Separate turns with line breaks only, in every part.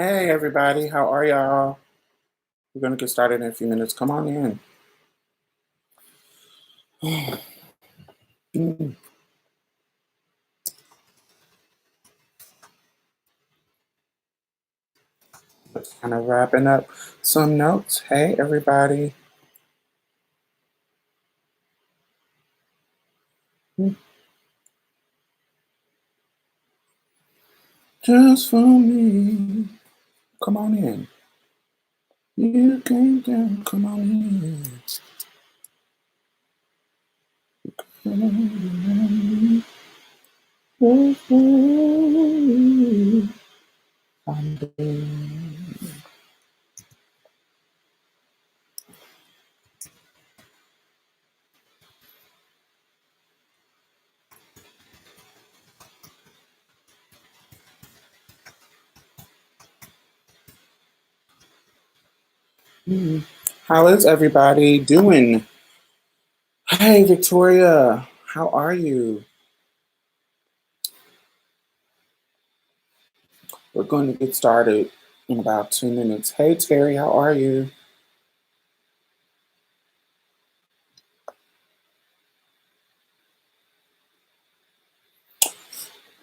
Hey everybody, how are y'all? We're gonna get started in a few minutes. Come on in. Mm, Just kind of wrapping up some notes. Hey everybody. Mm, Just for me. Come on in. You came down. Come on in. Come on in. Just for me. I'm in. Mm. How is everybody doing? Hey Victoria, how are you? We're going to get started in about 2 minutes. Hey Terry, how are you?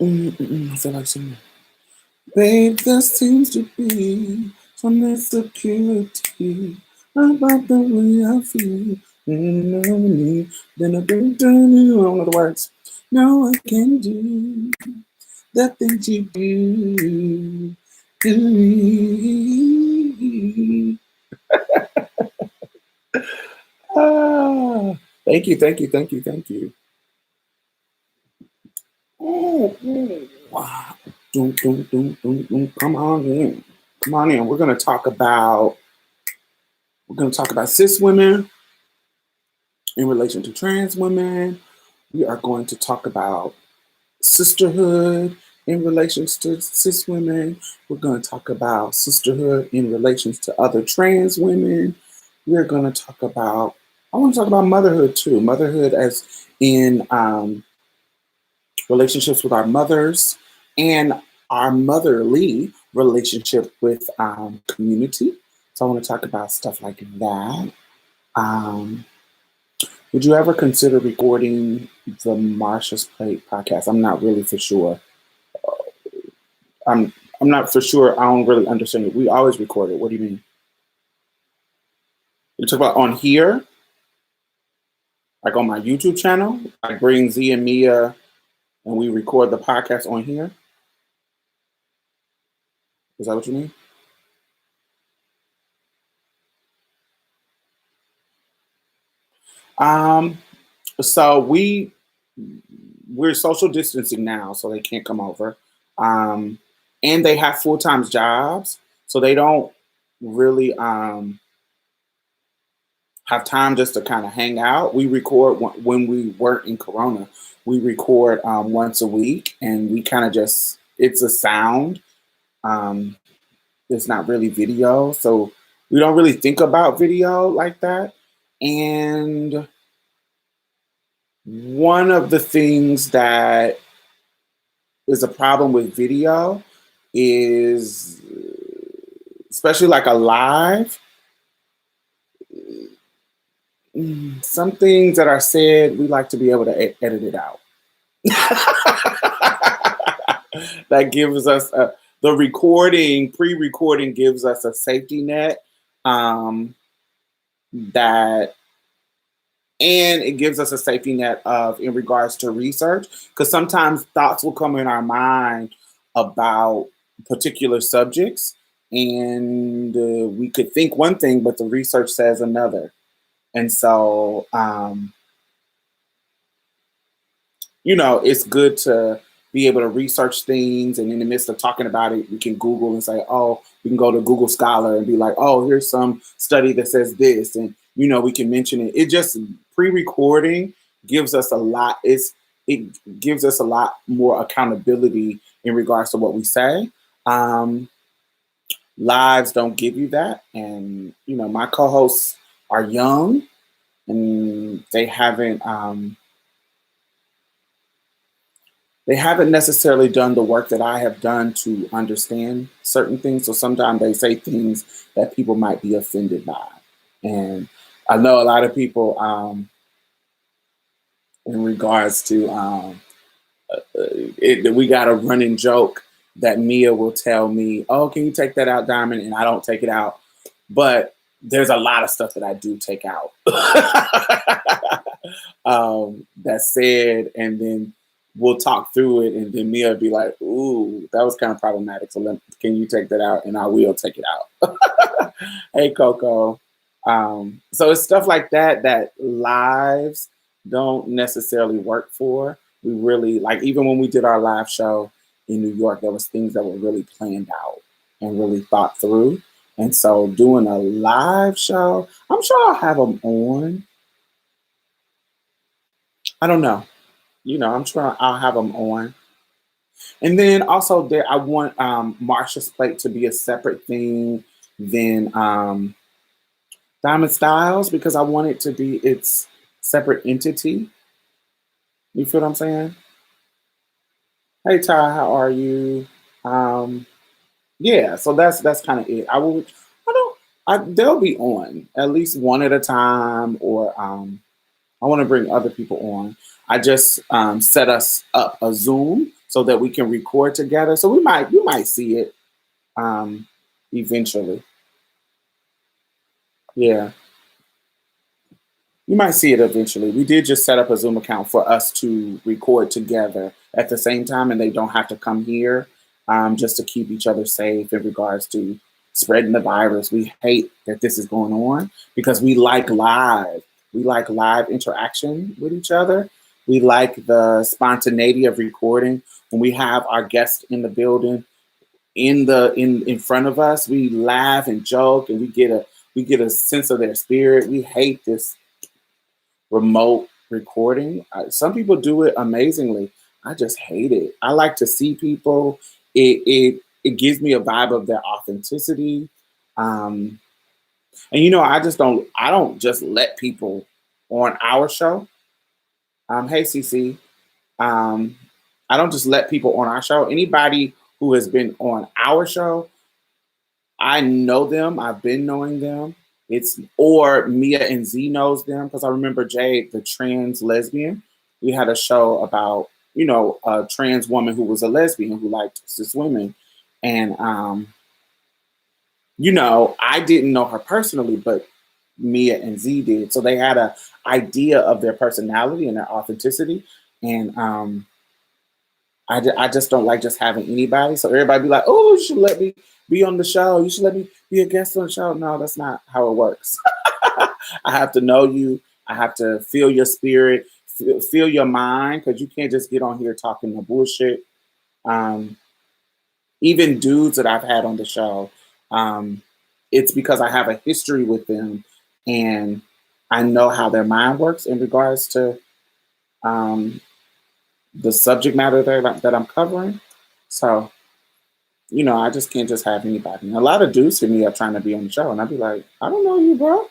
I feel like singing. Babe, there seems to be some insecurity about the way I feel. Then I don't know the words. No, I can do the things you do to me. Ah, thank you, thank you, thank you, thank you. Ooh, ooh. Wow. Come on in. Come on in. We're gonna talk about cis women in relation to trans women. We are going to talk about sisterhood in relations to cis women. We're going to talk about sisterhood in relations to other trans women. We're going to talk about, I want to talk about motherhood too. Motherhood as in relationships with our mothers and our motherly relationship with community. So I want to talk about stuff like that. Um, would you ever consider recording the Marsha's Plate podcast? I'm not really for sure. I'm I'm not for sure. I don't really understand it. We always record it. What do you mean? You talk about on here, like on my YouTube channel. I bring Z and Mia and we record the podcast on here. Is that what you mean? Um, so we're social distancing now, so they can't come over. Um, and they have full time jobs, so they don't really have time just to kind of hang out. We record when we weren't in Corona. We record once a week, and we kind of just it's a sound. Um, it's not really video, so we don't really think about video like that. And one of the things that is a problem with video is, especially like a live, some things that are said, we like to be able to edit it out. That gives us the recording, pre-recording gives us a safety net, um, that, and it gives us a safety net of in regards to research, because sometimes thoughts will come in our mind about particular subjects, and we could think one thing, but the research says another. And so, it's good to be able to research things, and in the midst of talking about it, we can Google and say, oh, we can go to Google Scholar and be like, oh, here's some study that says this, and we can mention it. It just pre-recording gives us a lot. It gives us a lot more accountability in regards to what we say. Um, Lives don't give you that, and my co-hosts are young and they haven't. they haven't necessarily done the work that I have done to understand certain things. So sometimes they say things that people might be offended by. And I know a lot of people, in regards to, we got a running joke that Mia will tell me, "Oh, can you take that out, Diamond?" And I don't take it out. But there's a lot of stuff that I do take out. That's said, and then we'll talk through it, and then Mia will be like, "Ooh, that was kind of problematic. So can you take that out?" And I will take it out. Hey, Coco. So it's stuff like that that lives don't necessarily work for. We really like, even when we did our live show in New York, there was things that were really planned out and really thought through. And so doing a live show, I'm sure I'll have them on. I don't know. I'm sure I'll have them on. And then also there, I want Marsha's Plate to be a separate thing than Diamond Styles, because I want it to be its separate entity. You feel what I'm saying? Hey Ty, how are you? Um, yeah, so that's kind of it. I don't, they'll be on at least one at a time, or I want to bring other people on. I just set us up a Zoom so that we can record together. So we might see it um, eventually. Yeah, you might see it eventually. We did just set up a Zoom account for us to record together at the same time, and they don't have to come here, just to keep each other safe in regards to spreading the virus. We hate that this is going on because we like live. We like live interaction with each other. We like the spontaneity of recording when we have our guests in the building, in front of us. We laugh and joke, and we get a sense of their spirit. We hate this remote recording. Some people do it amazingly. I just hate it. I like to see people. It gives me a vibe of their authenticity. Um, and I just don't. I don't just let people on our show. Hey, CC. Um, I don't just let people on our show. Anybody who has been on our show, I know them. I've been knowing them. It's or Mia and Z knows them, because I remember Jade, the trans lesbian. We had a show about a trans woman who was a lesbian who liked cis women, and I didn't know her personally, but Mia and Z did. So they had a idea of their personality and their authenticity, and I just don't like just having anybody. So everybody be like, "Oh, you should let me be on the show. You should let me be a guest on the show." No, that's not how it works. I have to know you. I have to feel your spirit, feel your mind, because you can't just get on here talking the bullshit. Um, Even dudes that I've had on the show, um, it's because I have a history with them, and I know how their mind works in regards to um, the subject matter that I'm covering. So I just can't just have anybody. And a lot of dudes hit me up trying to be on the show, and I'd be like, "I don't know you, bro."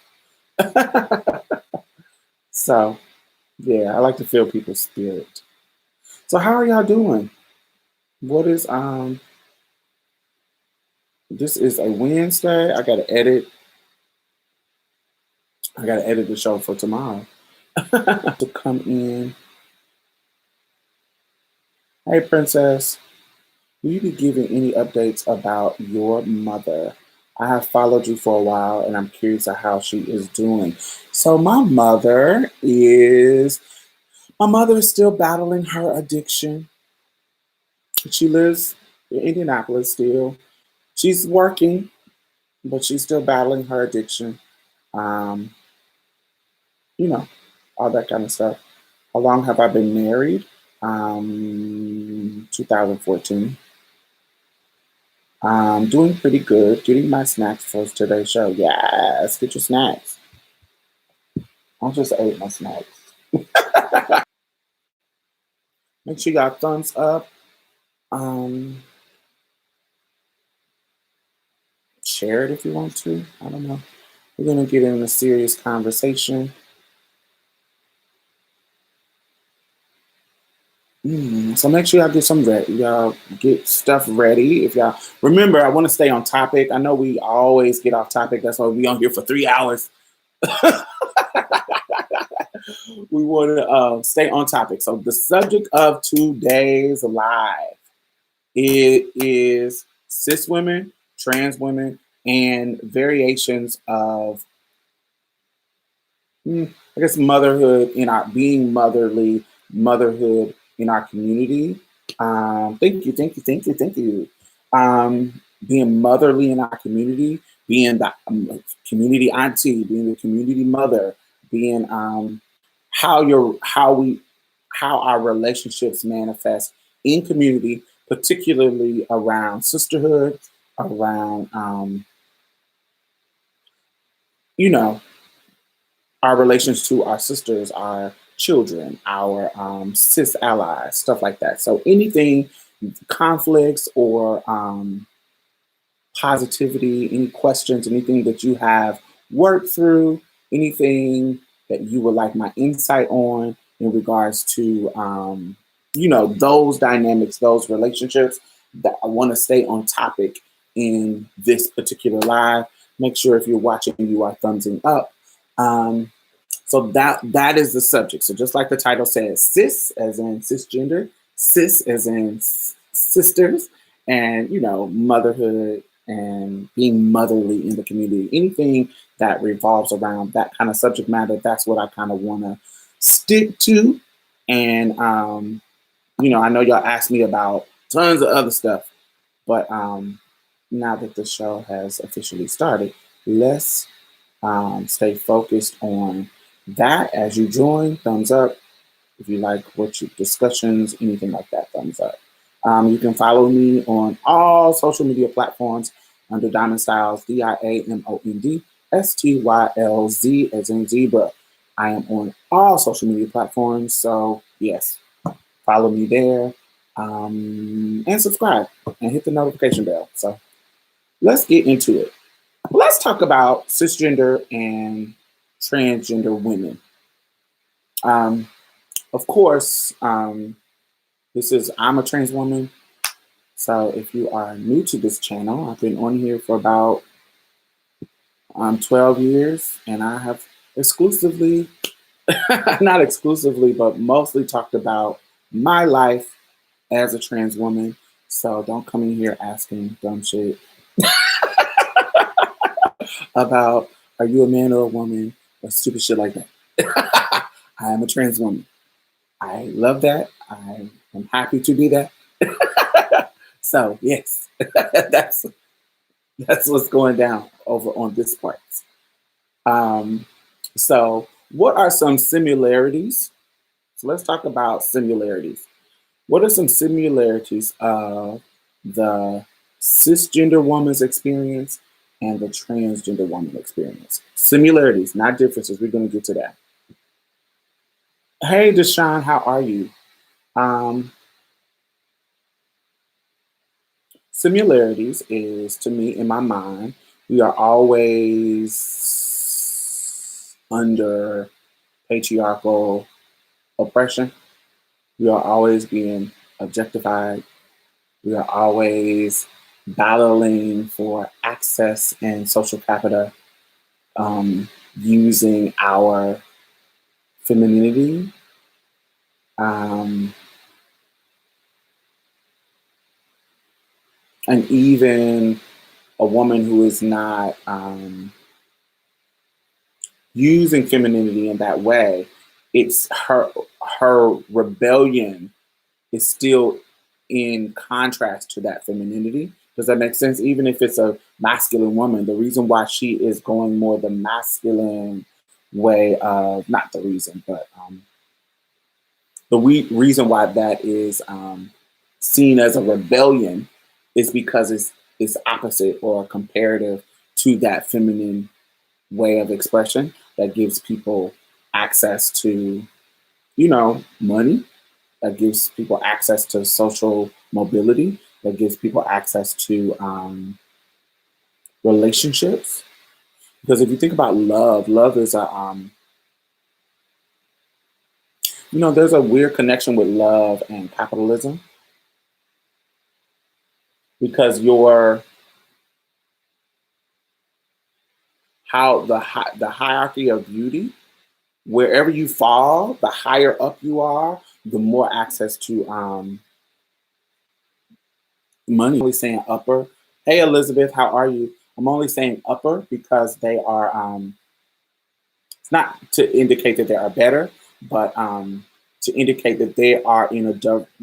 So yeah, I like to feel people's spirit. So how are y'all doing? What is This is a Wednesday. I gotta edit the show for tomorrow. To come in. Hey Princess, will you be giving any updates about your mother? I have followed you for a while, and I'm curious of how she is doing. So my mother is still battling her addiction. She lives in Indianapolis still. She's working, but she's still battling her addiction. Um, you know, all that kind of stuff. How long have I been married? 2014. Doing pretty good. Getting my snacks for today's show. Yes, get your snacks. I just ate my snacks. Make sure you got thumbs up. Um, Share it if you want to. I don't know. We're gonna get in a serious conversation. So make sure y'all get some ready. Y'all get stuff ready. If y'all remember, I want to stay on topic. I know we always get off topic. That's why we on here for 3 hours. We want to stay on topic. So the subject of today's live, it is cis women, trans women, and variations of, I guess, motherhood in our being motherly, motherhood in our community. Thank you. Being motherly in our community, being the community auntie, being the community mother, being how our relationships manifest in community, particularly around sisterhood, around you know our relations to our sisters, our children, our cis allies, stuff like that. So anything, conflicts or positivity, any questions, anything that you have worked through, anything that you would like my insight on in regards to, those dynamics, those relationships, that I want to stay on topic in this particular live. Make sure if you're watching, you are thumbsing up. So that is the subject. So just like the title says, cis as in cisgender, cis as in sisters, and motherhood and being motherly in the community. Anything that revolves around that kind of subject matter, that's what I kind of want to stick to. And I know y'all asked me about tons of other stuff, but now that the show has officially started, let's stay focused on that. As you join, thumbs up. If you like what you discussions, anything like that, thumbs up. You can follow me on all social media platforms under Diamond Styles, DIAMOND STYLZ as in zebra. I am on all social media platforms, so yes, follow me there, and subscribe and hit the notification bell. So let's get into it. Let's talk about cisgender and transgender women. Of course, I'm a trans woman. So if you are new to this channel, I've been on here for about 12 years, and I have exclusively, not exclusively, but mostly talked about my life as a trans woman. So don't come in here asking dumb shit about, are you a man or a woman, or stupid shit like that. I am a trans woman. I love that. I am happy to be that. So yes, that's what's going down over on this part. Um, so what are some similarities? So let's talk about similarities. What are some similarities of the cisgender woman's experience and the transgender woman experience? Similarities, not differences. We're going to get to that. Hey, Deshaun, how are you? Um, Similarities is, to me, in my mind, we are always under patriarchal oppression. We are always being objectified. We are always battling for access and social capital, using our femininity. Um, and even a woman who is not using femininity in that way, it's her rebellion is still in contrast to that femininity. Does that make sense? Even if it's a masculine woman, the reason why she is going more the masculine way of, not the reason, but the reason why that is seen as a rebellion is because it's opposite or comparative to that feminine way of expression that gives people access to, money, that gives people access to social mobility, that gives people access to relationships. Because if you think about love, love is there's a weird connection with love and capitalism because the hierarchy of beauty, wherever you fall, the higher up you are, the more access to money. I'm only saying upper. Hey Elizabeth, how are you? I'm only saying upper because they are it's not to indicate that they are better, but to indicate that they are in a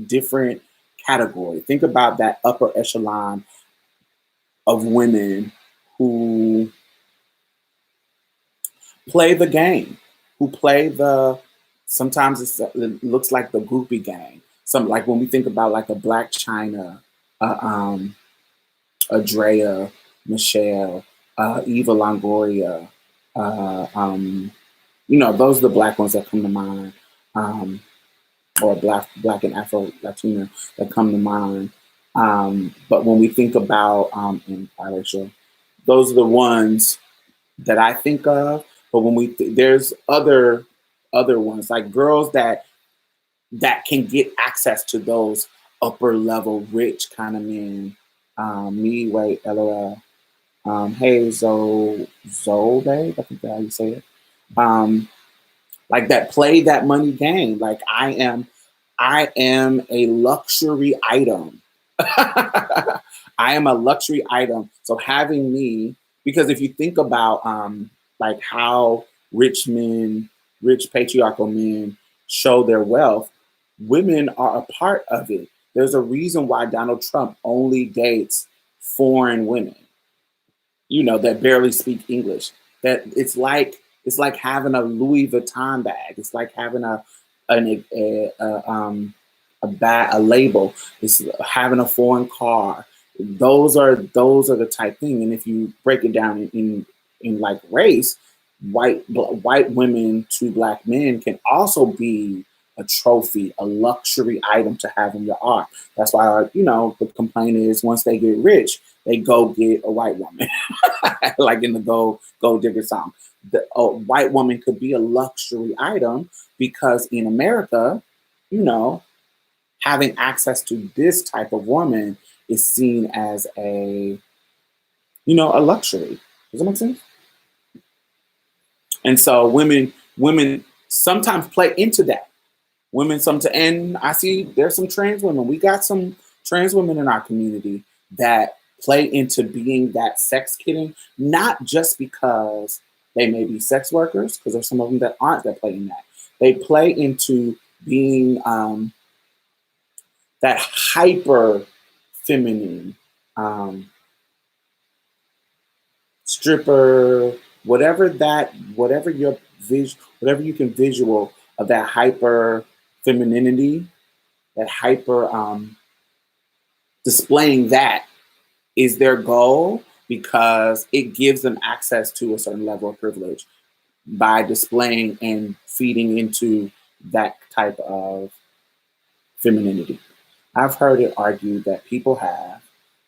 different category. Think about that upper echelon of women who play the game, who play the sometimes it looks like the groupie game. Some like when we think about like a Black China, uh, um, a Drea, Michelle, Eva Longoria, uh, um, those are the black ones that come to mind, or black and Afro Latina that come to mind. But when we think about in biracial, those are the ones that I think of. But when there's other ones like girls that can get access to those upper level rich kind of men. Me, wait, LOL. Hey, babe, I think that's how you say it. Um, like that play that money game. Like I am a luxury item. I am a luxury item. So having me, because if you think about like how rich men, rich patriarchal men show their wealth, women are a part of it. There's a reason why Donald Trump only dates foreign women, that barely speak English. That it's like having a Louis Vuitton bag. It's like having a label. It's having a foreign car. Those are the type thing. And if you break it down in like race, white women to black men can also be a trophy, a luxury item to have in your art. That's why the complaint is once they get rich, they go get a white woman, like in the Gold Digger song. A white woman could be a luxury item because in America, you know, having access to this type of woman is seen as a luxury. Does that make sense? And so women sometimes play into that. And I see there's some trans women. We got some trans women in our community that play into being that sex kidding, not just because they may be sex workers, because there's some of them that aren't that play in that. They play into being that hyper feminine stripper, whatever you can visual of that hyper femininity, that hyper displaying that is their goal because it gives them access to a certain level of privilege by displaying and feeding into that type of femininity. I've heard it argued that people have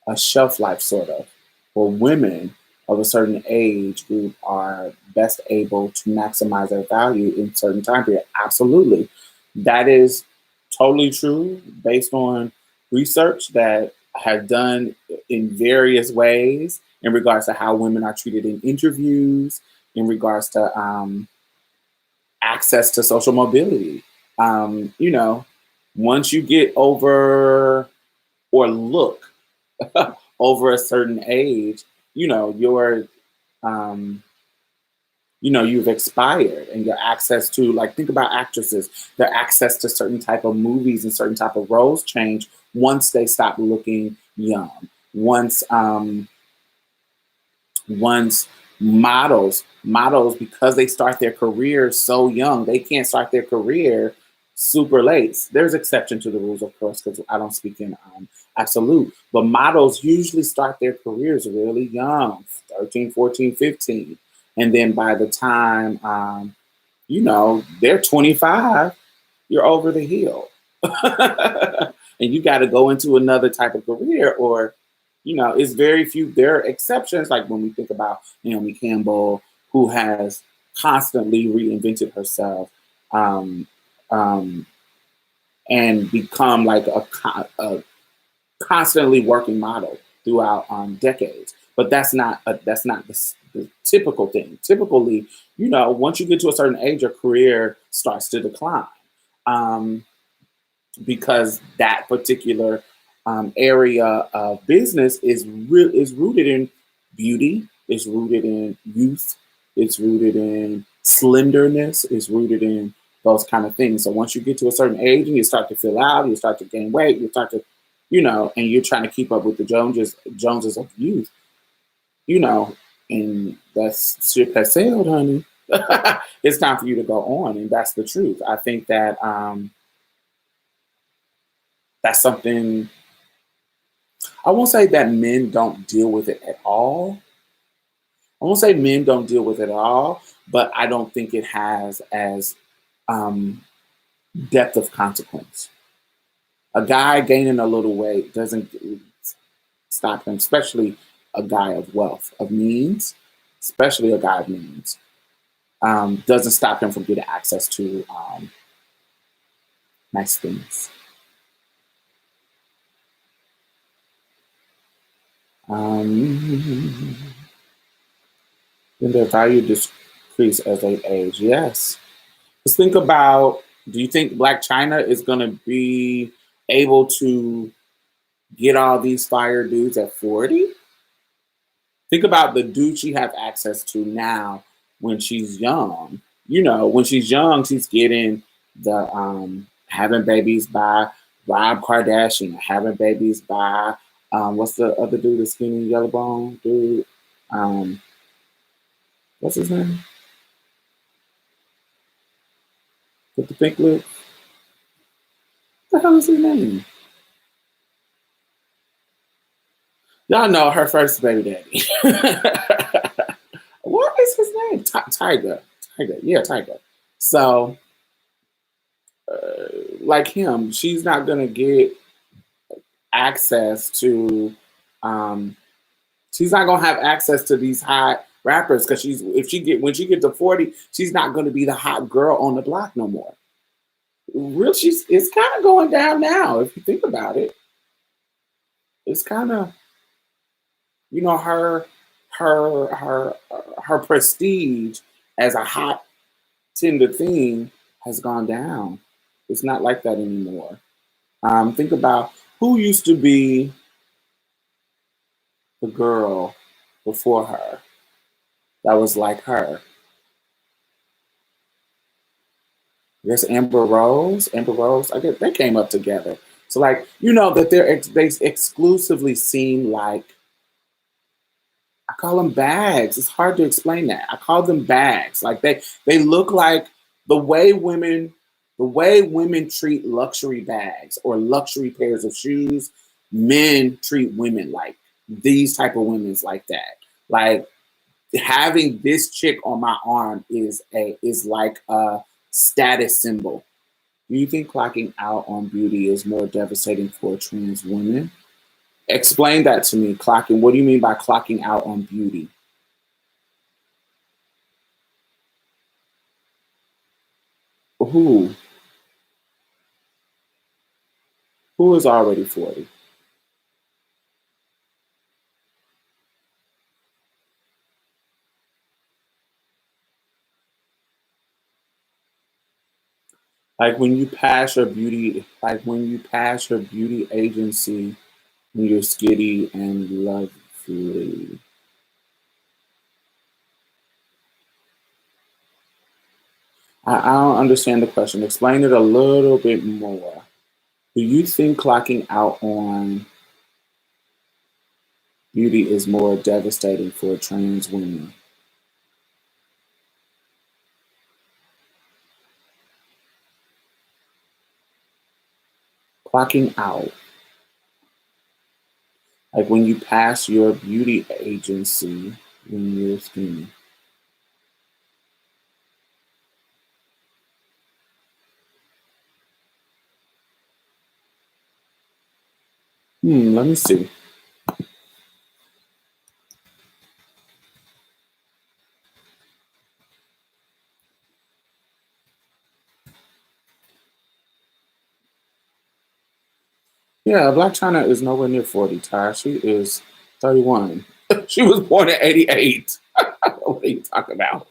a shelf life, sort of, where women of a certain age group are best able to maximize their value in certain time period. Absolutely. That is totally true based on research that have done in various ways in regards to how women are treated in interviews, in regards to access to social mobility. Once you get over or look over a certain age, you're you've expired and your access to, like, think about actresses, their access to certain type of movies and certain type of roles change once they stop looking young. Once models, because they start their career so young, they can't start their career super late. There's exception to the rules, of course, because I don't speak in absolute, but models usually start their careers really young, 13, 14, 15. And then by the time they're 25, you're over the hill. And you got to go into another type of career, or it's very few. There are exceptions, like when we think about Naomi Campbell, who has constantly reinvented herself, um, and become like a constantly working model throughout decades. But that's not the typical thing. Typically, once you get to a certain age, your career starts to decline. Um, because that particular area of business is rooted in beauty, it's rooted in youth, it's rooted in slenderness, it's rooted in those kind of things. So once you get to a certain age and you start to fill out, you start to gain weight, you start to, and you're trying to keep up with the Joneses of youth, you know, and that ship has sailed, honey. It's time for you to go on, and that's the truth. I think that that's something. I won't say that men don't deal with it at all. I won't say men don't deal with it at all, but I don't think it has as um, depth of consequence. A guy gaining a little weight doesn't stop him, especially a guy of wealth, of means, especially a guy of means, doesn't stop him from getting access to nice things. Um, then their value decrease as they age. Yes. Let's think about, do you think Black China is going to be able to get all these fire dudes at 40? Think about the dude she have access to now when she's young. When she's young, she's getting the having babies by Rob Kardashian, having babies by what's the other dude, the skinny yellow bone dude? Um, what's his name? With the pink lip? What the hell is his name? Y'all know her first baby daddy. What is his name? Tiger. Tiger. Yeah, Tiger. So, like him, she's not gonna get access to. Um, she's not gonna have access to these hot rappers because when she get to 40, she's not gonna be the hot girl on the block no more. Real, it's kind of going down now if you think about it. It's kind of her her prestige as a hot tender thing has gone down. It's not like that anymore. Think about who used to be the girl before her that was like her. I guess Amber Rose. Amber Rose. I guess they came up together. So like that they exclusively seem like, I call them bags. It's hard to explain that. I call them bags. Like they look like the way women the way women treat luxury bags or luxury pairs of shoes. Men treat women like these type of women's like that. Like having this chick on my arm is like a status symbol. Do you think clocking out on beauty is more devastating for trans women? Explain that to me. Clocking. What do you mean by clocking out on beauty? Who? Who is already 40? When you pass your beauty agency when you're skitty and lovely. I don't understand the question. Explain it a little bit more. Do you think clocking out on beauty is more devastating for trans women? Clocking out, like when you pass your beauty agency when you're skinny. Let me see. Yeah, Black China is nowhere near 40, Ty. She is 31. She was born in 88. What are you talking about?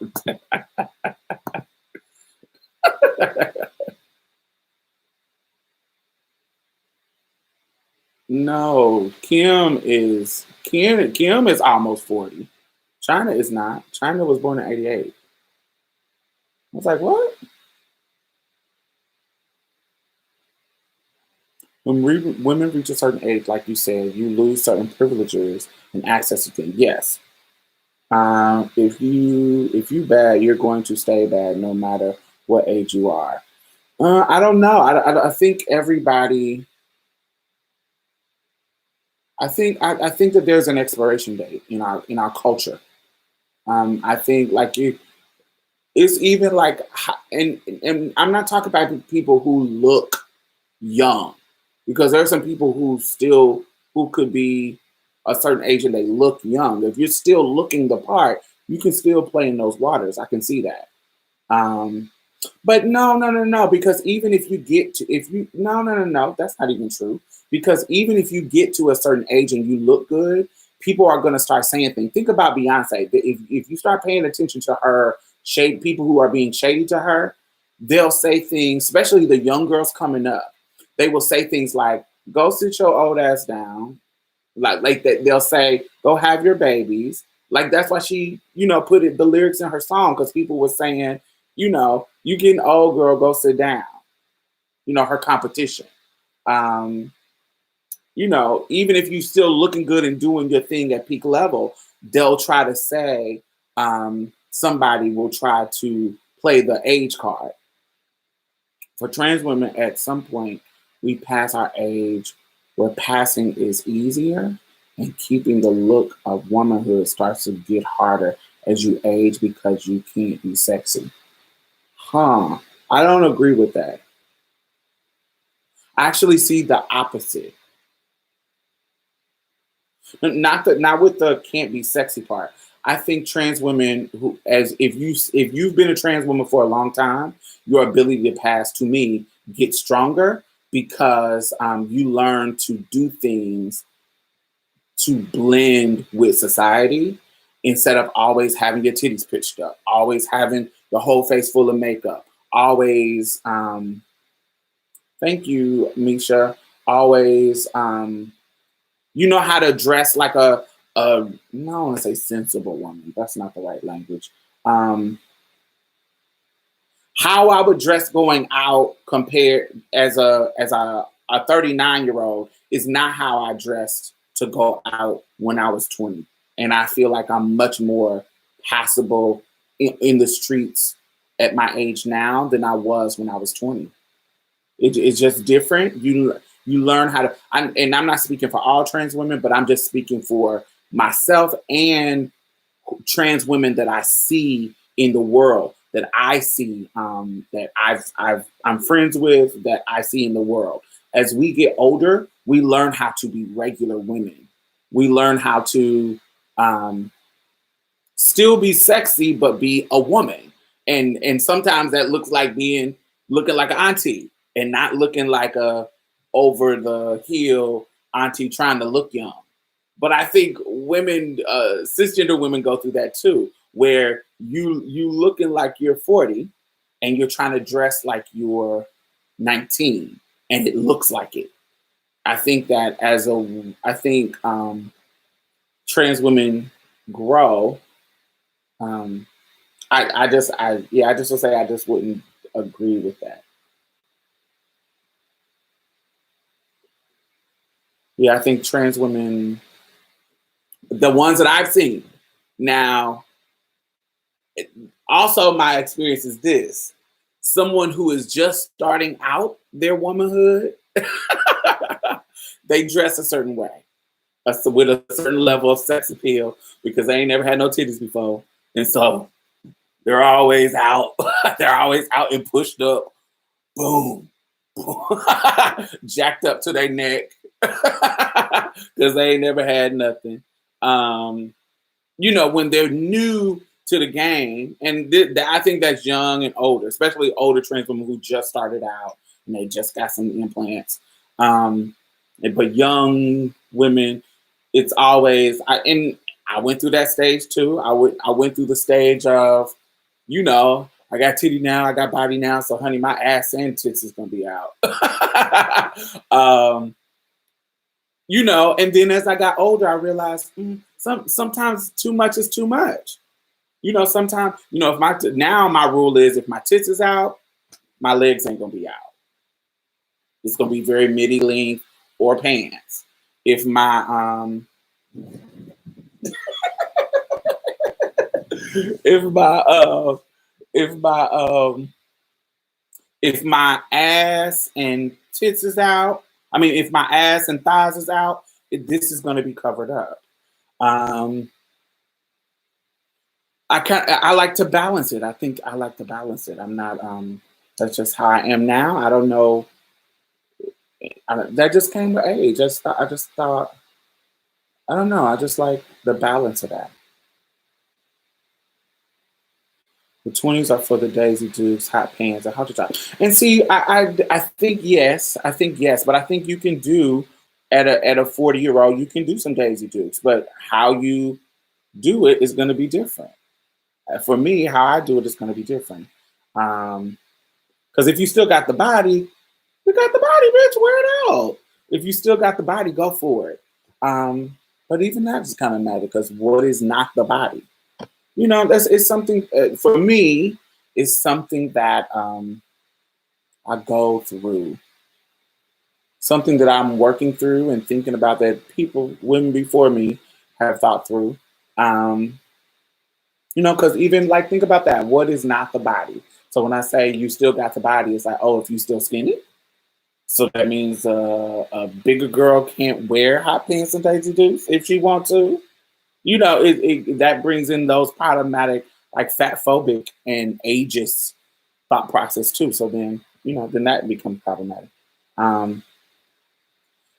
No, Kim is almost 40. China is not. China was born in 88. I was like, what? When women reach a certain age, like you said, you lose certain privileges and access to things. Yes. If you bad, you're going to stay bad no matter what age you are. I don't know. I think everybody. I think that there's an expiration date in our culture. I think like you, it's even like, and I'm not talking about people who look young, because there are some people who could be a certain age and they look young. If you're still looking the part, you can still play in those waters. I can see that. Um, but no, no, no, no, because even if you get to, if you, no, no, no, no, that's not even true. Because even if you get to a certain age and you look good, people are going to start saying things. Think about Beyonce. If you start paying attention to her shade, people who are being shady to her, they'll say things, especially the young girls coming up. They will say things like, go sit your old ass down, like that. They'll say, go have your babies. Like that's why she put the lyrics in her song, because people were saying, you getting old, girl, go sit down. Her competition. um Even if you still looking good and doing your thing at peak level, they'll try to say, somebody will try to play the age card. For trans women, at some point, we pass our age where passing is easier, and keeping the look of womanhood starts to get harder as you age because you can't be sexy. Huh. I don't agree with that. I actually see the opposite. Not with the can't be sexy part. I think trans women who, as if you've been a trans woman for a long time, your ability to pass, to me, gets stronger, because you learn to do things to blend with society, instead of always having your titties pitched up, always having the whole face full of makeup, always. Thank you, Misha. Always. You know how to dress like a no, I want to say sensible woman. That's not the right language. Um, how I would dress going out, compared as a 39-year-old, is not how I dressed to go out when I was 20. And I feel like I'm much more passable in the streets at my age now than I was when I was 20. It's just different. You learn how to. And I'm not speaking for all trans women, but I'm just speaking for myself and trans women that I see in the world, that I see, that I'm friends with, that I see in the world. As we get older, we learn how to be regular women. We learn how to, um, still be sexy but be a woman. And sometimes that looks like being looking like an auntie, and not looking like a over the heel auntie trying to look young. But I think women, cisgender women, go through that too, where you looking like you're 40 and you're trying to dress like you're 19, and it looks like it. I think that I think trans women grow. um, I just would say I just wouldn't agree with that. Yeah, I think trans women, the ones that I've seen now, also my experience is this: someone who is just starting out their womanhood, they dress a certain way, with a certain level of sex appeal, because they ain't never had no titties before, and so they're always out. They're always out and pushed up, boom, jacked up to their neck, because they ain't never had nothing. Um, when they're new to the game, and I think that's young and older, especially older trans women who just started out and they just got some implants. Um, But young women, it's always and I went through that stage too. I went through the stage of, I got titty now, I got body now, so honey, my ass and tits is gonna be out. um, and then as I got older, I realized sometimes too much is too much. Sometimes, if now my rule is if my tits is out, my legs ain't gonna be out. It's gonna be very midi length or pants. If my if my if my if my ass and tits is out, if my ass and thighs is out, this is gonna be covered up. I like to balance it. I think I like to balance it. I'm not that's just how I am now. I don't know. That just came with age. I just thought, I don't know. I just like the balance of that. The 20s are for the Daisy Dukes, hot pants, and how to talk. And see, I think yes, but I think you can do at a 40-year-old, you can do some Daisy Dukes, but how you do it is going to be different. For me, how I do it is going to be different. Because if you still got the body, you got the body, bitch. Wear it out. If you still got the body, go for it. But even that is kind of mad because what is not the body? It's something for me. It's something that I go through, something that I'm working through and thinking about that women before me have thought through. Because even like think about that. What is not the body? So when I say you still got the body, it's like, oh, if you still skinny, so that means a bigger girl can't wear hot pants and Daisy Dukes if she wants to. That brings in those problematic, like fat phobic and ageist thought process too. So then that becomes problematic.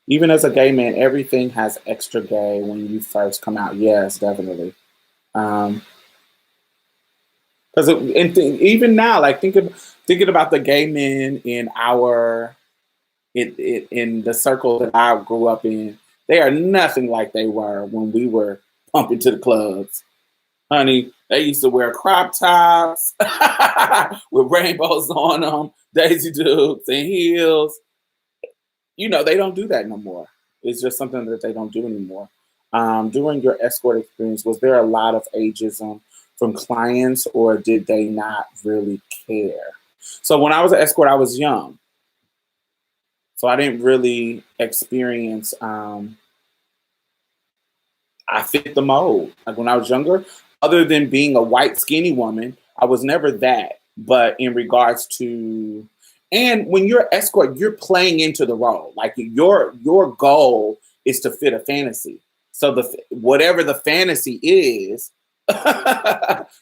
Even as a gay man, everything has extra gay when you first come out. Yes, definitely. Because even now, like thinking about the gay men in in the circle that I grew up in, they are nothing like they were when we were pumping to the clubs. Honey, they used to wear crop tops with rainbows on them, Daisy Dukes and heels. They don't do that no more. It's just something that they don't do anymore. During your escort experience, was there a lot of ageism from clients or did they not really care? So when I was an escort, I was young. So I didn't really experience, I fit the mold. Like when I was younger, other than being a white, skinny woman, I was never that. But in regards to, and when you're escort, you're playing into the role. Like your goal is to fit a fantasy. So whatever the fantasy is,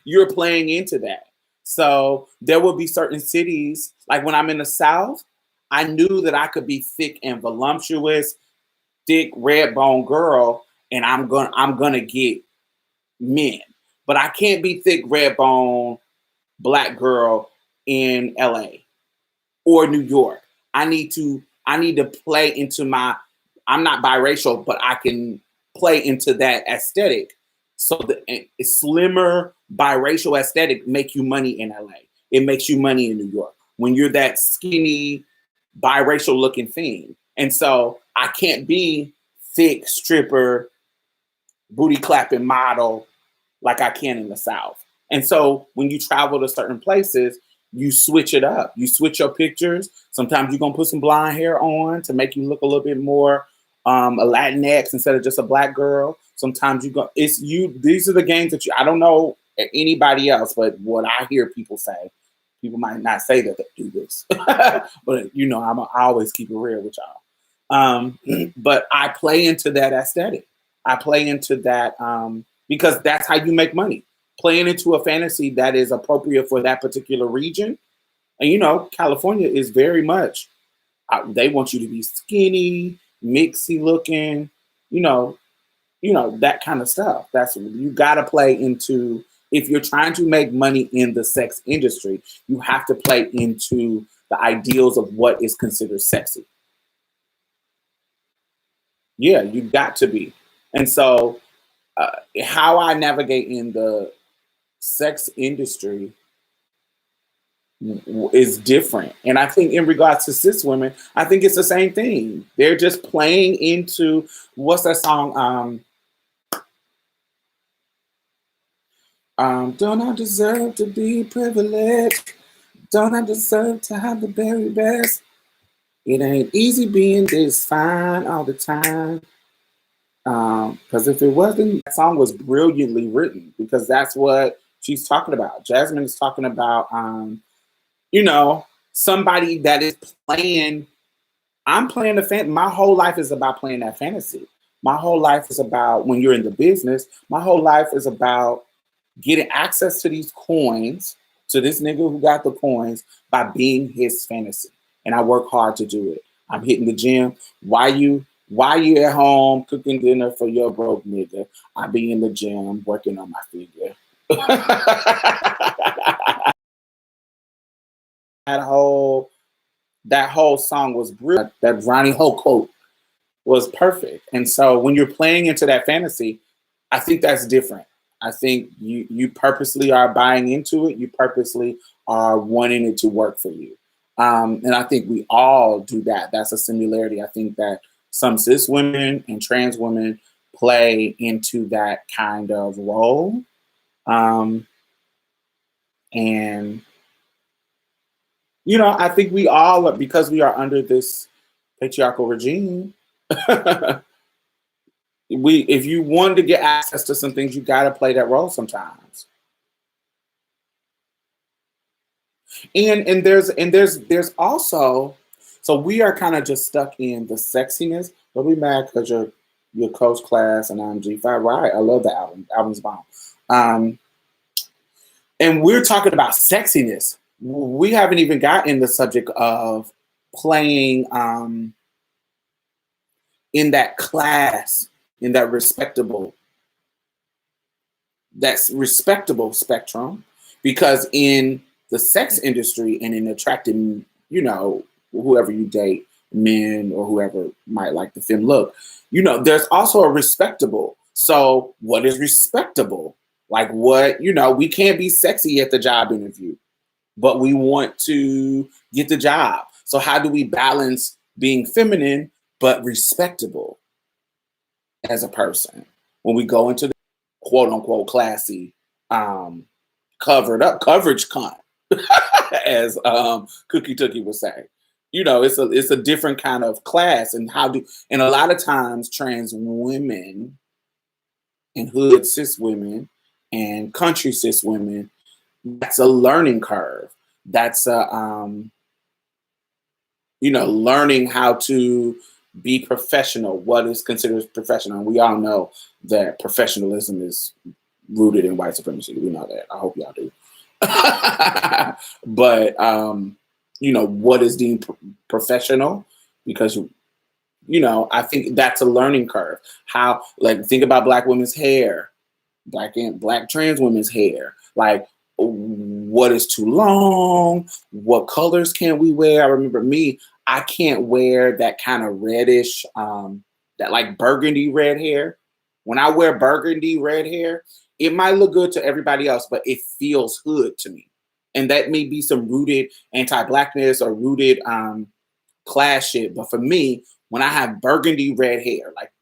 you're playing into that. So there will be certain cities, like when I'm in the South, I knew that I could be thick and voluptuous, thick red bone girl, and I'm gonna get men. But I can't be thick red bone black girl in LA or New York. I need to play into I'm not biracial, but I can play into that aesthetic. So the slimmer biracial aesthetic make you money in LA. It makes you money in New York when you're that skinny biracial looking thing. And so I can't be thick stripper, booty clapping model like I can in the South. And so when you travel to certain places, you switch it up. You switch your pictures. Sometimes you're gonna put some blonde hair on to make you look a little bit more a Latinx instead of just a black girl. Sometimes these are the games that I don't know anybody else, but what I hear people say. People might not say that they do this, but I always keep it real with y'all. But I play into that aesthetic. I play into that because that's how you make money. Playing into a fantasy that is appropriate for that particular region. And California is very much, they want you to be skinny, mixy looking, that kind of stuff. You got to play into, if you're trying to make money in the sex industry, you have to play into the ideals of what is considered sexy. Yeah, you got to be. And so, how I navigate in the sex industry is different. And I think in regards to cis women, I think it's the same thing. They're just playing into what's that song? Don't I deserve to be privileged? Don't I deserve to have the very best? It ain't easy being this fine all the time. Because if it wasn't, that song was brilliantly written because that's what she's talking about. Jasmine is talking about, you know, somebody that is playing. I'm playing the fan. My whole life is about playing that fantasy. My whole life is about when you're in the business. My whole life is about getting access to these coins, to this nigga who got the coins by being his fantasy. And I work hard to do it. I'm hitting the gym. Why you at home cooking dinner for your broke nigga? I be in the gym working on my figure. that whole song was brilliant. That Ronnie Ho quote was perfect. And so when you're playing into that fantasy, I think that's different. I think you purposely are buying into it. You purposely are wanting it to work for you. And I think we all do that. That's a similarity. I think that some cis women and trans women play into that kind of role. Um, and I think we all, because we are under this patriarchal regime, if you want to get access to some things, you got to play that role sometimes. And there's also, so we are kind of just stuck in the sexiness. Don't be mad because your coach class and I'm G5. Right, I love the album. The album's bomb. And we're talking about sexiness. We haven't even gotten the subject of playing in that class, in that's respectable spectrum, because in the sex industry and in attracting, whoever you date, men or whoever might like the femme look, there's also a respectable. So what is respectable? Like what, we can't be sexy at the job interview, but we want to get the job. So how do we balance being feminine but respectable as a person when we go into the quote unquote classy, um, covered up coverage cunt, as Cookie Tookie would say. It's a different kind of class, and a lot of times trans women and hood cis women and country cis women, that's a learning curve. That's a learning how to be professional, what is considered professional. And we all know that professionalism is rooted in white supremacy. We know that. I hope y'all do. But what is deemed professional? Because I think that's a learning curve. How, like, think about Black women's hair, Black trans women's hair. Like, what is too long? What colors can we wear? I remember I can't wear that kind of reddish, that like burgundy red hair. When I wear burgundy red hair, it might look good to everybody else, but it feels hood to me. And that may be some rooted anti-Blackness or rooted class shit. But for me, when I have burgundy red hair, like,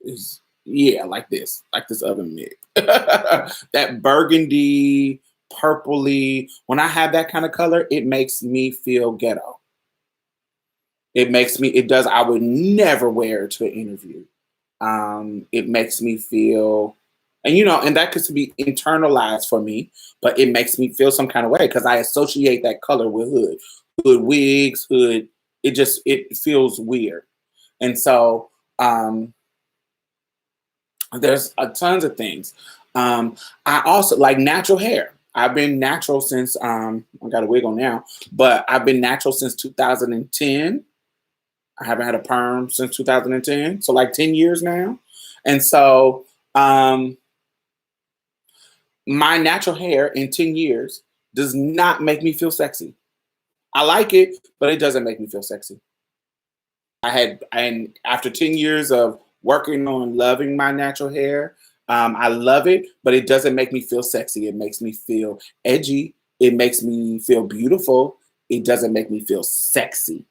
like this oven mitt. That burgundy, purpley. When I have that kind of color, it makes me feel ghetto. It does. I would never wear it to an interview. It makes me feel, and that could be internalized for me, but it makes me feel some kind of way because I associate that color with hood wigs, hood. It feels weird. And so, there's tons of things. I also like natural hair. I've been natural since I got a wig on now, but I've been natural since 2010. I haven't had a perm since 2010, so like 10 years now. And so my natural hair in 10 years does not make me feel sexy. I like it, but it doesn't make me feel sexy. and after 10 years of working on loving my natural hair, I love it, but it doesn't make me feel sexy. It makes me feel edgy. It makes me feel beautiful. It doesn't make me feel sexy.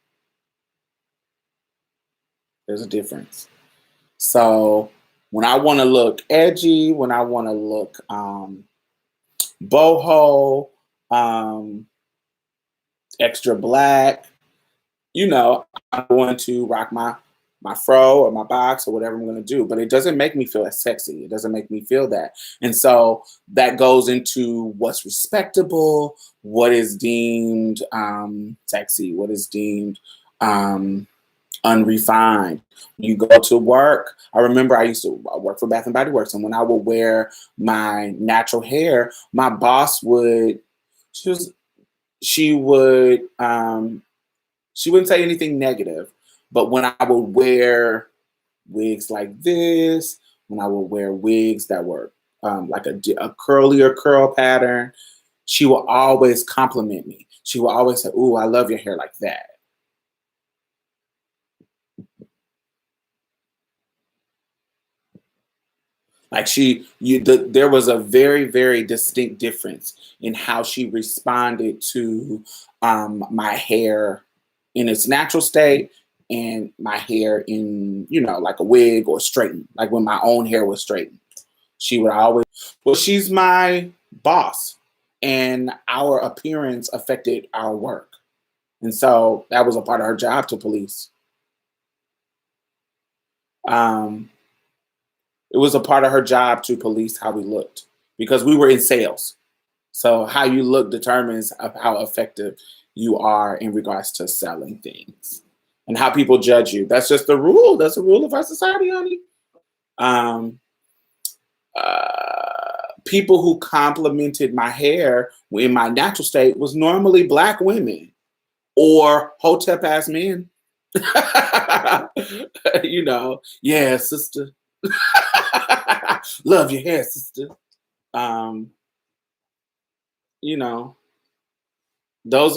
There's a difference. So when I want to look edgy, when I want to look boho, um, extra black, I'm going to rock my fro or my box or whatever I'm going to do, but it doesn't make me feel as sexy. It doesn't make me feel that. And so that goes into what's respectable, what is deemed sexy, what is deemed unrefined. When you go to work, I remember I used to work for Bath and Body Works, and when I would wear my natural hair, my boss would, she was, she would, she wouldn't say anything negative, but when I would wear wigs like this, when I would wear wigs that were like a curlier curl pattern, she will always compliment me. She will always say, "Ooh, I love your hair like that." Like there was a very, very distinct difference in how she responded to my hair in its natural state and my hair in, like a wig or straightened, like when my own hair was straightened. She would always, well, she's my boss, and our appearance affected our work. And so that was a part of her job to police. Um, it was a part of her job to police how we looked because we were in sales. So how you look determines of how effective you are in regards to selling things and how people judge you. That's just the rule. That's the rule of our society, honey. Um, People who complimented my hair in my natural state was normally Black women or hotep ass men. Yeah, sister. Love your hair, sister. Um, you know, those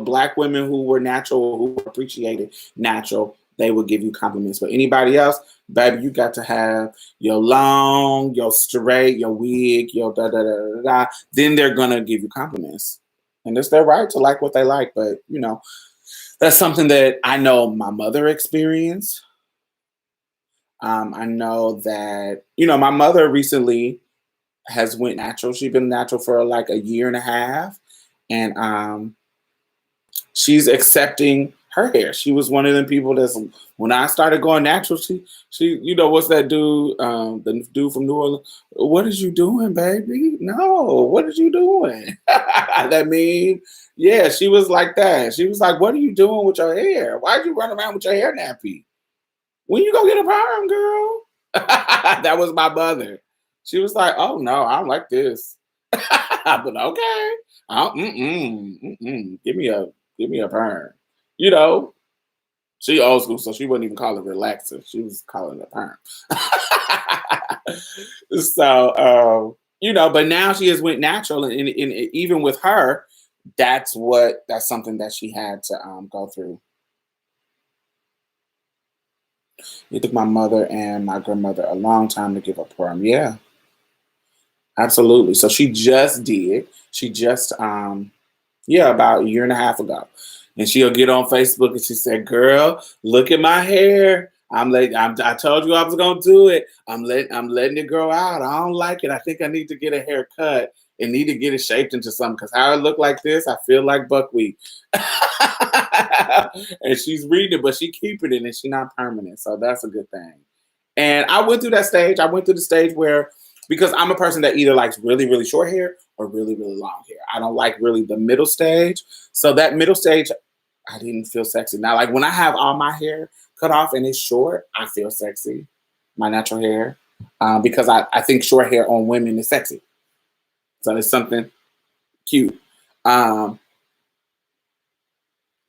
Black women who were natural, who appreciated natural, they would give you compliments. But anybody else, baby, you got to have your long, your straight, your wig, your da da da da da. Then they're gonna give you compliments, and it's their right to like what they like. But that's something that I know my mother experienced. I know that my mother recently has went natural. She's been natural for like a year and a half, and she's accepting her hair. She was one of them people that's when I started going natural, she what's that dude, the dude from New Orleans? What is you doing, baby? No, what is you doing? That meme. Yeah, she was like that. She was like, "What are you doing with your hair? Why'd you run around with your hair nappy? When you go get a perm, girl?" That was my mother. She was like, "Oh no, I don't like this." But okay. Give me a perm. You know, she old school, so she wouldn't even call it relaxer. She was calling it a perm. So, but now she has went natural, and even with her, that's something that she had to go through. It took my mother and my grandmother a long time to give up perm. Yeah, absolutely. So she just did. She just yeah, about a year and a half ago. And she'll get on Facebook and she said, "Girl, look at my hair. I told you I was gonna do it. I'm letting it grow out. I don't like it. I think I need to get a haircut and need to get it shaped into something because how I look like this, I feel like buckwheat." And she's reading it, but she keeping it and she's not permanent. So that's a good thing. And I went through that stage. I went through the stage where because I'm a person that either likes really, really short hair or really, really long hair. I don't like really the middle stage. So that middle stage, I didn't feel sexy. Now, like when I have all my hair cut off and it's short, I feel sexy, my natural hair, because I think short hair on women is sexy. So it's something cute. Um,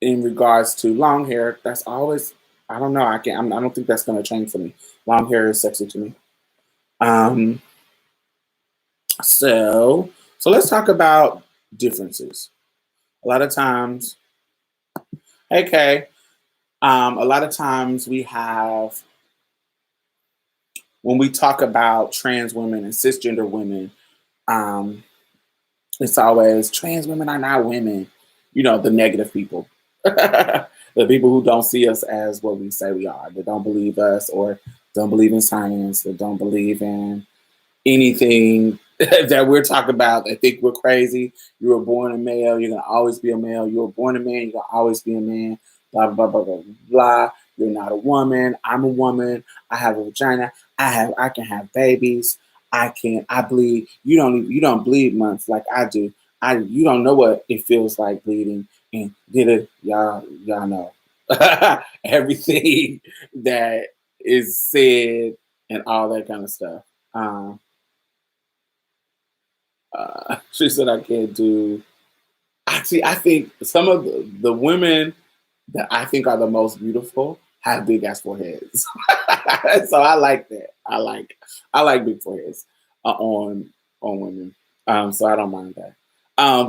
in regards to long hair, that's always, I don't know. I don't think that's going to change for me. Long hair is sexy to me. Um, so let's talk about differences. A lot of times, hey Kay, A lot of times when we talk about trans women and cisgender women, um, it's always trans women are not women, the negative people. The people who don't see us as what we say we are, that don't believe us or don't believe in science, that don't believe in anything that we're talking about, that think we're crazy. You were born a male, you're gonna always be a male. You were born a man, you're gonna always be a man. Blah blah blah blah blah blah. You're not a woman. I'm a woman. I have a vagina. I can have babies. I bleed. You don't bleed months like I do. You don't know what it feels like bleeding. And did it y'all know everything that is said and all that kind of stuff. Um, she said I can't do. Actually, I think some of the women that I think are the most beautiful have big ass foreheads. So I like that. I like big foreheads on women. So I don't mind that.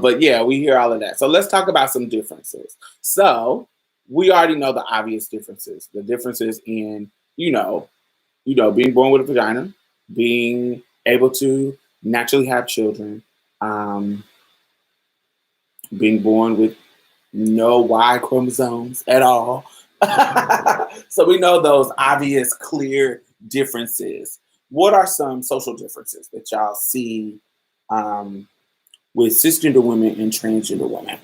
But yeah, we hear all of that. So let's talk about some differences. So we already know the obvious differences. The differences in being born with a vagina, being able to naturally have children, um, being born with no Y chromosomes at all. So we know those obvious, clear differences. What are some social differences that y'all see um, with cisgender women and transgender women?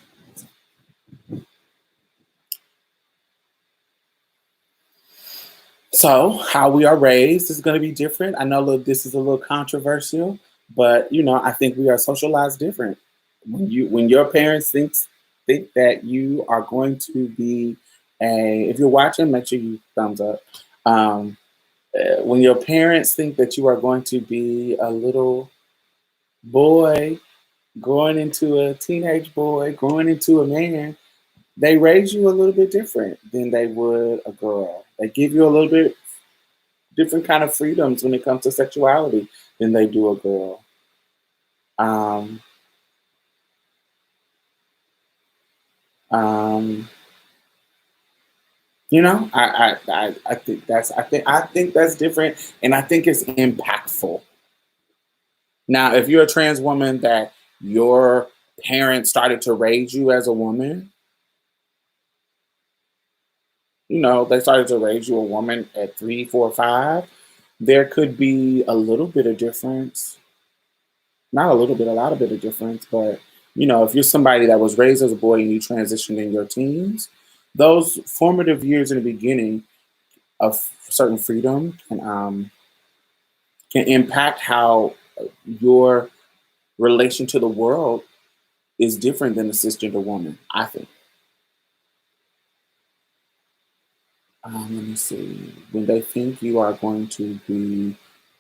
So, how we are raised is going to be different. I know this is a little controversial, but I think we are socialized different. When your parents think that you are going to be if you're watching, make sure you thumbs up. Um, when your parents think that you are going to be a little boy growing into a teenage boy, growing into a man, they raise you a little bit different than they would a girl. They give you a little bit different kind of freedoms when it comes to sexuality than they do a girl. Um, um, I think that's different, and I think it's impactful. Now, if you're a trans woman that your parents started to raise you as a woman, they started to raise you a woman at 3, 4, 5. There could be a little bit of difference, not a little bit, a lot of bit of difference. But if you're somebody that was raised as a boy and you transitioned in your teens, those formative years in the beginning of certain freedom can impact how your relation to the world is different than a cisgender woman, I think. Let me see. When they think you are going to be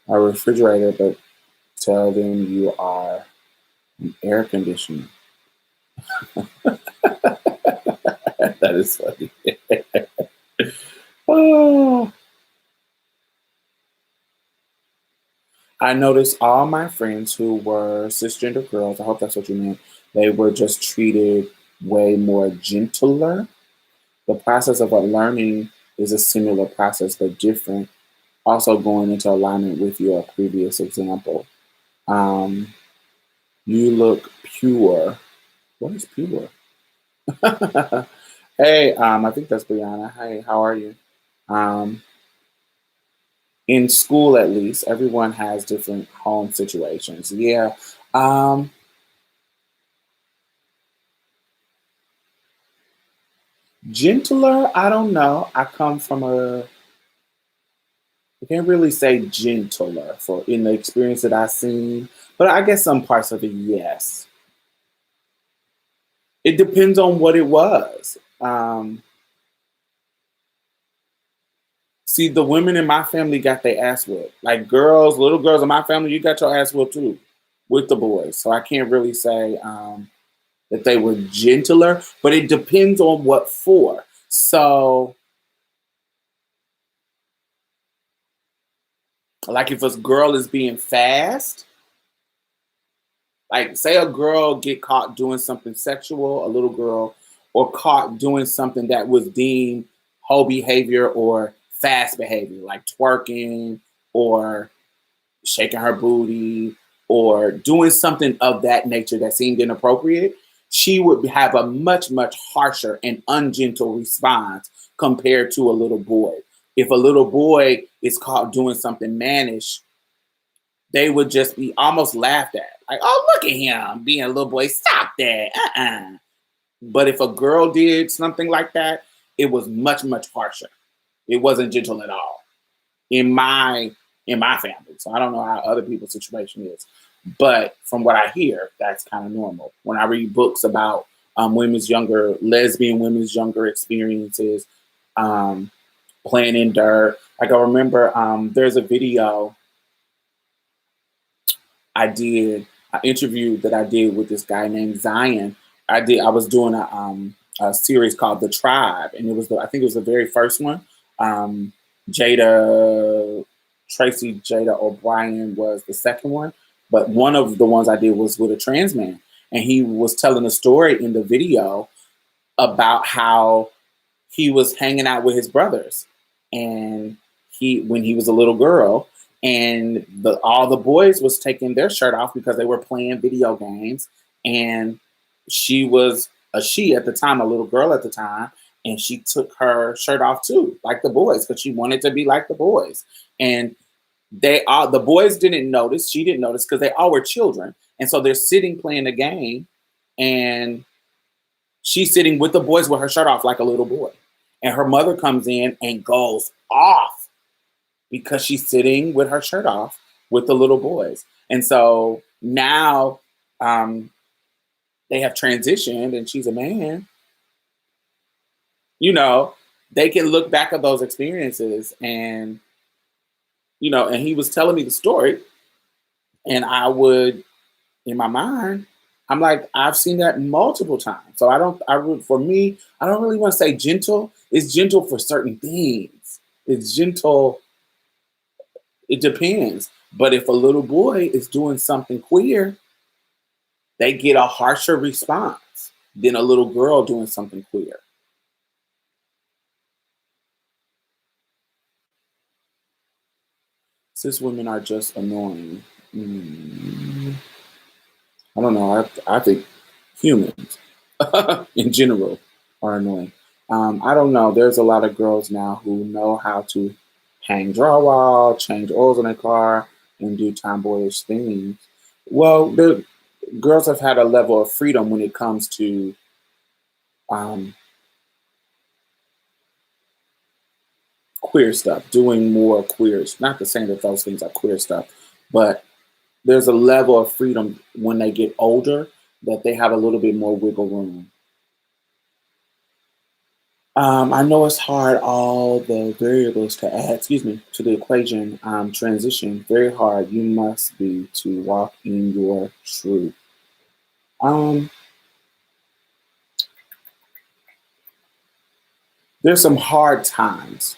a refrigerator, but tell them you are an air conditioner. That is funny. Oh, I noticed all my friends who were cisgender girls, I hope that's what you meant, they were just treated way more gentler. The process of learning is a similar process, but different. Also going into alignment with your previous example. Um, you look pure. What is pure? Hey, I think that's Brianna. Hey, how are you? Um, in school, at least, everyone has different home situations. Yeah. Um, gentler, I don't know. I can't really say gentler for in the experience that I've seen, but I guess some parts of it, yes. It depends on what it was. See, the women in my family got their ass whipped. Like girls, little girls in my family, you got your ass whipped too with the boys. So I can't really say that they were gentler, but it depends on what for. So, like if a girl is being fast, like say a girl get caught doing something sexual, a little girl, or caught doing something that was deemed whole behavior or fast behavior, like twerking or shaking her booty or doing something of that nature that seemed inappropriate, she would have a much, much harsher and ungentle response compared to a little boy. If a little boy is caught doing something mannish, they would just be almost laughed at. Like, oh, look at him being a little boy. Stop that. But if a girl did something like that, it was much, much harsher. It wasn't gentle at all in my family. So I don't know how other people's situation is. But from what I hear, that's kind of normal. When I read books about lesbian women's younger experiences, playing in dirt. Like I remember there's a video an interview that I did with this guy named Zion. I was doing a series called The Tribe, and I think it was the very first one. Tracy Jada O'Brien was the second one, but one of the ones I did was with a trans man, and he was telling a story in the video about how he was hanging out with his brothers, and when he was a little girl, and all the boys was taking their shirt off because they were playing video games, and she was at the time, a little girl at the time, and she took her shirt off too, like the boys, because she wanted to be like the boys. And the boys didn't notice, she didn't notice, because they all were children, and so they're sitting playing the game, and she's sitting with the boys with her shirt off like a little boy. And her mother comes in and goes off because she's sitting with her shirt off with the little boys. And so now they have transitioned and she's a man. They can look back at those experiences and, and he was telling me the story. And I would, in my mind, I'm like, I've seen that multiple times. So for me, I don't really want to say gentle. It's gentle for certain things. It's gentle. It depends. But if a little boy is doing something queer, they get a harsher response than a little girl doing something queer. Cis women are just annoying. I don't know. I think humans in general are annoying. I don't know. There's a lot of girls now who know how to hang drywall, change oils in their car, and do tomboyish things. Well, the girls have had a level of freedom when it comes to queer stuff, doing more queers. Not to say that those things are queer stuff, but there's a level of freedom when they get older that they have a little bit more wiggle room. I know it's hard, all the variables to add, to the equation, transition, very hard. You must be to walk in your truth. There's some hard times.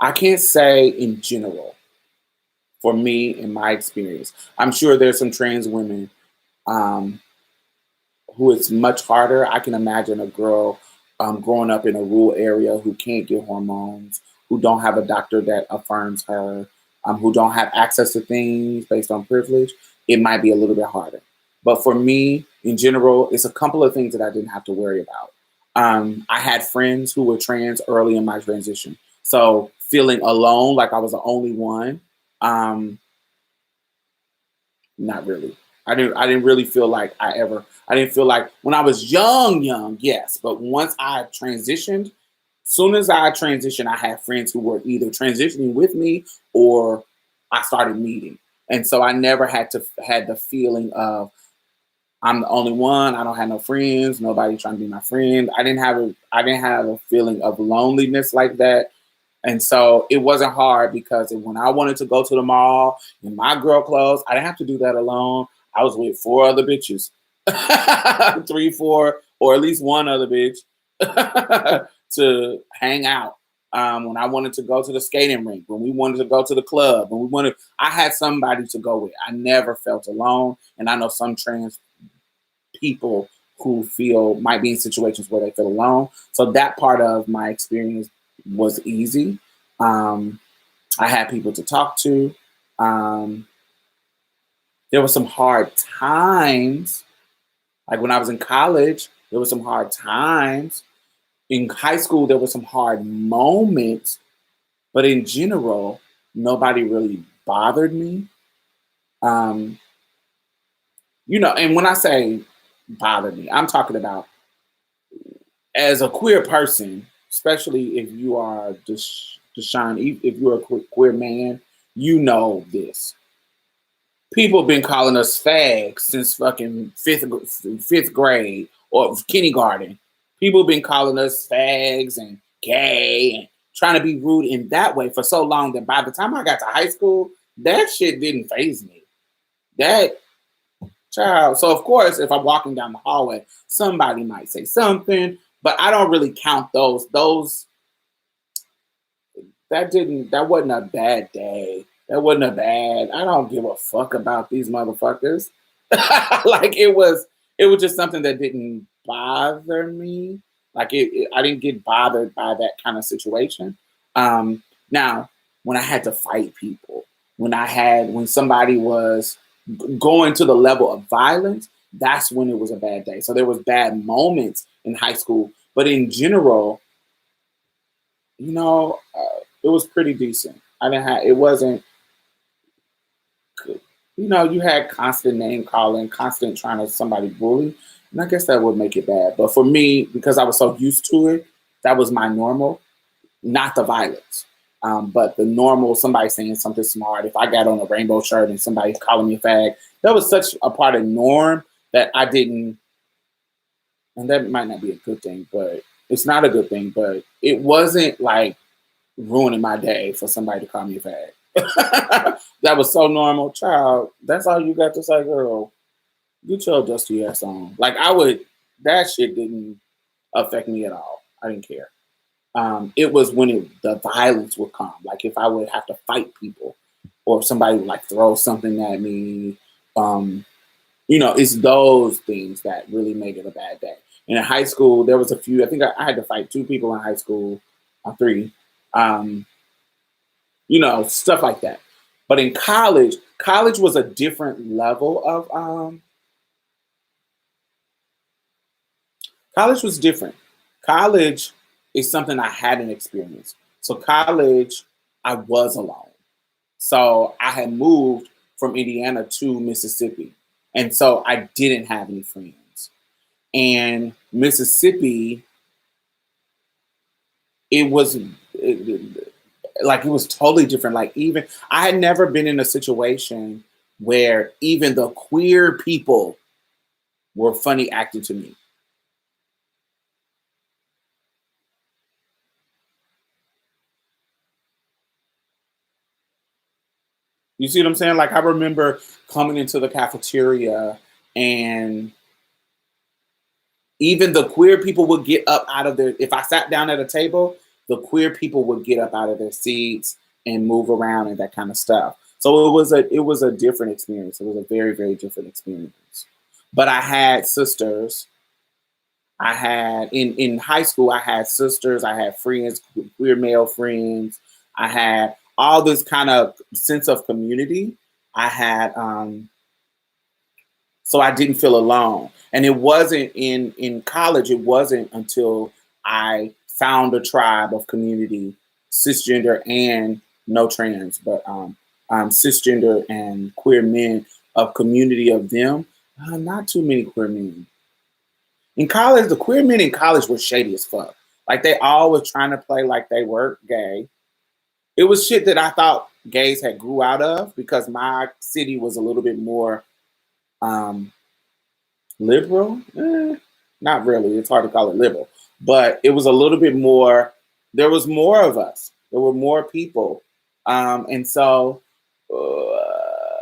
I can't say in general, for me, in my experience. I'm sure there's some trans women who it's much harder. I can imagine a girl growing up in a rural area who can't get hormones, who don't have a doctor that affirms her, who don't have access to things based on privilege. It might be a little bit harder. But for me, in general, it's a couple of things that I didn't have to worry about. I had friends who were trans early in my transition. So feeling alone, like I was the only one, not really. I didn't really feel like I didn't feel like when I was young, yes. But once I transitioned, soon as I transitioned, I had friends who were either transitioning with me or I started meeting. And so I never had the feeling of I'm the only one, I don't have no friends, nobody trying to be my friend. I didn't have a feeling of loneliness like that. And so it wasn't hard because when I wanted to go to the mall in my girl clothes, I didn't have to do that alone. I was with 4 other bitches, 3, 4, or at least one other bitch to hang out. When I wanted to go to the skating rink, when we wanted to go to the club, I had somebody to go with. I never felt alone. And I know some trans people who might be in situations where they feel alone. So that part of my experience was easy. I had people to talk to. There were some hard times. Like when I was in college, there were some hard times. In high school, there were some hard moments. But in general, nobody really bothered me. Um, and when I say bothered me, I'm talking about as a queer person, especially if you are Deshaun, if you're a queer man, you know this. People have been calling us fags since fucking fifth grade or kindergarten. People have been calling us fags and gay and trying to be rude in that way for so long that by the time I got to high school, that shit didn't faze me. That child. So of course, if I'm walking down the hallway, somebody might say something, but I don't really count those. That wasn't a bad day. That wasn't a bad. I don't give a fuck about these motherfuckers. Like it was just something that didn't bother me. Like I didn't get bothered by that kind of situation. Now, when I had to fight people, when somebody was going to the level of violence, that's when it was a bad day. So there was bad moments in high school, but in general, it was pretty decent. It wasn't, you had constant name calling, constant trying to somebody bully. And I guess that would make it bad. But for me, because I was so used to it, that was my normal, not the violence. But the normal, somebody saying something smart. If I got on a rainbow shirt and somebody calling me a fag, that was such a part of norm that I didn't, and that might not be a good thing, but it's not a good thing, but it wasn't like ruining my day for somebody to call me a fag. That was so normal. Child, that's all you got to say, girl. Get your dusty ass on. Like that shit didn't affect me at all. I didn't care. It was when the violence would come. Like if I would have to fight people or if somebody would like throw something at me. It's those things that really made it a bad day. And in high school, there was a few, I think I had to fight 2 people in high school, or 3. Stuff like that. But in college was a different level of college was different. College is something I hadn't experienced. So college, I was alone. So I had moved from Indiana to Mississippi. And so I didn't have any friends. And Mississippi, it was totally different. Like even I had never been in a situation where even the queer people were funny acting to me. You see what I'm saying? Like I remember coming into the cafeteria and even the queer people would get up out of their, if I sat down at a table, the queer people would get up out of their seats and move around and that kind of stuff. So it was a different experience. It was a very, very different experience. But I had sisters. I had in high school, I had sisters, I had friends, queer male friends. I had all this kind of sense of community. I had so I didn't feel alone. And it wasn't in college, it wasn't until I found a tribe of community, cisgender and no trans, but cisgender and queer men, of community of them. Not too many queer men. In college, the queer men in college were shady as fuck. Like they all was trying to play like they were gay. It was shit that I thought gays had grew out of because my city was a little bit more um, liberal. Not really. It's hard to call it liberal, but it was a little bit more. There was more of us. There were more people, and so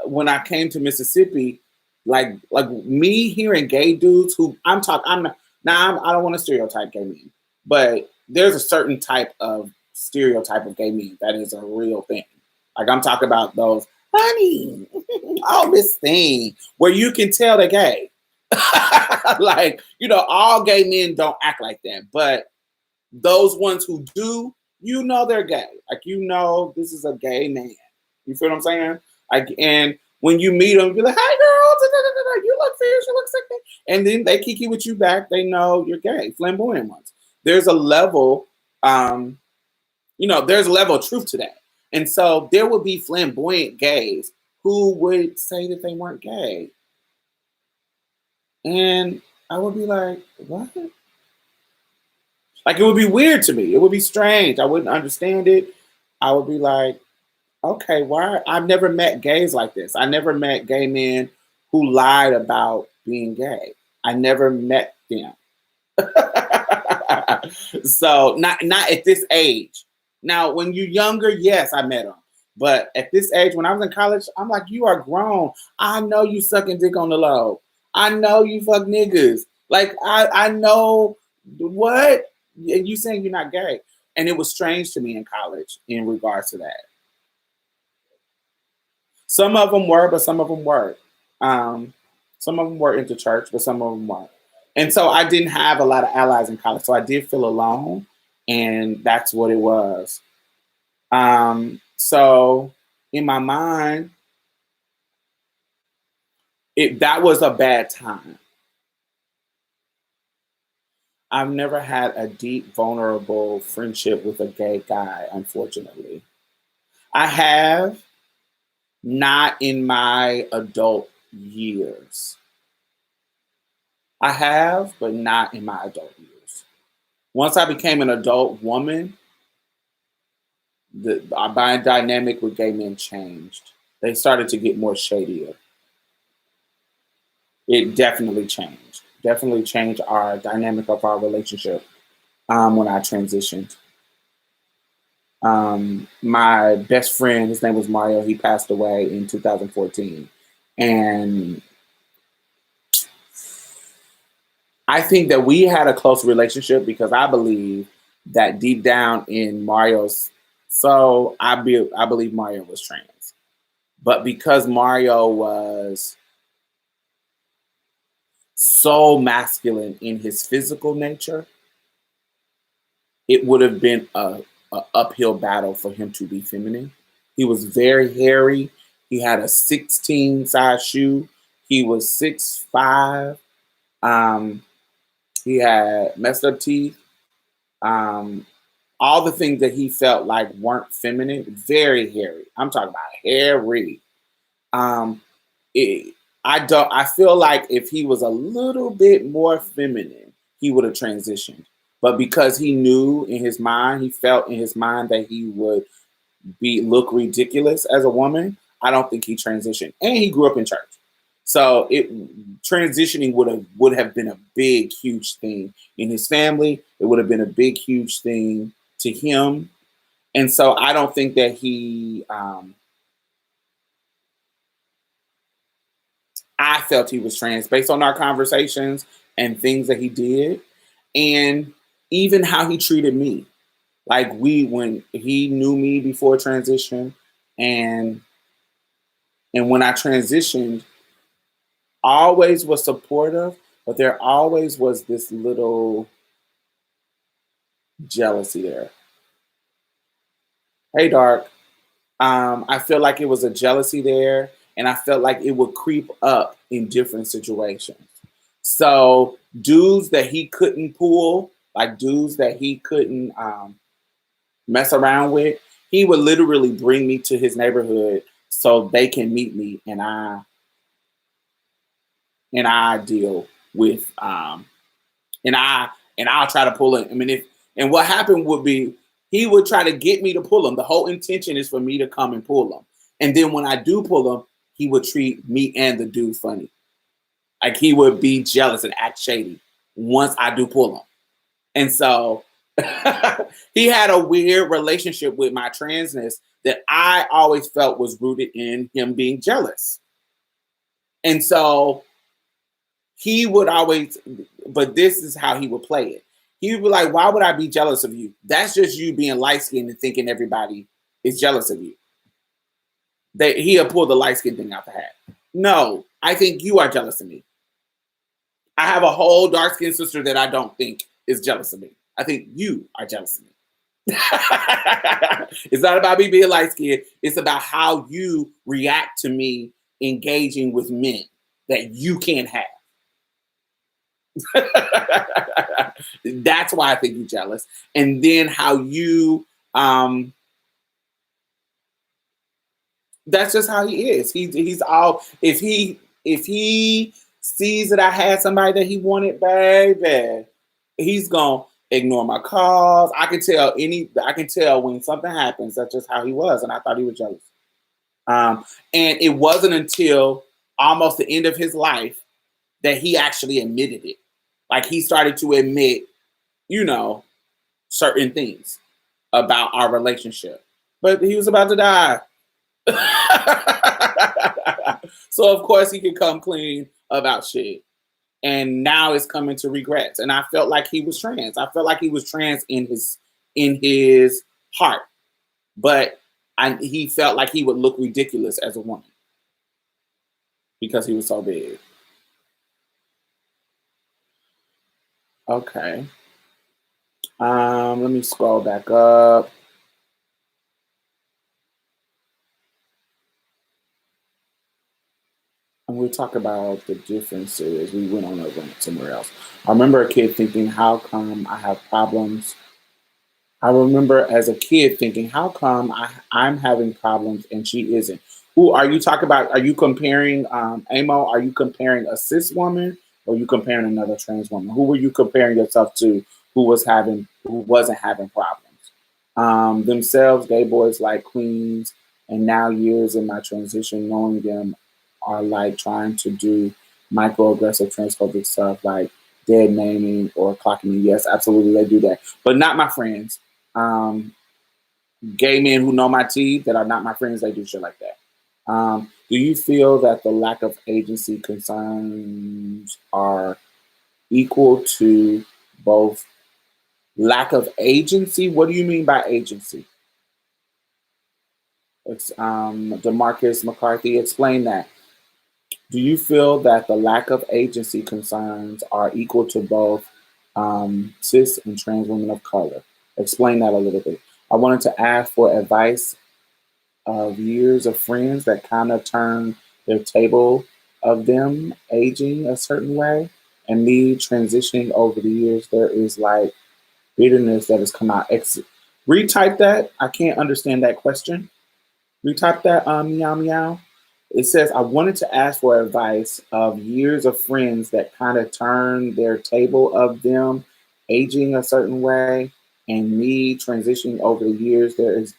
when I came to Mississippi, like me hearing gay dudes who I'm talking. I'm not now. I don't want to stereotype gay men, but there's a certain type of stereotype of gay men that is a real thing. Like I'm talking about those honey, all this thing where you can tell they're gay. Like, all gay men don't act like that. But those ones who do, You know they're gay. Like, you know this is a gay man. You feel what I'm saying? Like, and when you meet them, you're like, "Hi, girl, you look fierce, you look sexy," and then they kiki with you back. They know you're gay, flamboyant ones. There's a level, there's a level of truth to that, and so there would be flamboyant gays who would say that they weren't gay, and I would be like, "What?" Like, it would be weird to me. It would be strange. I wouldn't understand it. I would be like, okay, why? I've never met gays like this. I never met gay men who lied about being gay. I never met them. So not at this age. Now, when you're younger, yes, I met them. But at this age, when I was in college, I'm like, you are grown. I know you sucking dick on the low. I know you fuck niggas. Like, I know what? And you saying you're not gay. And it was strange to me in college in regards to that. Some of them were, but some of them weren't. Some of them were into church, but some of them weren't. And so I didn't have a lot of allies in college. So I did feel alone. And that's what it was. So in my mind, that was a bad time. I've never had a deep, vulnerable friendship with a gay guy, unfortunately. I have, not in my adult years. I have, but not in my adult years. Once I became an adult woman, my dynamic with gay men changed. They started to get more shadier. It definitely changed. Definitely changed our dynamic of our relationship when I transitioned. My best friend, his name was Mario, he passed away in 2014. And I think that we had a close relationship because I believe that deep down in Mario's soul, I believe Mario was trans. But because Mario was so masculine in his physical nature, it would have been a uphill battle for him to be feminine. He was very hairy. He had a 16 size shoe. He was 6'5". Um, he had messed up teeth. Um, all the things that he felt like weren't feminine, very hairy. I'm talking about hairy. Um, it, I feel like if he was a little bit more feminine, he would have transitioned. But because he knew in his mind, he felt in his mind that he would look ridiculous as a woman, I don't think he transitioned. And he grew up in church. So transitioning would have been a big, huge thing in his family. It would have been a big, huge thing to him. And so I don't think that I felt he was trans based on our conversations and things that he did, and even how he treated me. Like, when he knew me before transition, and when I transitioned, always was supportive, but there always was this little jealousy there. Hey, Dark. I feel like it was a jealousy there, and I felt like it would creep up in different situations. So dudes that he couldn't pull, like dudes that he couldn't mess around with, he would literally bring me to his neighborhood so they can meet me, and I deal with and I'll try to pull him. I mean, and what happened would be he would try to get me to pull him. The whole intention is for me to come and pull him. And then when I do pull him, he would treat me and the dude funny. Like, he would be jealous and act shady once I do pull him. And so he had a weird relationship with my transness that I always felt was rooted in him being jealous. And so he would always, but this is how he would play it. He would be like, why would I be jealous of you? That's just you being light skinned and thinking everybody is jealous of you. He'll pull the light skin thing out the hat. No, I think you are jealous of me. I have a whole dark skinned sister that I don't think is jealous of me. I think you are jealous of me. It's not about me being light skinned. It's about how you react to me engaging with men that you can't have. That's why I think you're jealous. And then how you that's just how he is. He's all if he sees that I had somebody that he wanted, baby, he's gonna ignore my calls. I can tell when something happens. That's just how he was, and I thought he was jealous. And it wasn't until almost the end of his life that he actually admitted it. Like he started to admit, you know, certain things about our relationship. But he was about to die. So of course he could come clean about shit. And now it's coming to regrets. And I felt like he was trans. I felt like he was trans in his heart. But he felt like he would look ridiculous as a woman because he was so big. Okay. Let me scroll back up. And we'll talk about the differences. We went on over somewhere else. I remember a kid thinking, how come I have problems? I remember as a kid thinking, how come I'm having problems and she isn't? Who are you talking about? Are you comparing, Amo, are you comparing a cis woman or are you comparing another trans woman? Who were you comparing yourself to who wasn't having problems? Themselves, gay boys like queens, and now years in my transition, knowing them are like trying to do microaggressive transphobic stuff like dead naming or clocking me. Yes, absolutely, they do that, but not my friends. Um, Gay men who know my teeth that are not my friends, they do shit like that. Do you feel that the lack of agency concerns are equal to both lack of agency? What do you mean by agency? It's Demarcus McCarthy. Explain that. Do you feel that the lack of agency concerns are equal to both cis and trans women of color? Explain that a little bit. I wanted to ask for advice of years of friends that kind of turn their table of them aging a certain way and me transitioning over the years. There is like bitterness that has come out. Retype that. I can't understand that question. Retype that, meow meow. It says, I wanted to ask for advice of years of friends that kind of turn their table of them aging a certain way and me transitioning over the years. There is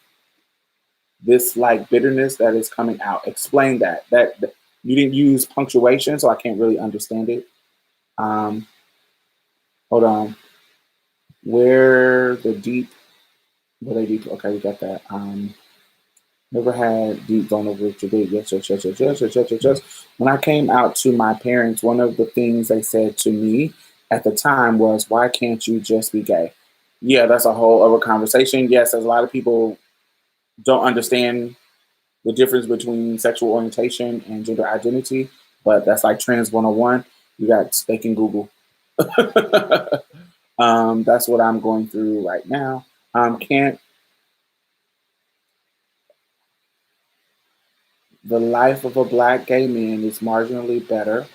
this like bitterness that is coming out. Explain that. That you didn't use punctuation, so I can't really understand it. Um, Hold on. Where the deep, where they deep? Okay, we got that. Never had deep vulnerability. Yes, yes, yes, yes, yes, yes, yes, yes, yes. When I came out to my parents, one of the things they said to me at the time was, "Why can't you just be gay?" Yeah, that's a whole other conversation. Yes, there's a lot of people don't understand the difference between sexual orientation and gender identity, but that's like Trans 101. You got they can Google. That's what I'm going through right now. Can't the life of a black gay man is marginally better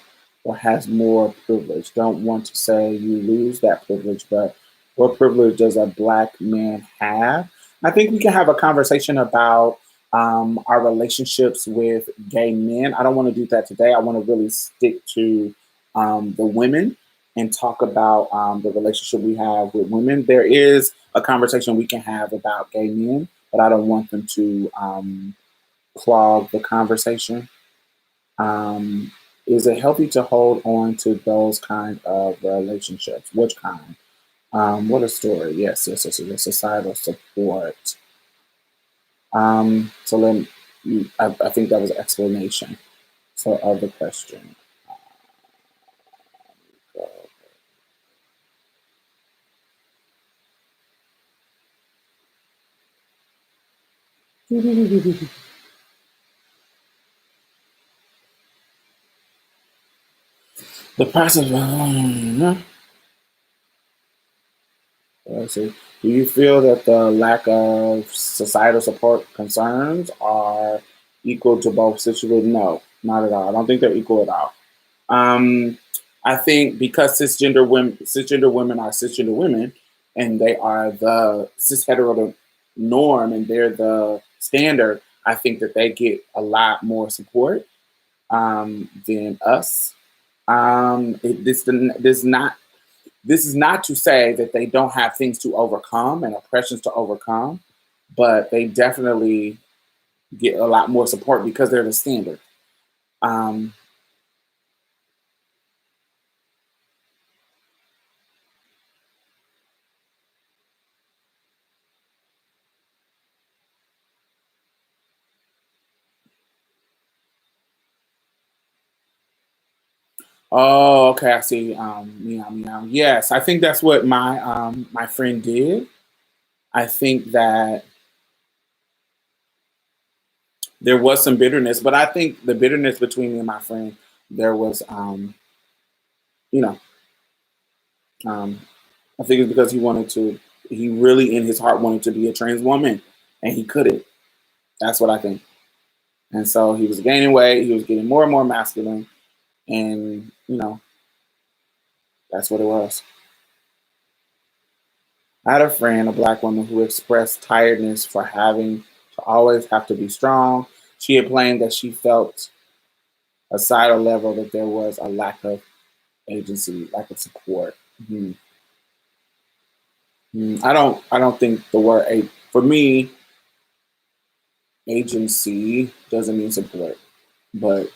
or has more privilege? Don't want to say you lose that privilege, but what privilege does a black man have? I think we can have a conversation about our relationships with gay men. I don't want to do that today. I want to really stick to the women and talk about the relationship we have with women. There is a conversation we can have about gay men, but I don't want them to clog the conversation. Is it healthy to hold on to those kind of relationships? Which kind? What a story. Yes, yes, yes, yes. Societal support. So then I think that was an explanation. So of the question. The process. Let's see. Do you feel that the lack of societal support concerns are equal to both sisterhood? No, not at all. I don't think they're equal at all. Um, I think because cisgender women are cisgender women, and they are the cis hetero norm, and they're the standard. I think that they get a lot more support than us. This is not to say that they don't have things to overcome and oppressions to overcome, but they definitely get a lot more support because they're the standard. Um, oh, okay, I see. Meow meow. Yes, I think that's what my friend did. I think that there was some bitterness, but I think the bitterness between me and my friend, there was, you know, um, I think it's because he really in his heart wanted to be a trans woman, and he couldn't. That's what I think. And so he was gaining weight. He was getting more and more masculine, and that's what it was. I had a friend, a black woman, who expressed tiredness for having to always have to be strong. She had claimed that she felt a societal level that there was a lack of agency, lack of support. Mhm. I don't think the word for me, agency doesn't mean support. But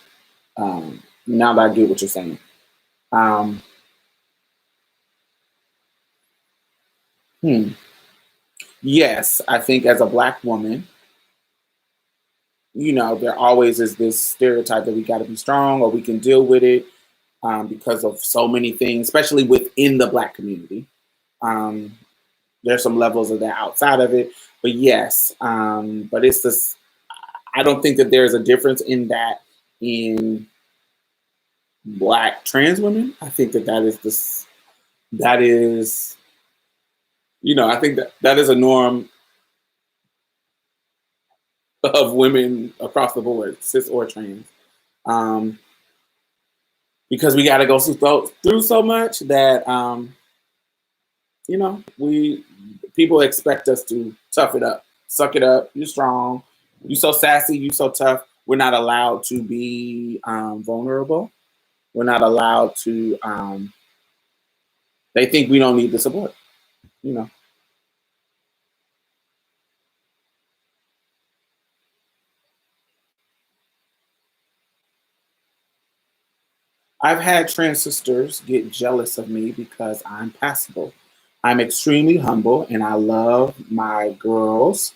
now that I get what you're saying, um, hmm, yes, I think as a black woman, there always is this stereotype that we got to be strong or we can deal with it because of so many things, especially within the black community. Um, there's some levels of that outside of it, but yes, but it's this. I don't think that there's a difference in that in black trans women. I think that is this. That is, I think that is a norm of women across the board, cis or trans. Um, because we got to go through so much that we people expect us to tough it up, suck it up. You're strong. You so sassy. You so tough. We're not allowed to be vulnerable. We're not allowed to. They think we don't need the support. You know. I've had trans sisters get jealous of me because I'm passable. I'm extremely humble and I love my girls,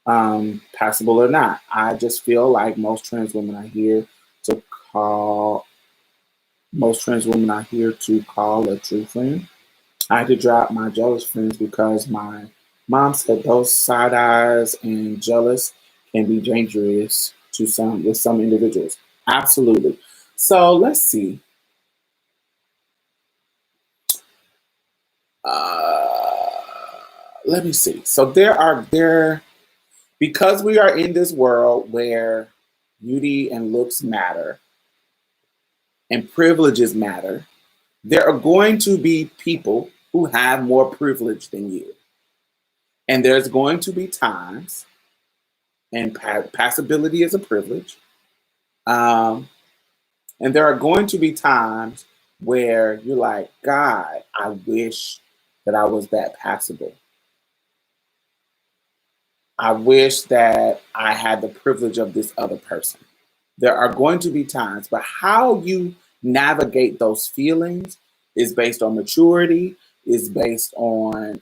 passable or not. I just feel like to call most trans women are here to call a true friend. I had to drop my jealous friends because my mom said those side eyes and jealous can be dangerous to some individuals. Absolutely. So let's see. Uh, Let me see. So there because we are in this world where beauty and looks matter and privileges matter, there are going to be people who have more privilege than you. And there's going to be times, and passability is a privilege. Um, and there are going to be times where you're like, God, I wish that I was that passable. I wish that I had the privilege of this other person. There are going to be times, but how you navigate those feelings is based on maturity, is based on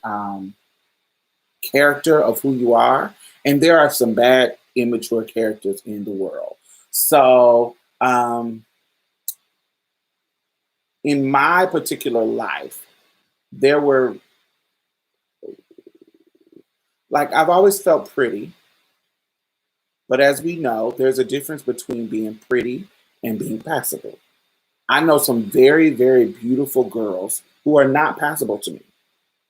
character of who you are. And there are some bad, immature characters in the world. So, in my particular life, there were, like, I've always felt pretty, but as we know, there's a difference between being pretty and being passable. I know some very, very beautiful girls who are not passable to me.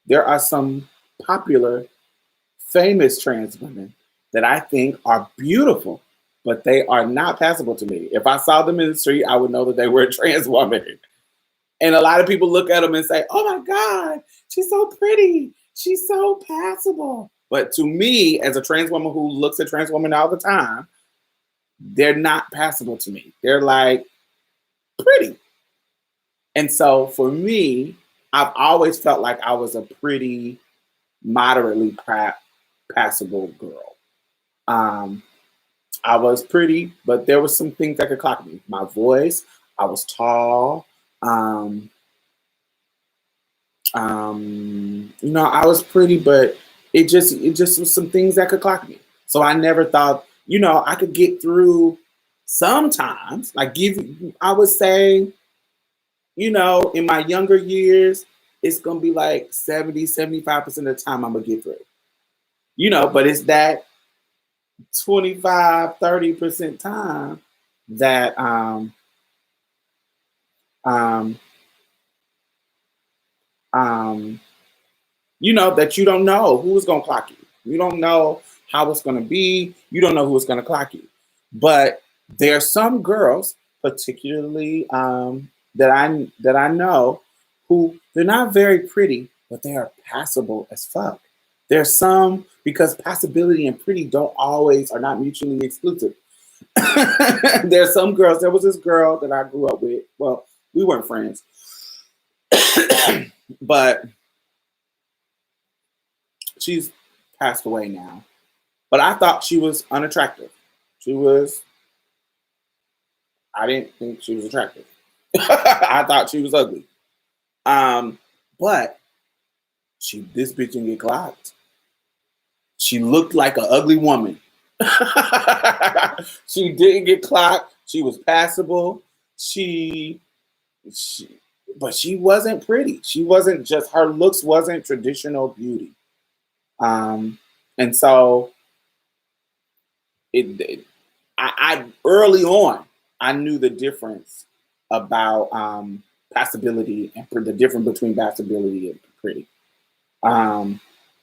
There are some popular, famous trans women that I think are beautiful, but they are not passable to me. If I saw them in the street, I would know that they were a trans woman. And a lot of people look at them and say, oh my God, she's so pretty. She's so passable. But to me, as a trans woman who looks at trans women all the time, they're not passable to me. They're like pretty. And so for me, I've always felt like I was a pretty, moderately passable girl. I was pretty, but there was some things that could clock me. My voice, I was tall. I was pretty, but it just was some things that could clock me. So I never thought, I could get through sometimes. I would say, in my younger years, it's gonna be like 70-75% of the time I'm gonna get through. But it's that 25-30% time that that you don't know who's gonna clock you. You don't know how it's gonna be. You don't know who is gonna clock you. But there are some girls, particularly that I know, who they're not very pretty, but they are passable as fuck. There's some, because passability and pretty are not mutually exclusive. There's some girls. There was this girl that I grew up with. Well, we weren't friends, but she's passed away now. But I thought she was unattractive. I didn't think she was attractive. I thought she was ugly. But this bitch didn't get clocked. She looked like an ugly woman. She didn't get clocked. She was passable. But she wasn't pretty. She wasn't her looks wasn't traditional beauty. And so I early on, I knew the difference about passability and the difference between passability and pretty.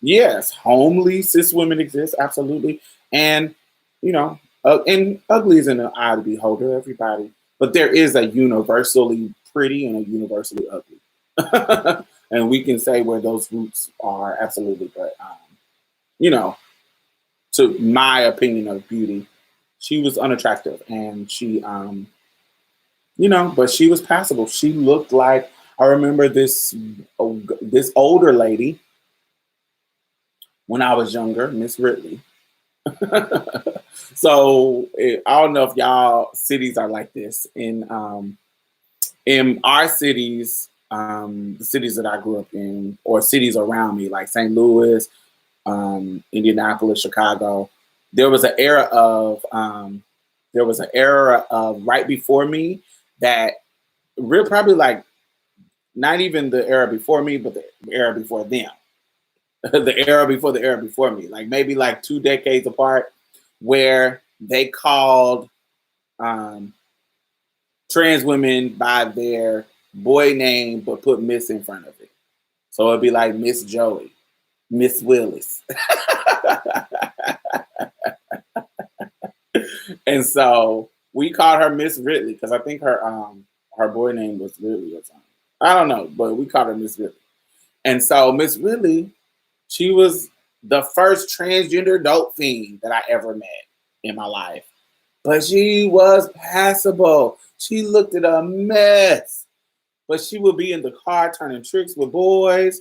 Yes, homely cis women exist, absolutely. And, and ugly is in the eye of the beholder, everybody. But there is a universally pretty and a universally ugly. And we can say where those roots are, absolutely. But, to my opinion of beauty, she was unattractive. And she, but she was passable. She looked like, I remember this older lady when I was younger, Miss Ridley. So I don't know if y'all cities are like this. In our cities, the cities that I grew up in, or cities around me, like St. Louis, Indianapolis, Chicago, there was an era of right before me that probably like not even the era before me, but the era before them. The era before the era before me, like maybe like 2 decades apart, where they called trans women by their boy name but put Miss in front of it. So it'd be like Miss Joey, Miss Willis. And so we called her Miss Ridley because I think her boy name was Ridley or something. I don't know, but we called her Miss Ridley. And so Miss Ridley, she was the first transgender dope fiend that I ever met in my life. But she was passable. She looked at a mess. But she would be in the car turning tricks with boys.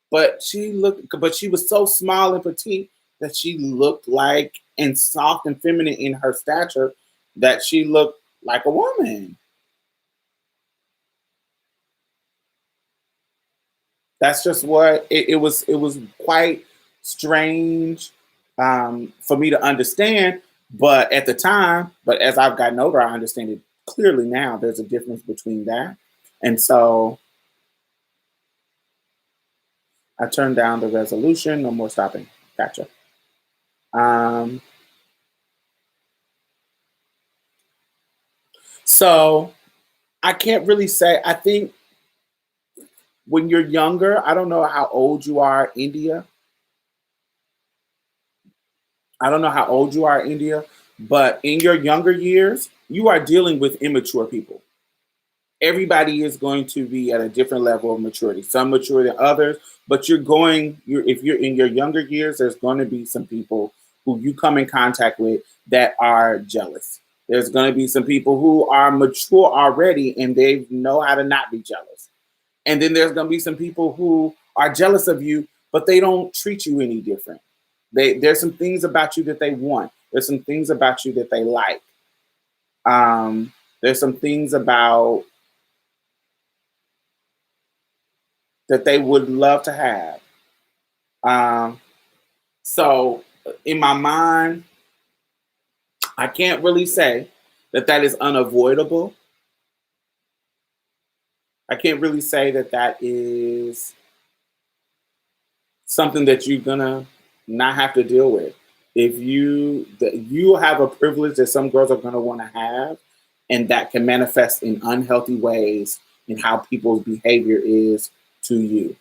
But she was so small and petite that she looked like, and soft and feminine in her stature, that she looked like a woman. That's just what it was. It was quite strange for me to understand, but at the time, but as I've gotten older, I understand it clearly now. There's a difference between that, and so I turned down the resolution. No more stopping. Gotcha. So I can't really say. I think when you're younger, I don't know how old you are, India, I don't know how old you are, India, but in your younger years, you are dealing with immature people. Everybody is going to be at a different level of maturity. Some mature than others, but if you're in your younger years, there's going to be some people who you come in contact with that are jealous. There's going to be some people who are mature already and they know how to not be jealous. And then there's going to be some people who are jealous of you, but they don't treat you any different. There's some things about you that they want. There's some things about you that they like. There's some things about that they would love to have. Um, so in my mind, I can't really say that is unavoidable. I can't really say that is something that you're gonna not have to deal with. If you have a privilege that some girls are gonna want to have, and that can manifest in unhealthy ways in how people's behavior is to you.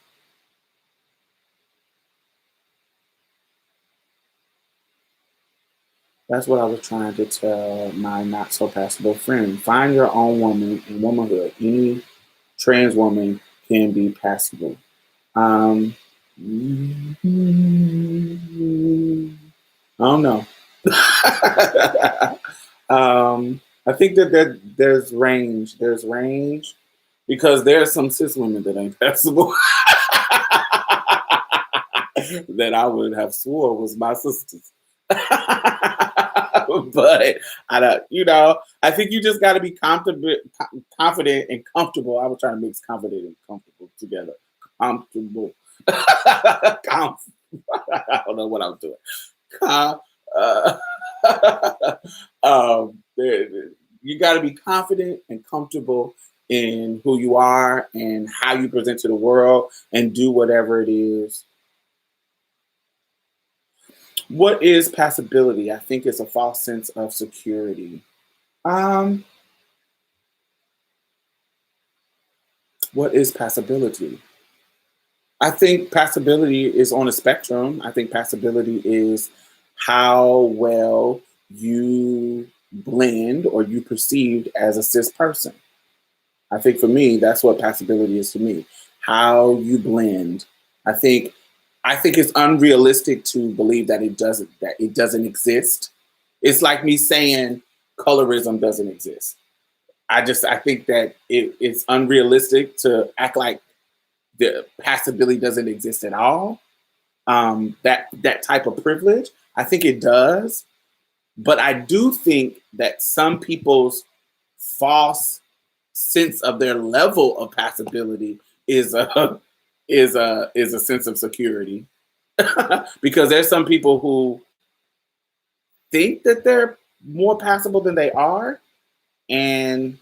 That's what I was trying to tell my not so passable friend. Find your own woman in womanhood. Any trans woman can be passable. Um, I don't know. I think that there's range. There's range because there's some cis women that ain't passable that I would have swore was my sisters. But I don't, I think you just got to be confident and comfortable. I was trying to mix confident and comfortable together. Comfortable. I don't know what I'm doing. Com- uh, you got to be confident and comfortable in who you are and how you present to the world and do whatever it is. What is passability? I think it's a false sense of security. Um, what is passability? I think passability is on a spectrum. I think passability is how well you blend or you perceived as a cis person. I think for me, that's what passability is to me. How you blend. I think it's unrealistic to believe that it doesn't exist. It's like me saying colorism doesn't exist. I think that it's unrealistic to act like the passability doesn't exist at all. That type of privilege, I think it does, but I do think that some people's false sense of their level of passability is a is a sense of security because there's some people who think that they're more passable than they are, and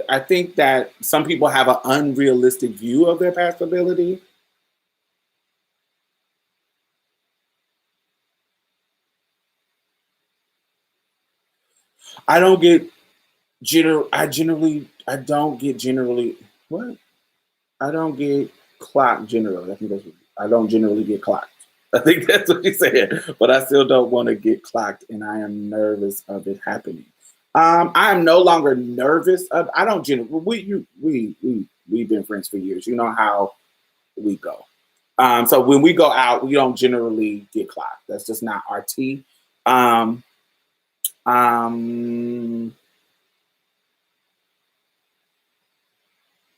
I think that some people have an unrealistic view of their passability. I don't get I don't get generally what I don't get clocked generally. I think I don't generally get clocked. I think that's what you said, but I still don't want to get clocked, and I am nervous of it happening. I am no longer nervous of. I don't generally. We've been friends for years. You know how we go. So when we go out, we don't generally get clocked. That's just not our tea. Um, um,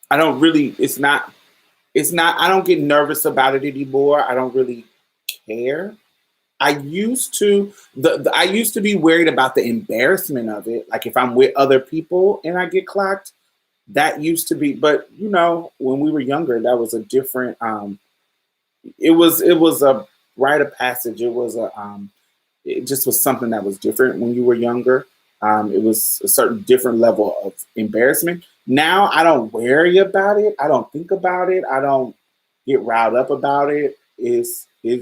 I don't really. It's not. I don't get nervous about it anymore. I don't really care. I used to I used to be worried about the embarrassment of it. Like if I'm with other people and I get clocked, that used to be. But when we were younger, that was a different. It was a rite of passage. It just was something that was different when you were younger. It was a certain different level of embarrassment. Now I don't worry about it. I don't think about it. I don't get riled up about it. It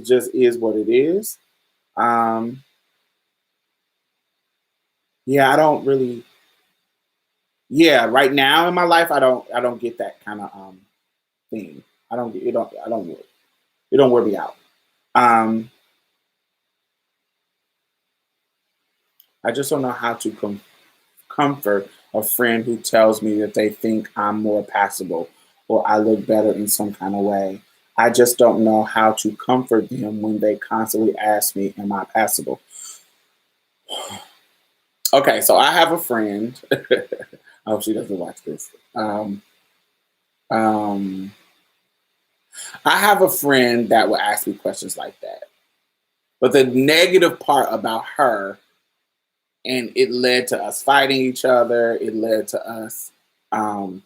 just is what it is. Um, yeah, I don't really. Yeah, right now in my life, I don't get that kind of. thing. It don't wear me out. I just don't know how to comfort a friend who tells me that they think I'm more passable or I look better in some kind of way. I just don't know how to comfort them when they constantly ask me, am I passable? Okay, so I have a friend. I hope she doesn't watch this. Um, I have a friend that will ask me questions like that. But the negative part about her, and it led to us fighting each other, it led to us, um,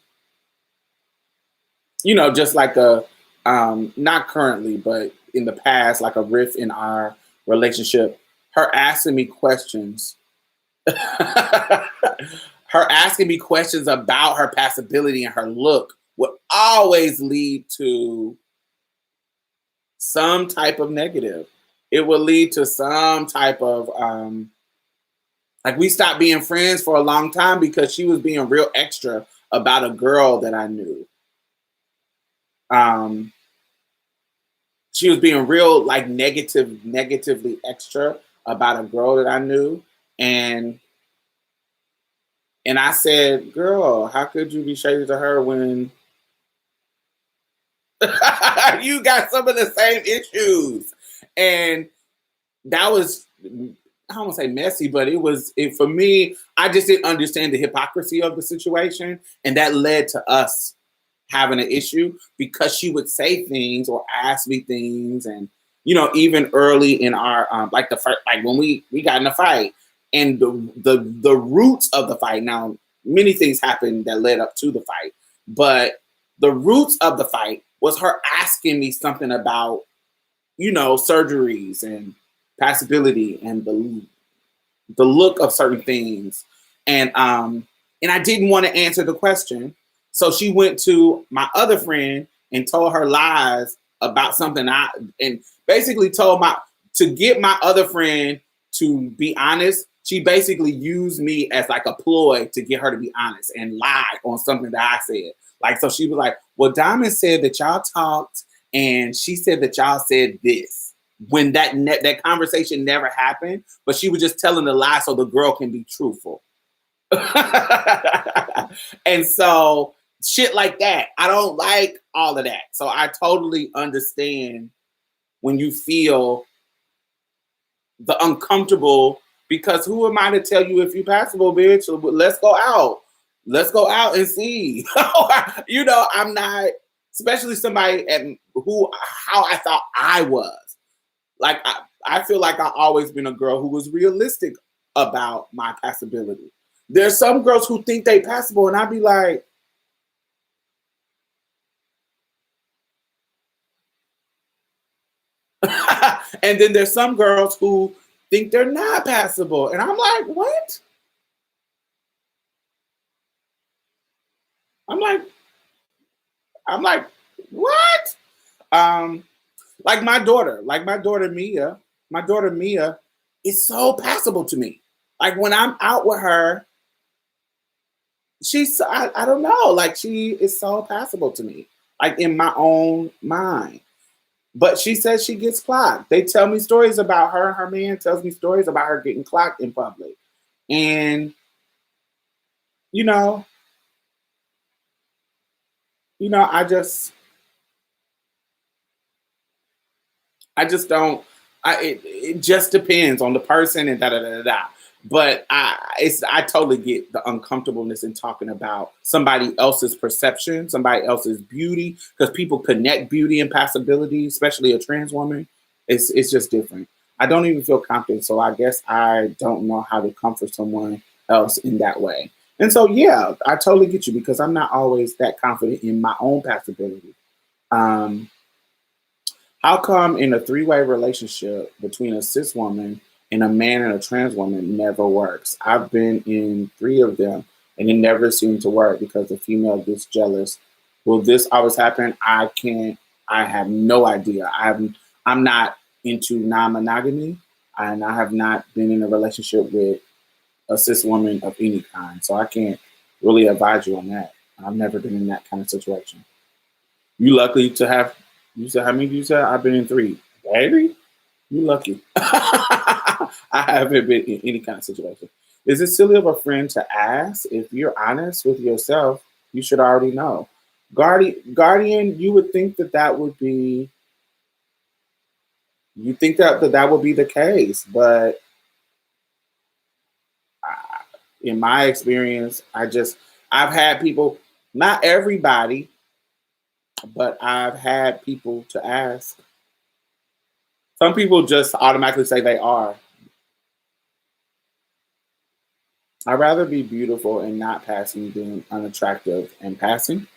just like not currently, but in the past, like a rift in our relationship, her asking me questions, her asking me questions about her passability and her look would always lead to some type of negative. It would lead to some type of, like we stopped being friends for a long time because she was being real extra about a girl that I knew. Um, she was being real like negatively extra about a girl that I knew. And I said, girl, how could you be shady to her when you got some of the same issues? And that was, I don't want to say messy, but it for me, I just didn't understand the hypocrisy of the situation. And that led to us having an issue because she would say things or ask me things. And, even early in our, like the first, like when we got in a fight and the roots of the fight. Now, many things happened that led up to the fight, but the roots of the fight was her asking me something about, surgeries and passability and the look of certain things. And I didn't want to answer the question. So she went to my other friend and told her lies about something and basically told to get my other friend to be honest. She basically used me as like a ploy to get her to be honest and lie on something that I said. Like, so she was like, well, Diamond said that y'all talked and she said that y'all said this when that conversation never happened, but she was just telling the lie so the girl can be truthful. And so shit like that, I don't like all of that. So I totally understand when you feel the uncomfortable because who am I to tell you if you're passable, bitch? Let's go out. Let's go out and see. I'm not, especially somebody how I thought I was. Like, I feel like I've always been a girl who was realistic about my passability. There's some girls who think they passable, and I'd be like, and then there's some girls who think they're not passable, and I'm like, what? I'm like, I'm like, what? Um, like my daughter Mia is so passable to me. Like when I'm out with her, I don't know, like she is so passable to me, like in my own mind. But she says she gets clocked. They tell me stories about her. Her man tells me stories about her getting clocked in public. And you know, I just don't. It just depends on the person and da da da da da. But I totally get the uncomfortableness in talking about somebody else's perception, somebody else's beauty, because people connect beauty and passability, especially a trans woman. It's just different. I don't even feel confident, so I guess I don't know how to comfort someone else in that way. And so yeah, I totally get you because I'm not always that confident in my own passability. Um, how come in a three-way relationship between a cis woman and a man and a trans woman never works? I've been in three of them and it never seemed to work because the female gets jealous. Will this always happen? I have no idea. I'm not into non-monogamy and I have not been in a relationship with a cis woman of any kind. So I can't really advise you on that. I've never been in that kind of situation. You lucky to have. You said how many? You said I've been in 3. Baby, you lucky. I haven't been in any kind of situation. Is it silly of a friend to ask? If you're honest with yourself, you should already know. Guardian, you would think that that would be. You think that would be the case, but in my experience, I've had people, not everybody, but I've had people to ask. Some people just automatically say they are. I'd rather be beautiful and not passing than unattractive and passing.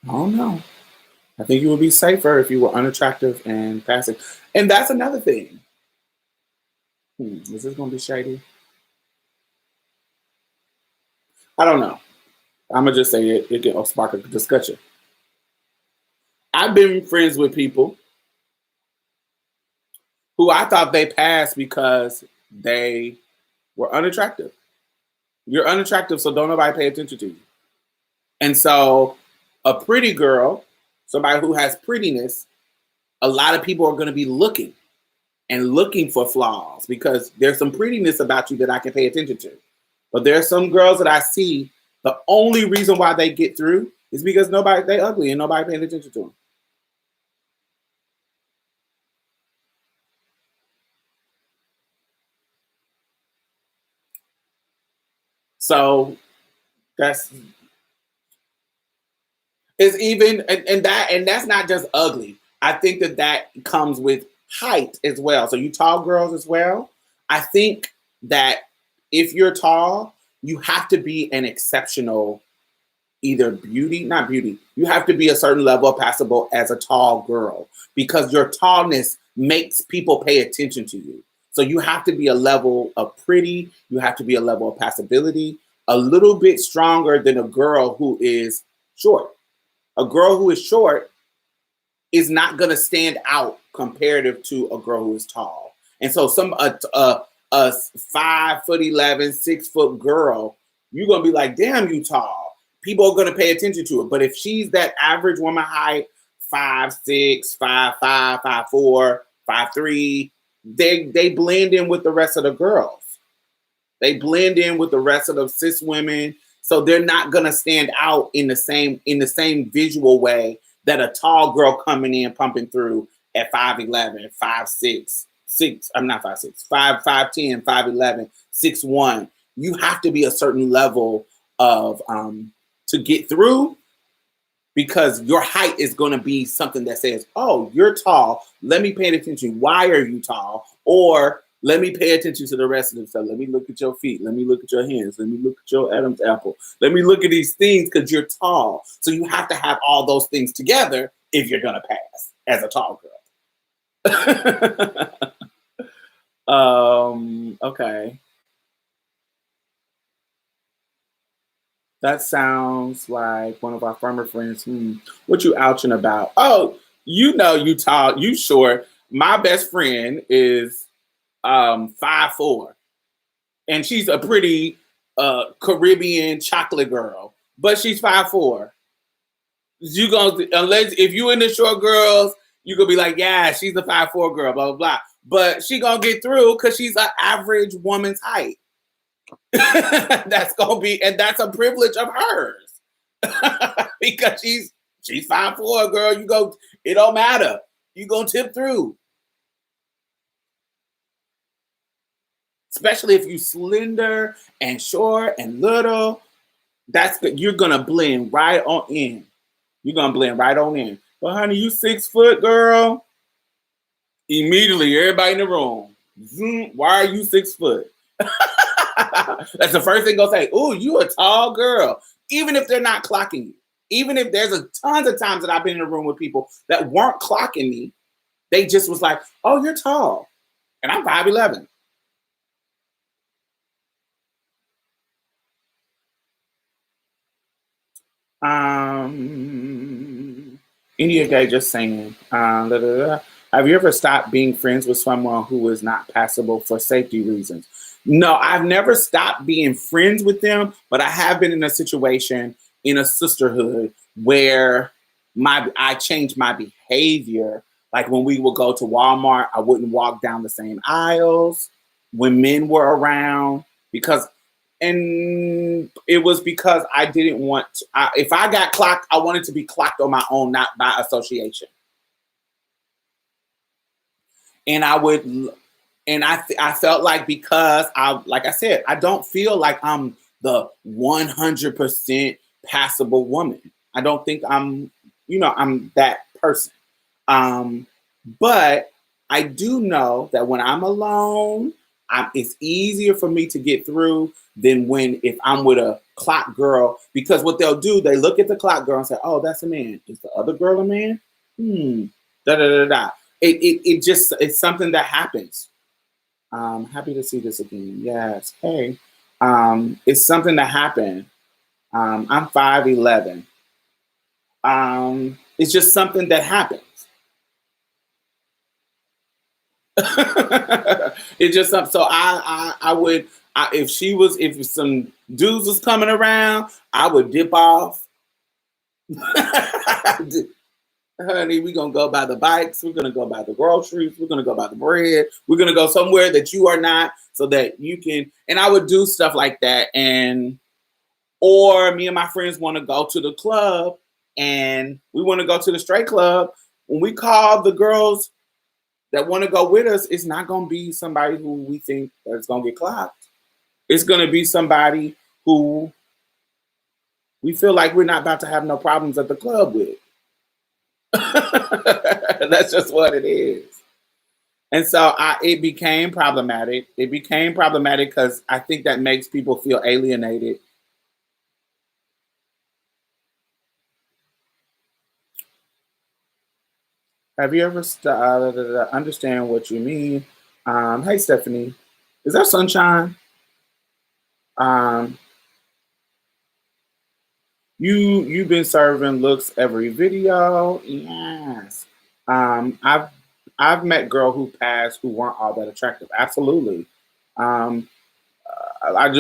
I don't know. I think you would be safer if you were unattractive and passing. And that's another thing. Is this going to be shady? I don't know. I'm going to just say it can spark a discussion. I've been friends with people who I thought they passed because they were unattractive. You're unattractive, so don't nobody pay attention to you. And so, a pretty girl, somebody who has prettiness, a lot of people are going to be looking and looking for flaws because there's some prettiness about you that I can pay attention to. But there are some girls that I see, the only reason why they get through is because they ugly and nobody paying attention to them. So that's is even and that's not just ugly. I think that comes with height as well. So you tall girls as well. I think that if you're tall, you have to be an exceptional either beauty, not beauty. You have to be a certain level of passable as a tall girl because your tallness makes people pay attention to you. So you have to be a level of pretty. You have to be a level of passability, a little bit stronger than a girl who is short. A girl who is short is not going to stand out comparative to a girl who is tall. And so a 5'11", 6 foot girl, you're going to be like, damn, you tall. People are going to pay attention to it. But if she's that average woman height, 5'6", 5'5", 5'4", 5'3", they blend in with the rest of the girls. They blend in with the rest of the cis women. So they're not gonna stand out in the same visual way that a tall girl coming in pumping through at 5'11", 5'6", 6. I'm not 5'6", 5'10", 5'11", 6'1". You have to be a certain level of to get through because your height is going to be something that says, "Oh, you're tall. Let me pay attention. Why are you tall?" Or let me pay attention to the rest of them. So let me look at your feet. Let me look at your hands. Let me look at your Adam's apple. Let me look at these things because you're tall. So you have to have all those things together if you're going to pass as a tall girl. Okay. That sounds like one of our farmer friends. What you ouching about? Oh, you tall, you short. My best friend is 5'4", and she's a pretty Caribbean chocolate girl, but she's 5'4". You gonna unless if you in the short girls, you gonna be like, yeah, she's a 5'4" girl, blah blah blah. But she gonna get through because she's an average woman's height. That's gonna be, and that's a privilege of hers because she's 5'4", girl. You go, it don't matter. You gonna tip through, especially if you slender and short and little. That's good. You're gonna blend right on in. You're gonna blend right on in. But honey, you 6 foot, girl. Immediately, everybody in the room. Zoom, why are you 6 foot? That's the first thing they'll say. Oh, you a tall girl. Even if they're not clocking you. Even if there's tons of times that I've been in a room with people that weren't clocking me, they just was like, oh, you're tall. And I'm 5'11". India Gay just saying, da, da, da. Have you ever stopped being friends with someone who is not passable for safety reasons? No, I've never stopped being friends with them, but I have been in a situation in a sisterhood where I changed my behavior. Like when we would go to Walmart, I wouldn't walk down the same aisles when men were around because, and it was because I didn't want to, if I got clocked, I wanted to be clocked on my own, not by association. And I would, and I felt like because like I said, I don't feel like I'm the 100% passable woman. I don't think I'm that person. But I do know that when I'm alone, it's easier for me to get through than if I'm with a clock girl, because what they'll do, they look at the clock girl and say, "Oh, that's a man. Is the other girl a man?" Da da da da. It's something that happens. Happy to see this again. Yes. Hey. It's something that happened. I'm 5'11". It's just something that happens. It's just something. So I would, if some dudes was coming around, I would dip off. Honey, we're gonna go buy the bikes, we're gonna go buy the groceries, we're gonna go buy the bread, we're gonna go somewhere that you are not, so that you can. And I would do stuff like that, or me and my friends want to go to the club, and we want to go to the straight club. When we call the girls that want to go with us, it's not gonna be somebody who we think that's gonna get clocked. It's gonna be somebody who we feel like we're not about to have no problems at the club with. That's just what it is. And so it became problematic. It became problematic because I think that makes people feel alienated. Have you ever understand what you mean? Hey, Stephanie, is that sunshine? Um, you've been serving looks every video. Yes. I've met girls who passed who weren't all that attractive. Absolutely. Um,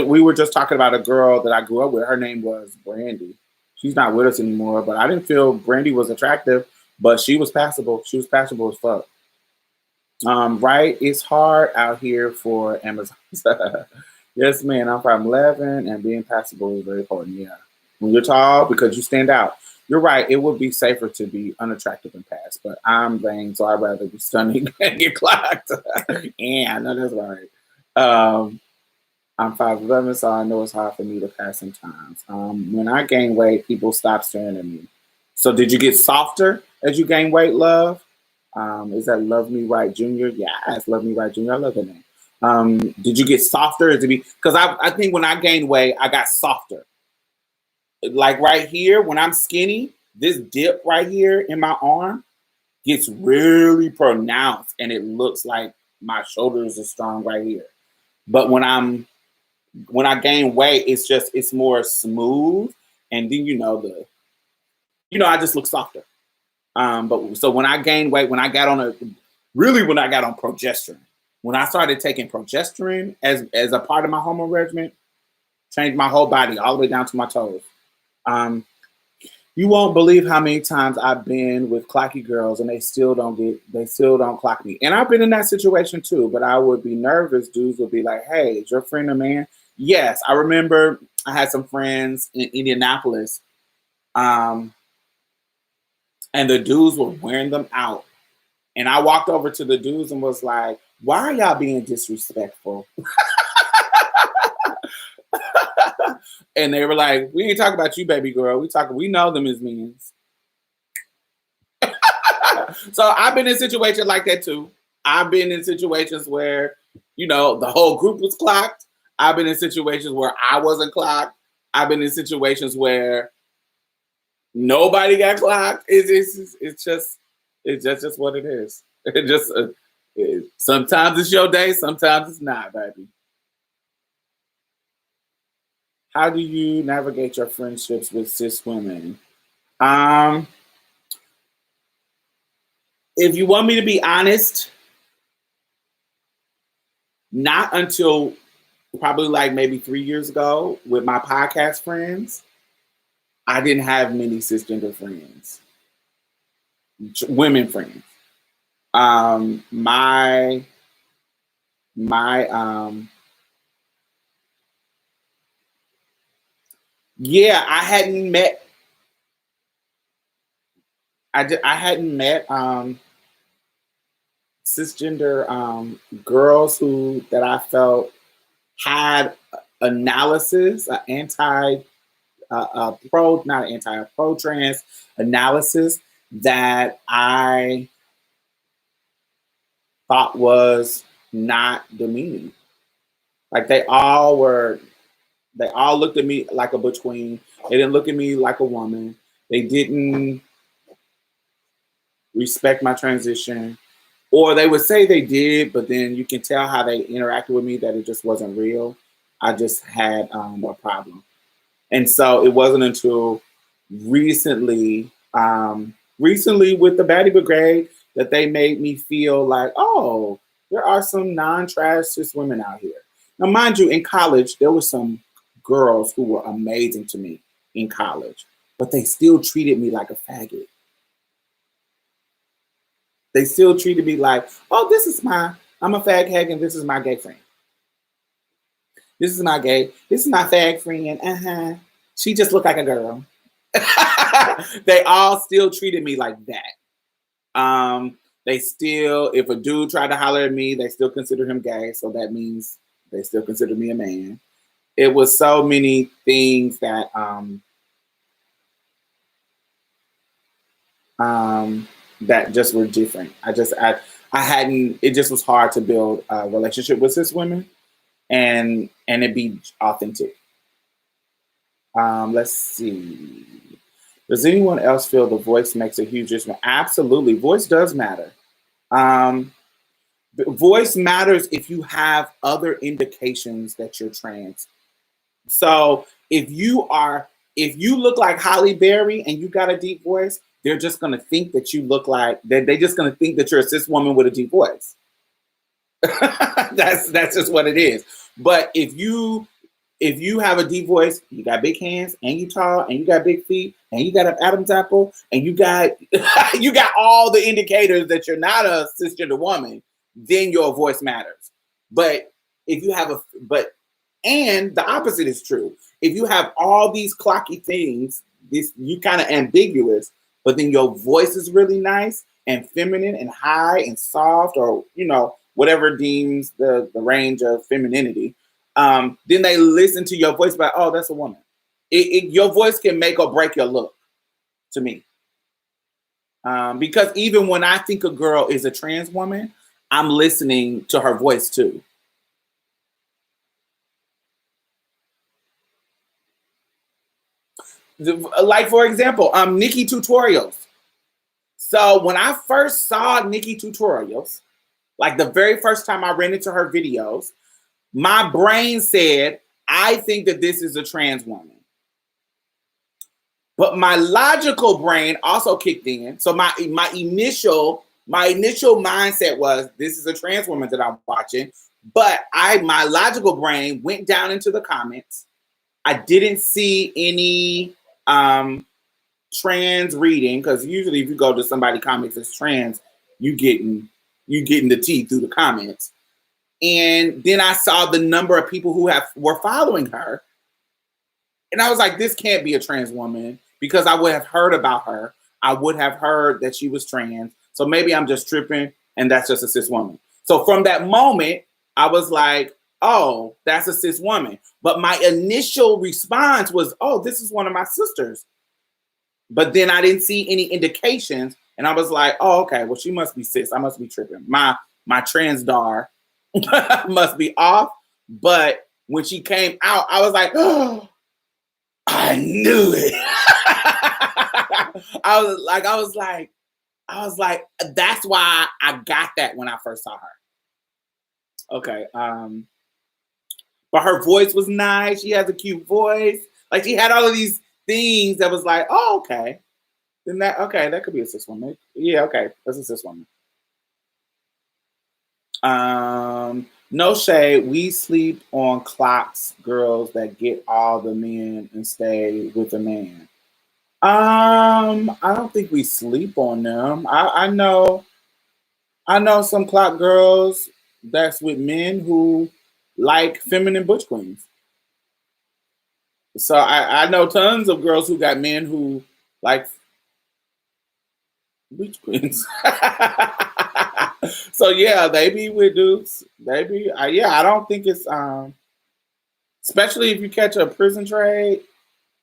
we were just talking about a girl that I grew up with. Her name was Brandy. She's not with us anymore, but I didn't feel Brandy was attractive, but she was passable. She was passable as fuck. Right? It's hard out here for Amazon. Yes, man. I'm from 11, and being passable is very important. Yeah. When you're tall, because you stand out. You're right. It would be safer to be unattractive and pass, but I'm vain, so I'd rather be stunning and get clocked. Yeah, I know that's right. Um, I'm 5'11", so I know it's hard for me to pass sometimes. When I gain weight, people stop staring at me. So did you get softer as you gain weight, love? Is that Love Me Right Junior? Yes, Love Me Right Junior. I love that name. Did you get softer? Because I think when I gained weight, I got softer. Like right here, when I'm skinny, this dip right here in my arm gets really pronounced, and it looks like my shoulders are strong right here. But when I gain weight, it's more smooth, and then I just look softer. But so when I gained weight, when I got on progesterone, when I started taking progesterone as a part of my hormone regimen, changed my whole body all the way down to my toes. You won't believe how many times I've been with clocky girls and they still don't clock me. And I've been in that situation too, but I would be nervous. Dudes would be like, "Hey, is your friend a man?" Yes, I remember I had some friends in Indianapolis, and the dudes were wearing them out. And I walked over to the dudes and was like, "Why are y'all being disrespectful?" And they were like, "We ain't talking about you, baby girl. We know them as men." So I've been in situations like that too. I've been in situations where, the whole group was clocked. I've been in situations where I wasn't clocked. I've been in situations where nobody got clocked. It's just what it is. Sometimes it's your day, sometimes it's not, baby. How do you navigate your friendships with cis women? Um, if you want me to be honest, not until probably like maybe 3 years ago with my podcast friends, I didn't have many cisgender friends, women friends. My my yeah, I hadn't met I hadn't met cisgender girls who that I felt had analysis, anti pro, not anti, pro trans analysis that I thought was not demeaning. Like they all looked at me like a butch queen. They didn't look at me like a woman. They didn't respect my transition. Or they would say they did, but then you can tell how they interacted with me that it just wasn't real. I just had a problem. And so it wasn't until recently, recently with the Baddie Brigade, that they made me feel like, oh, there are some non-trash cis women out here. Now, mind you, in college, there were some girls who were amazing to me in college, but they still treated me like a faggot. They still treated me like, oh, I'm a fag hag and this is my gay friend. This is my fag friend. She just looked like a girl. They all still treated me like that. They still, if a dude tried to holler at me, they still consider him gay. So that means they still consider me a man. It was so many things that that just were different. I hadn't. It just was hard to build a relationship with cis women and it be authentic. Let's see. Does anyone else feel the voice makes a huge difference? Absolutely, voice does matter. Um, Voice matters if you have other indications that you're trans. So if you look like Holly Berry and you got a deep voice, they're just gonna think that you look like that. They're just gonna think that you're a cis woman with a deep voice. That's just what it is. But if you have a deep voice, you got big hands, and you tall, and you got big feet, and you got an Adam's apple, and you got you got all the indicators that you're not a cisgender woman, then your voice matters. But if you have and the opposite is true. If you have all these clocky things, this you kind of ambiguous, but then your voice is really nice and feminine and high and soft, or whatever deems the range of femininity. Then they listen to your voice by, oh, that's a woman. Your voice can make or break your look, to me. Because even when I think a girl is a trans woman, I'm listening to her voice too. Like, for example, Nikki Tutorials. So when I first saw Nikki Tutorials, like the very first time I ran into her videos, my brain said, I think that this is a trans woman. But my logical brain also kicked in. So my initial mindset was, this is a trans woman that I'm watching. But my logical brain went down into the comments. I didn't see any trans reading, because usually if you go to somebody comments as trans, you getting the tea through the comments. And then I saw the number of people who were following her. And I was like, this can't be a trans woman, because I would have heard about her. I would have heard that she was trans. So maybe I'm just tripping and that's just a cis woman. So from that moment, I was like, oh, that's a cis woman. But my initial response was, oh, this is one of my sisters. But then I didn't see any indications. And I was like, oh, okay, well, she must be cis. I must be tripping. My transdar must be off. But when she came out, I was like, oh, I knew it. I was like, that's why I got that when I first saw her. Okay. But her voice was nice. She has a cute voice. Like, she had all of these things that was like, oh, okay. Then that could be a cis woman. Yeah, okay. That's a cis woman. No shade. We sleep on clocks, girls that get all the men and stay with the man. I don't think we sleep on them. I know some clock girls that's with men who like feminine butch queens. So I know tons of girls who got men who like butch queens. So yeah, they be with dudes. They be yeah. I don't think it's especially if you catch a prison trade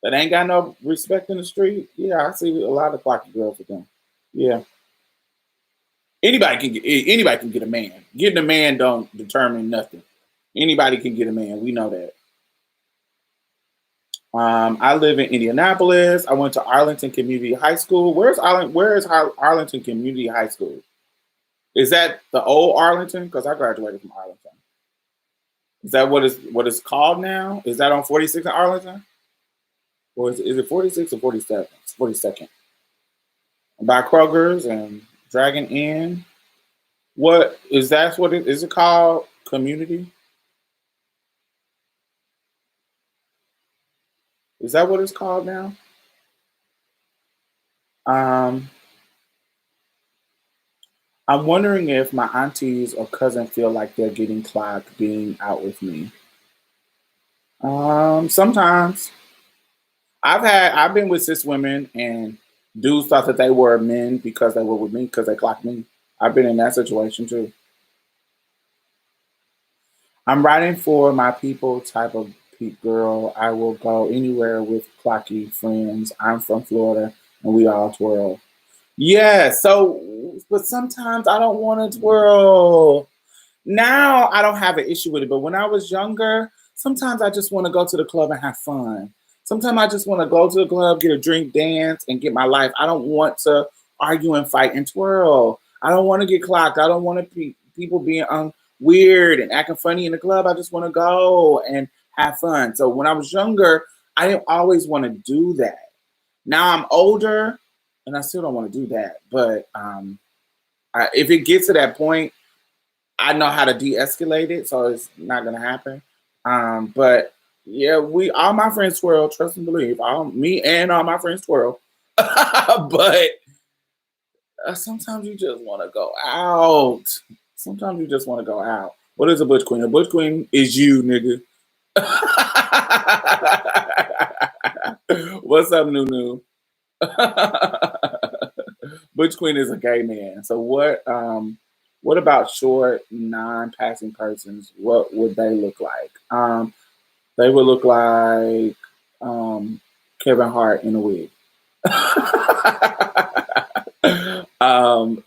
that ain't got no respect in the street. Yeah, I see a lot of clocky girls with them. Yeah, anybody can get a man. Getting a man don't determine nothing. Anybody can get a man. We know that. I live in Indianapolis. I went to Arlington Community High School. Where is Arlington Community High School? Is that the old Arlington? Because I graduated from Arlington. Is that what it's called now? Is that on 46 in Arlington? Or is it 46 or 47? It's 42nd. By Kroger's and Dragon Inn. What is that? What it is it called? Community? Is that what it's called now? Um, I'm wondering if my aunties or cousin feel like they're getting clocked being out with me. Sometimes I've been with cis women and dudes thought that they were men because they were with me because they clocked me. I've been in that situation too. I'm writing for my people type of peak girl. I will go anywhere with clocky friends. I'm from Florida and we all twirl. Yeah, so but sometimes I don't want to twirl. Now I don't have an issue with it, but when I was younger, sometimes I just want to go to the club and have fun. Sometimes I just want to go to the club, get a drink, dance, and get my life. I don't want to argue and fight and twirl. I don't want to get clocked. I don't want to people being weird and acting funny in the club. I just want to go and have fun. So when I was younger, I didn't always want to do that. Now I'm older, and I still don't want to do that. But if it gets to that point, I know how to de-escalate it, so it's not gonna happen. But yeah, we all my friends twirl. Trust and believe. All me and all my friends twirl. But sometimes you just want to go out. Sometimes you just want to go out. What is a butch queen? A butch queen is you, nigga. What's up, Nunu? Butch queen is a gay man. So what about short, non-passing persons? What would they look like? They would look like Kevin Hart in a wig.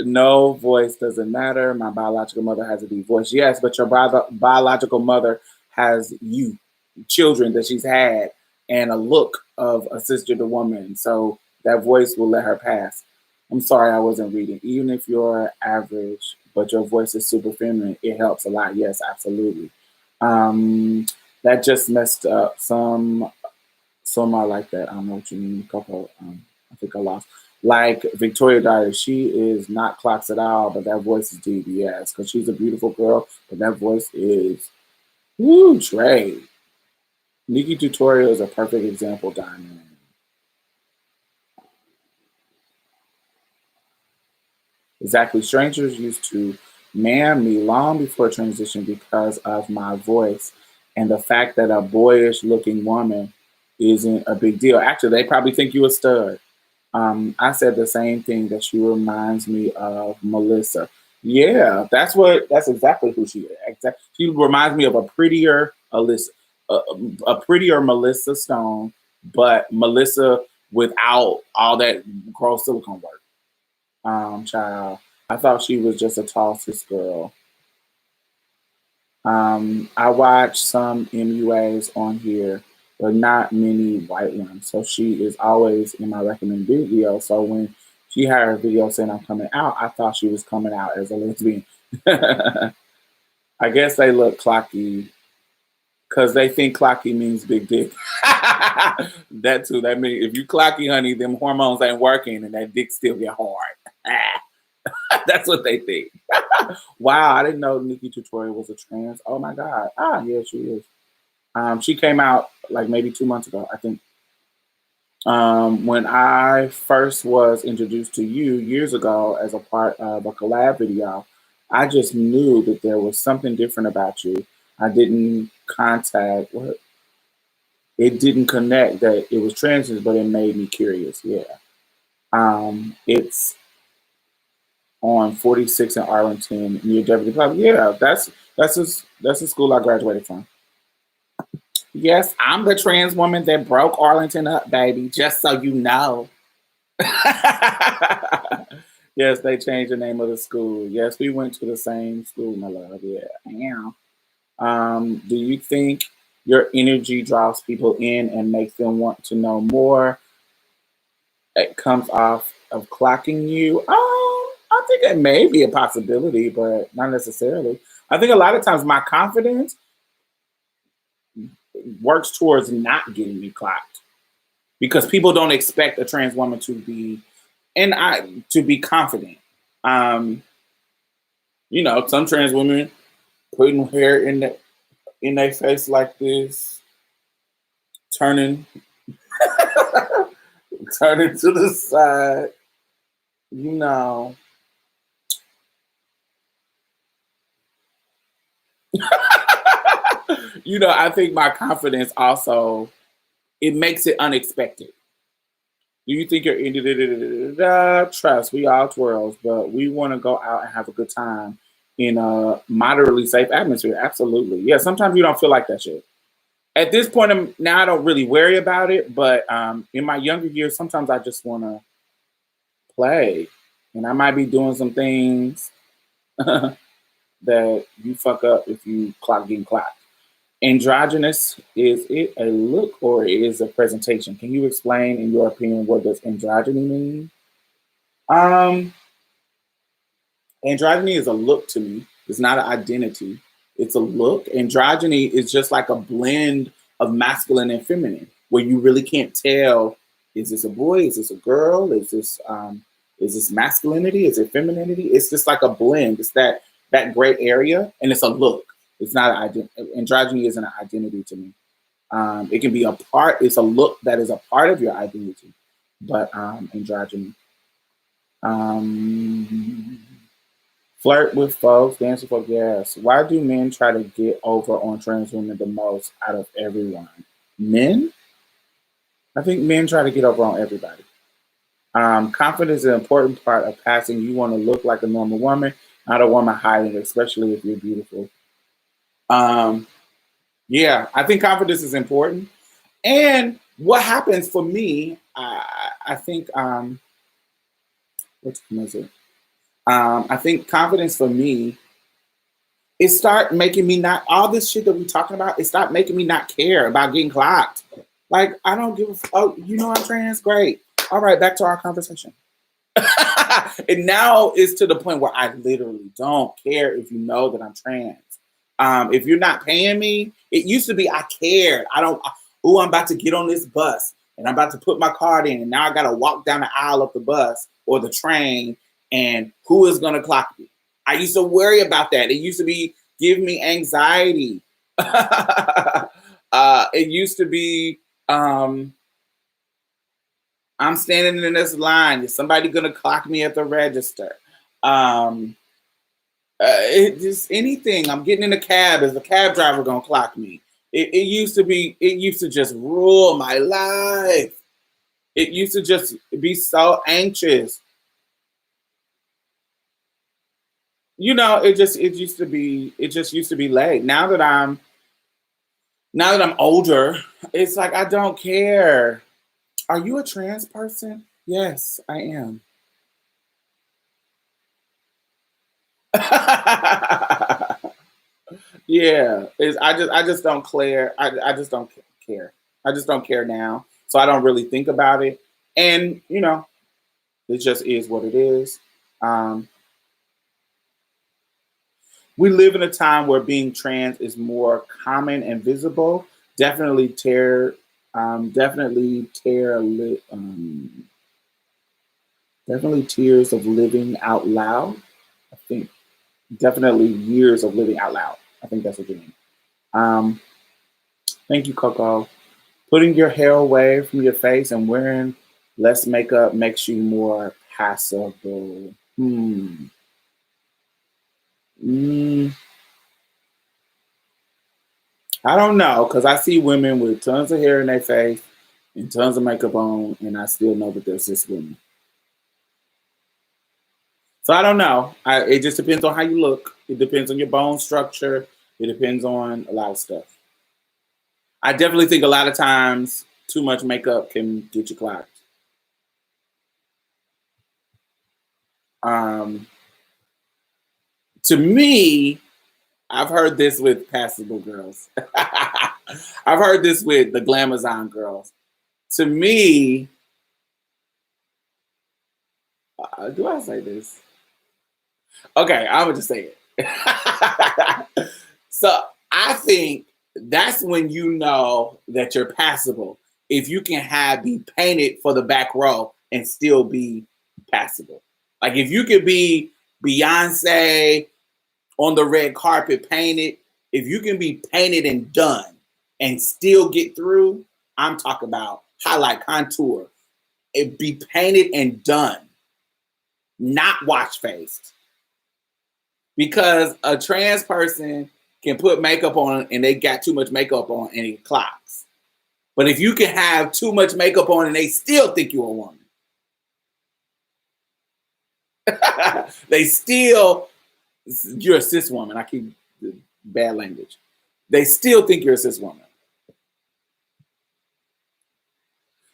No, voice doesn't matter. My biological mother has a deep voice. Yes, but your biological mother has children that she's had, and a look of a sister to woman. So that voice will let her pass. I'm sorry I wasn't reading. Even if you're average, but your voice is super feminine, it helps a lot. Yes, absolutely. Um, that just messed up some are like that. I don't know what you mean. A couple, I think I lost. Like Victoria Dyer, she is not clocks at all, but that voice is DBS because she's a beautiful girl, but that voice is woo Trey. Nikki Tutorial is a perfect example, Diamond. Exactly. Strangers used to man me long before transition because of my voice and the fact that a boyish looking woman isn't a big deal. Actually, they probably think you a stud. I said the same thing that she reminds me of Melissa. Yeah, that's exactly who she is. She reminds me of a prettier Alyssa, a prettier Melissa Stone, but Melissa without all that gross silicone work. Child, I thought she was just a tall cis girl. I watch some MUAs on here, but not many white ones. So she is always in my recommended video. So when she had her video saying I'm coming out, I thought she was coming out as a lesbian. I guess they look clocky because they think clocky means big dick. That too. That means if you clocky, honey, them hormones ain't working and that dick still get hard. That's what they think. Wow, I didn't know Nikki Tutorial was a trans. Oh my God. Ah, yeah, she is. She came out like maybe 2 months ago, I think. When I first was introduced to you years ago as a part of a collab video, I just knew that there was something different about you. I didn't contact what it didn't connect that it was trans, but it made me curious. Yeah. It's on 46 in Arlington near Deputy Plaza. Yeah, that's the school I graduated from. Yes, I'm the trans woman that broke Arlington up, baby. Just so you know. Yes, they changed the name of the school. Yes, we went to the same school, my love. Yeah, yeah. Do you think your energy draws people in and makes them want to know more? It comes off of clocking you. I think it may be a possibility, but not necessarily. I think a lot of times my confidence works towards not getting me clocked because people don't expect a trans woman to be and I to be confident. Um, some trans women putting hair in their face like this, turning turning to the side, you know. I think my confidence also it makes it unexpected. Do you think you're in trust? We all twirls, but we want to go out and have a good time in a moderately safe atmosphere. Absolutely. Yeah, sometimes you don't feel like that shit. At this point, now I don't really worry about it, but in my younger years, sometimes I just want to play. And I might be doing some things that you fuck up if you getting clocked. Androgynous, is it a look or is it a presentation? Can you explain, in your opinion, what does androgyny mean? Um, Androgyny is a look to me. It's not an identity. It's a look. Androgyny is just like a blend of masculine and feminine, where you really can't tell: is this a boy? Is this a girl? Is this masculinity? Is it femininity? It's just like a blend. It's that gray area, and it's a look. It's not an identity. Androgyny isn't an identity to me. It can be a part. It's a look that is a part of your identity, but androgyny. Um, Flirt with folks, dance with folks, yes. Why do men try to get over on trans women the most out of everyone? Men? I think men try to get over on everybody. Confidence is an important part of passing. You want to look like a normal woman, not a woman hiding, especially if you're beautiful. Um, yeah, I think confidence is important. And what happens for me, I think, what time is it? I think confidence for me it start making me not all this shit that we talking about. It start making me not care about getting clocked. Like I don't give a oh, I'm trans. Great. All right, back to our conversation. And now it's to the point where I literally don't care if you know that I'm trans. If you're not paying me, it used to be I cared. I don't. Oh, I'm about to get on this bus and I'm about to put my card in, and now I got to walk down the aisle of the bus or the train, and who is gonna clock me? I used to worry about that. It used to be give me anxiety. It used to be I'm standing in this line. Is somebody gonna clock me at the register? Um, it just anything. I'm getting in a cab. Is the cab driver gonna clock me? It used to be. It used to just rule my life. It used to just be so anxious. It just used to be late. Now that I'm older, it's like I don't care. Are you a trans person? Yes, I am. Yeah, I just don't care. I just don't care. I just don't care now. So I don't really think about it. And it just is what it is. Um, we live in a time where being trans is more common and visible. Definitely tear, definitely tear. Definitely tears of living out loud. I think definitely years of living out loud. I think that's what you mean. Um, Thank you, Coco. Putting your hair away from your face and wearing less makeup makes you more passable. Mm, I don't know, because I see women with tons of hair in their face and tons of makeup on, and I still know that they're cis women. So I don't know. It just depends on how you look. It depends on your bone structure. It depends on a lot of stuff. I definitely think a lot of times too much makeup can get you clocked. Um, to me, I've heard this with passable girls. I've heard this with the Glamazon girls. To me, do I say this? Okay, I would just say it. So I think that's when you know that you're passable. If you can be painted for the back row and still be passable. Like if you could be Beyonce on the red carpet painted, if you can be painted and done and still get through, I'm talking about highlight contour. It be painted and done, not wash faced. Because a trans person can put makeup on and they got too much makeup on and it clocks. But if you can have too much makeup on and they still think you're a woman, they still, you're a cis woman. I keep bad language. They still think you're a cis woman.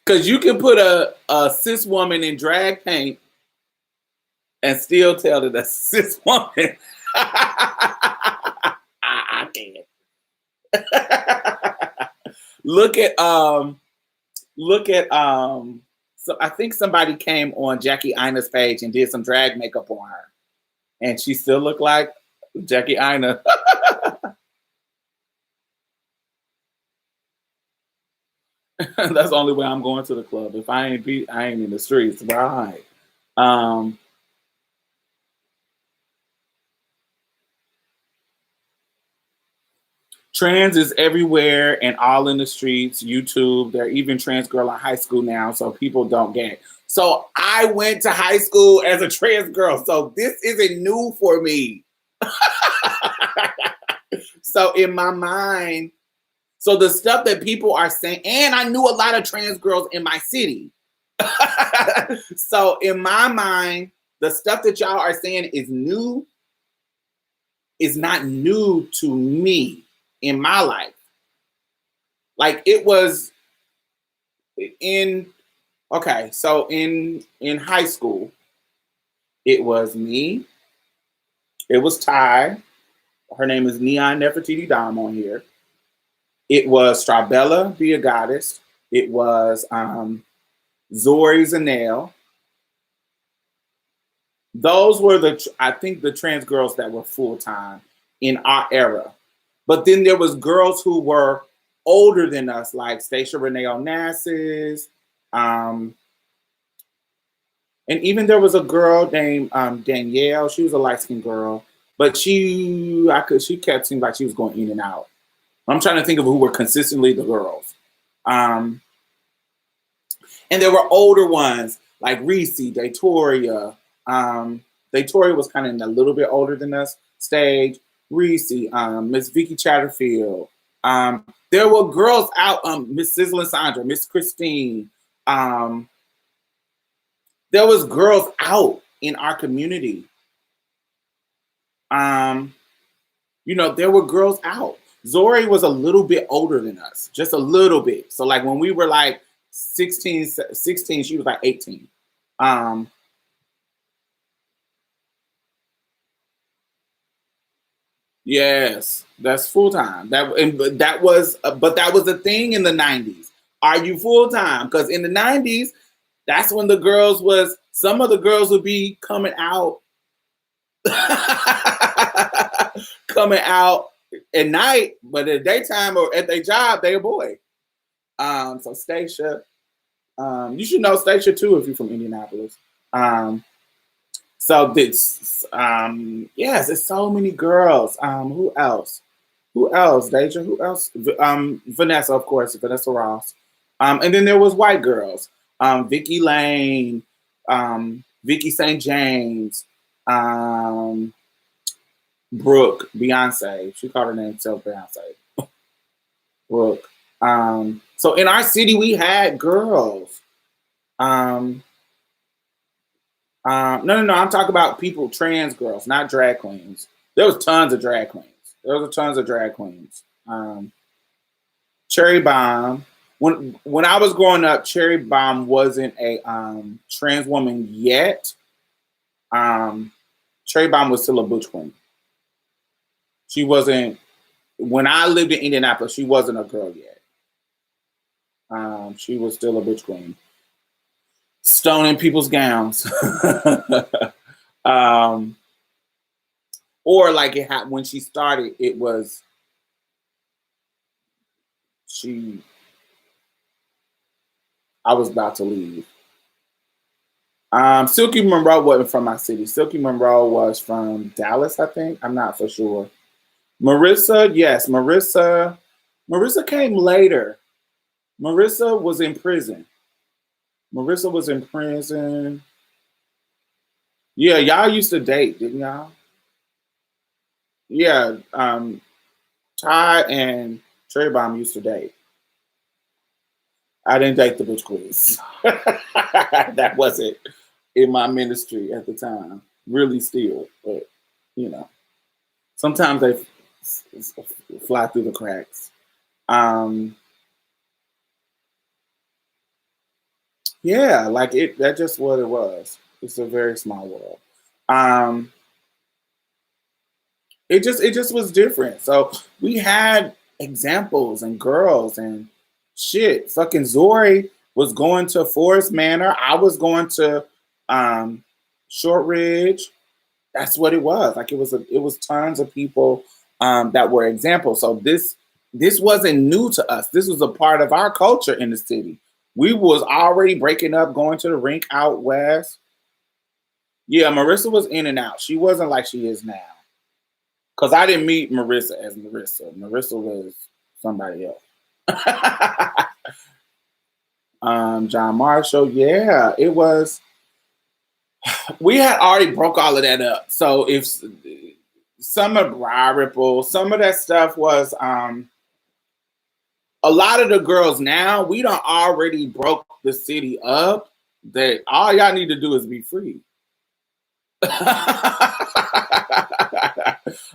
Because you can put a cis woman in drag paint and still tell that that's a cis woman. I can't. look at so I think somebody came on Jackie Ina's page and did some drag makeup on her. And she still looked like Jackie Ina. That's the only way I'm going to the club. If I ain't in the streets. Right. Um Trans is everywhere and all in the streets, YouTube. They're even trans girl in high school now, so people don't get it. So I went to high school as a trans girl, so this isn't new for me. So in my mind, so the stuff that people are saying, and I knew a lot of trans girls in my city. So in my mind, the stuff that y'all are saying is new, is not new to me in my life. Like it was in okay, so in high school, it was me, it was Ty, her name is Neon Nefertiti Dom on here. It was Strabella, be a goddess. It was Zori Zanel. Those were I think the trans girls that were full time in our era. But then there was girls who were older than us, like Stacia Renee Onassis, and even there was a girl named Danielle. She was a light skinned girl, but she kept seeming like she was going in and out. I'm trying to think of who were consistently the girls. And there were older ones like Reese, Daytoria. Daytoria was kind of a little bit older than us. Stage, Reese, Miss Vicky Chatterfield. There were girls out, Miss Sizzling Sandra, Miss Christine. There was girls out in our community. There were girls out. Zori was a little bit older than us, just a little bit. So like when we were like 16, she was like 18. Yes, that's full time. But that was a thing in the 90s. Are you full time? Because in the 90s, that's when some of the girls would be coming out coming out at night, but at daytime or at their job, they a boy. So Stacia, you should know Stacia too if you're from Indianapolis. Um, so this, yes, it's so many girls. Who else? Who else? Deja. Who else? Vanessa, of course, Vanessa Ross. And then there was white girls. Vicky Lane, Vicky St. James, um, Brooke, Beyonce. She called her name self Beyonce. Brooke. So in our city, we had girls. Um, no. I'm talking about people, trans girls, not drag queens. There was tons of drag queens. There was tons of drag queens. Cherry Bomb. When I was growing up, Cherry Bomb wasn't a trans woman yet. Um, Cherry Bomb was still a butch queen. She wasn't. When I lived in Indianapolis, she wasn't a girl yet. She was still a butch queen, stoning people's gowns. um, or like it had when she started, it was she. I was about to leave. Silky Monroe wasn't from my city. Silky Monroe was from Dallas, I think. I'm not for sure. Marissa, yes, Marissa. Marissa came later. Marissa was in prison. Marissa was in prison. Yeah, y'all used to date, didn't y'all? Yeah, Ty and Trey Bomb used to date. I didn't date the bitch quiz. That wasn't in my ministry at the time. Really, still, but you know, sometimes they fly through the cracks. Um, yeah, like it. That's just what it was. It's a very small world. Um, it just was different. So we had examples and girls and shit. Fucking Zori was going to Forest Manor. I was going to um, Shortridge. That's what it was. Like it was tons of people that were examples. So this wasn't new to us. This was a part of our culture in the city. We was already breaking up, going to the rink out west. Yeah, Marissa was in and out. She wasn't like she is now. Cause I didn't meet Marissa as Marissa. Marissa was somebody else. John Marshall, yeah, it was. We had already broke all of that up. So if some of Briar Ripple, some of that stuff was a lot of the girls now, we don't already broke the city up. That all y'all need to do is be free.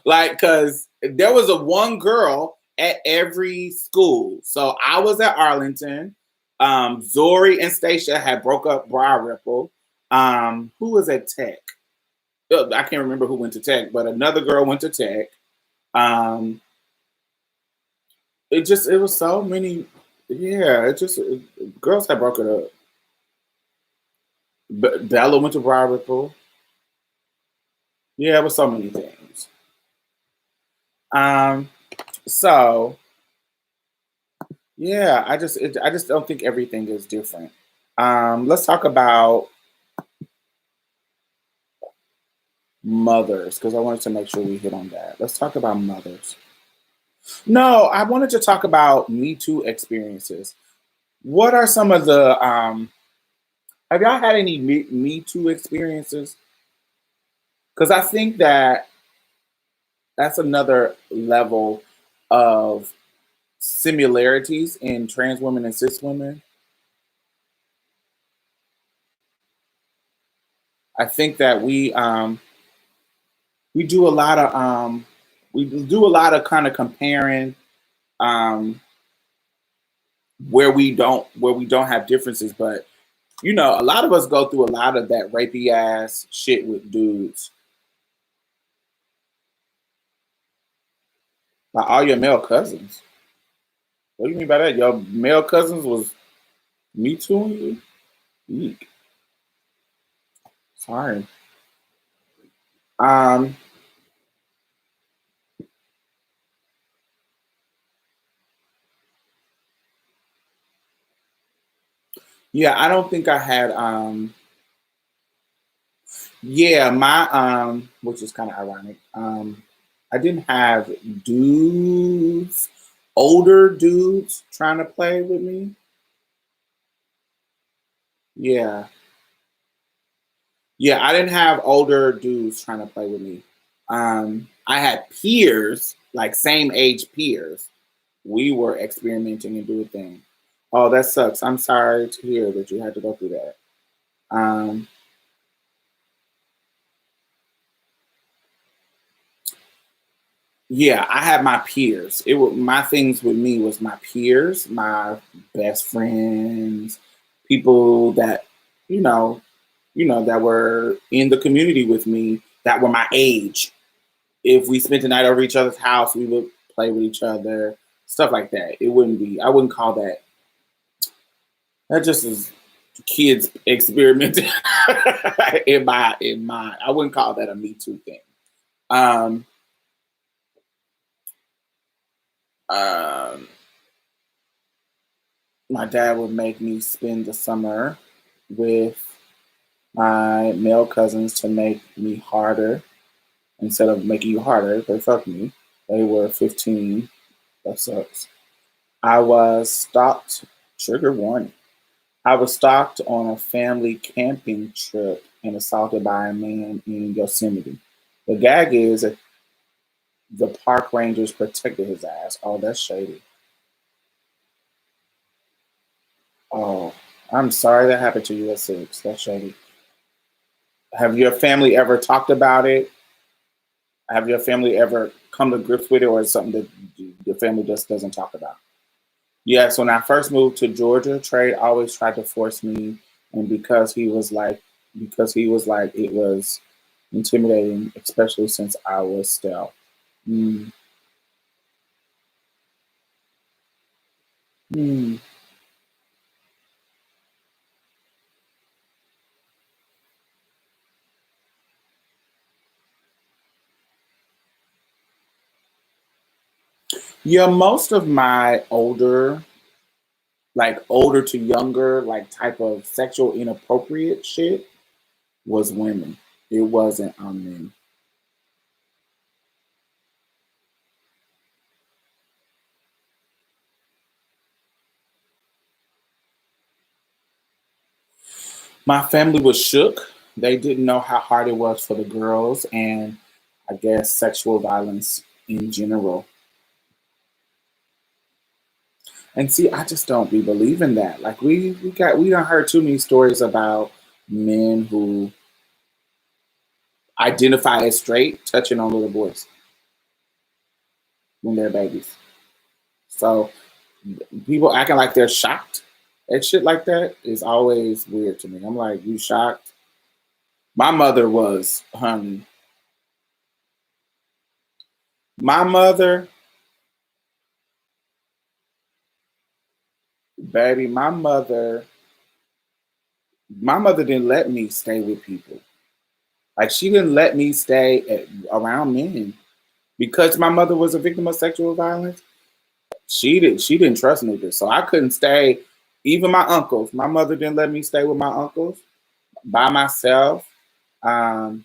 Like, cause there was a one girl at every school. So I was at Arlington. Zori and Stacia had broke up Briar Ripple. Who was at Tech? I can't remember who went to Tech, but another girl went to Tech. Um, it was so many. Yeah, girls had broke it up. Bella went to Briar Ripple. Yeah, it was so many things. Um, so yeah, I just don't think everything is different. Let's talk about mothers because I wanted to make sure we hit on that. Let's talk about mothers. No, I wanted to talk about Me Too experiences. What are some of the have y'all had any Me Too experiences? Because I think that that's another level of similarities in trans women and cis women. I think that we do a lot of kind of comparing um, where we don't have differences, but you know, a lot of us go through a lot of that rapey ass shit with dudes. Like all your male cousins. What do you mean by that? Your male cousins was me too you? Eek. Sorry. Um, yeah, I don't think I had Yeah, my which is kind of ironic. I didn't have dudes, older dudes trying to play with me. Yeah. Yeah, I didn't have older dudes trying to play with me. I had peers, like same age peers. We were experimenting and doing things. Oh, that sucks. I'm sorry to hear that you had to go through that. Um, yeah, I had my peers. It was my things with me was my peers, my best friends, people that you know, that were in the community with me that were my age. If we spent the night over each other's house, we would play with each other, stuff like that. It wouldn't be. I wouldn't call that. That just is kids experimenting in my. I wouldn't call that a Me Too thing. Um, um, my dad would make me spend the summer with my male cousins to make me harder. Instead of making you harder, they fucked me. They were 15. That sucks. I was stalked. Trigger warning. I was stalked on a family camping trip and assaulted by a man in Yosemite. The gag is that the park rangers protected his ass. Oh, that's shady. Oh, I'm sorry that happened to you at 6. That's shady. Have your family ever talked about it? Have your family ever come to grips with it, or is it something that your family just doesn't talk about? Yes, when I first moved to Georgia, Trey always tried to force me, and because he was like it was intimidating, especially since I was stealth. Mm. Mm. Yeah, most of my older to younger, like type of sexual inappropriate shit was women. It wasn't men. My family was shook. They didn't know how hard it was for the girls, and I guess sexual violence in general. And see, I just don't be believing that. Like we don't heard too many stories about men who identify as straight touching on little boys when they're babies. So people acting like they're shocked at shit like that is always weird to me. I'm like, you shocked? My mother was, honey. My mother, baby, my mother didn't let me stay with people. Like she didn't let me stay around men because my mother was a victim of sexual violence. She didn't trust niggas, so I couldn't stay. Even my uncles, my mother didn't let me stay with my uncles by myself um,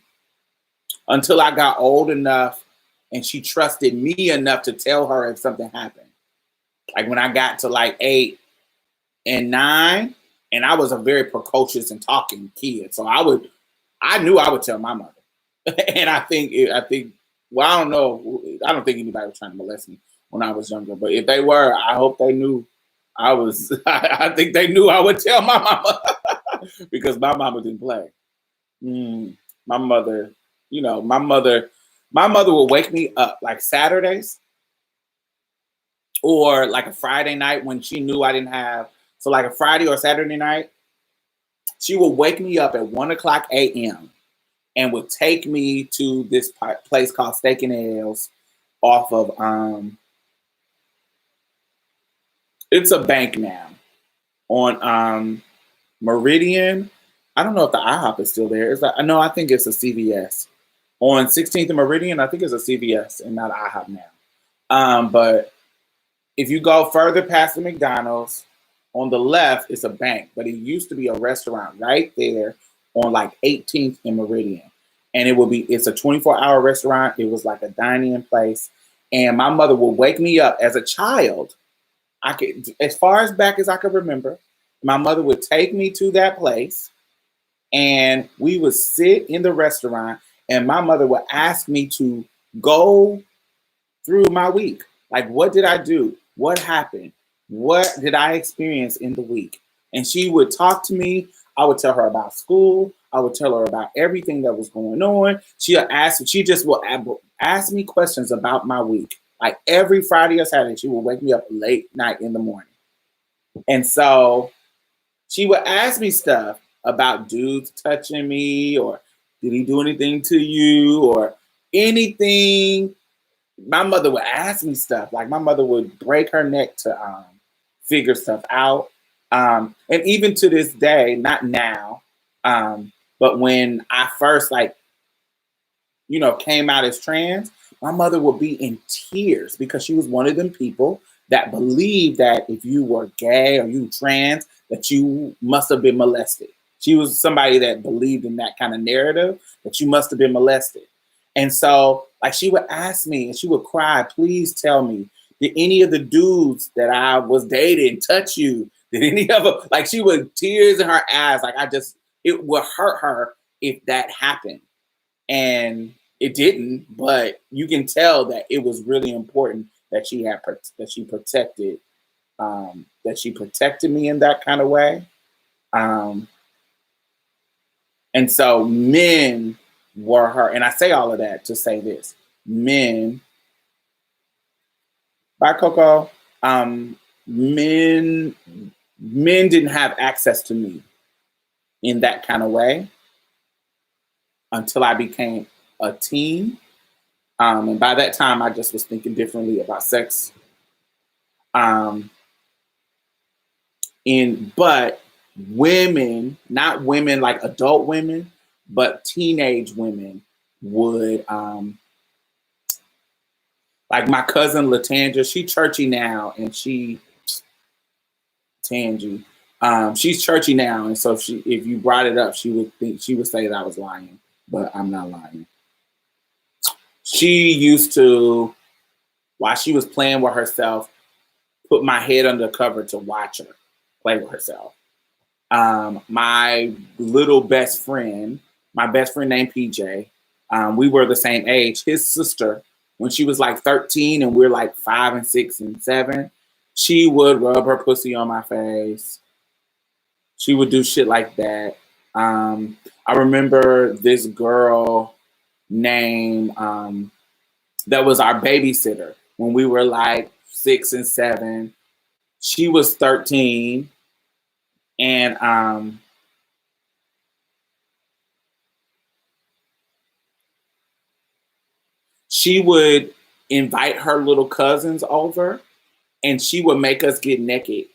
until I got old enough, and she trusted me enough to tell her if something happened. Like when I got to like 8 and 9, and I was a very precocious and talking kid, so I knew I would tell my mother, and I think, well, I don't know, I don't think anybody was trying to molest me when I was younger, but if they were, I hope they knew I was. I think they knew I would tell my mama because my mama didn't play. Mm, my mother, my mother would wake me up like Saturdays or like a Friday night when she knew I didn't have. So like a Friday or Saturday night, she would wake me up at 1 o'clock a.m. and would take me to this place called Steak and Ales off of it's a bank now on Meridian. I don't know if the IHOP is still there. Is that no? I think it's a CVS on 16th and Meridian. I think it's a CVS and not IHOP now. But if you go further past the McDonald's, on the left it's a bank, but it used to be a restaurant right there on like 18th and Meridian. And it's a 24-hour restaurant. It was like a dining place. And my mother would wake me up as a child. As far as back as I could remember, my mother would take me to that place and we would sit in the restaurant and my mother would ask me to go through my week. Like, what did I do? What happened? What did I experience in the week? And she would talk to me. I would tell her about school. I would tell her about everything that was going on. She just will ask me questions about my week. Like every Friday or Saturday, she would wake me up late night in the morning. And so she would ask me stuff about dudes touching me or did he do anything to you or anything. My mother would ask me stuff. Like my mother would break her neck to figure stuff out. And even to this day, not now, but when I first came out as trans, my mother would be in tears because she was one of them people that believed that if you were gay or you trans, that you must have been molested. She was somebody that believed in that kind of narrative that you must have been molested. And so, like, she would ask me and she would cry, please tell me, did any of the dudes that I was dating touch you? Did any of them, like, she would tears in her eyes. Like, it would hurt her if that happened. And it didn't, but you can tell that it was really important that she protected me in that kind of way. And so men were her, and I say all of that to say this: men, by Coco, men didn't have access to me in that kind of way until I became a teen. And by that time, I just was thinking differently about sex. But women, not women like adult women, but teenage women would, like my cousin Latanja, she churchy now, and Tangy, she's churchy now, and so if you brought it up, she would say that I was lying, but I'm not lying. She used to, while she was playing with herself, put my head under the cover to watch her play with herself. My little best friend, my best friend named PJ, we were the same age. His sister, when she was like 13 and we're like 5 and 6 and 7, she would rub her pussy on my face. She would do shit like that. I remember this girl named that was our babysitter when we were like 6 and 7. She was 13, and she would invite her little cousins over and she would make us get naked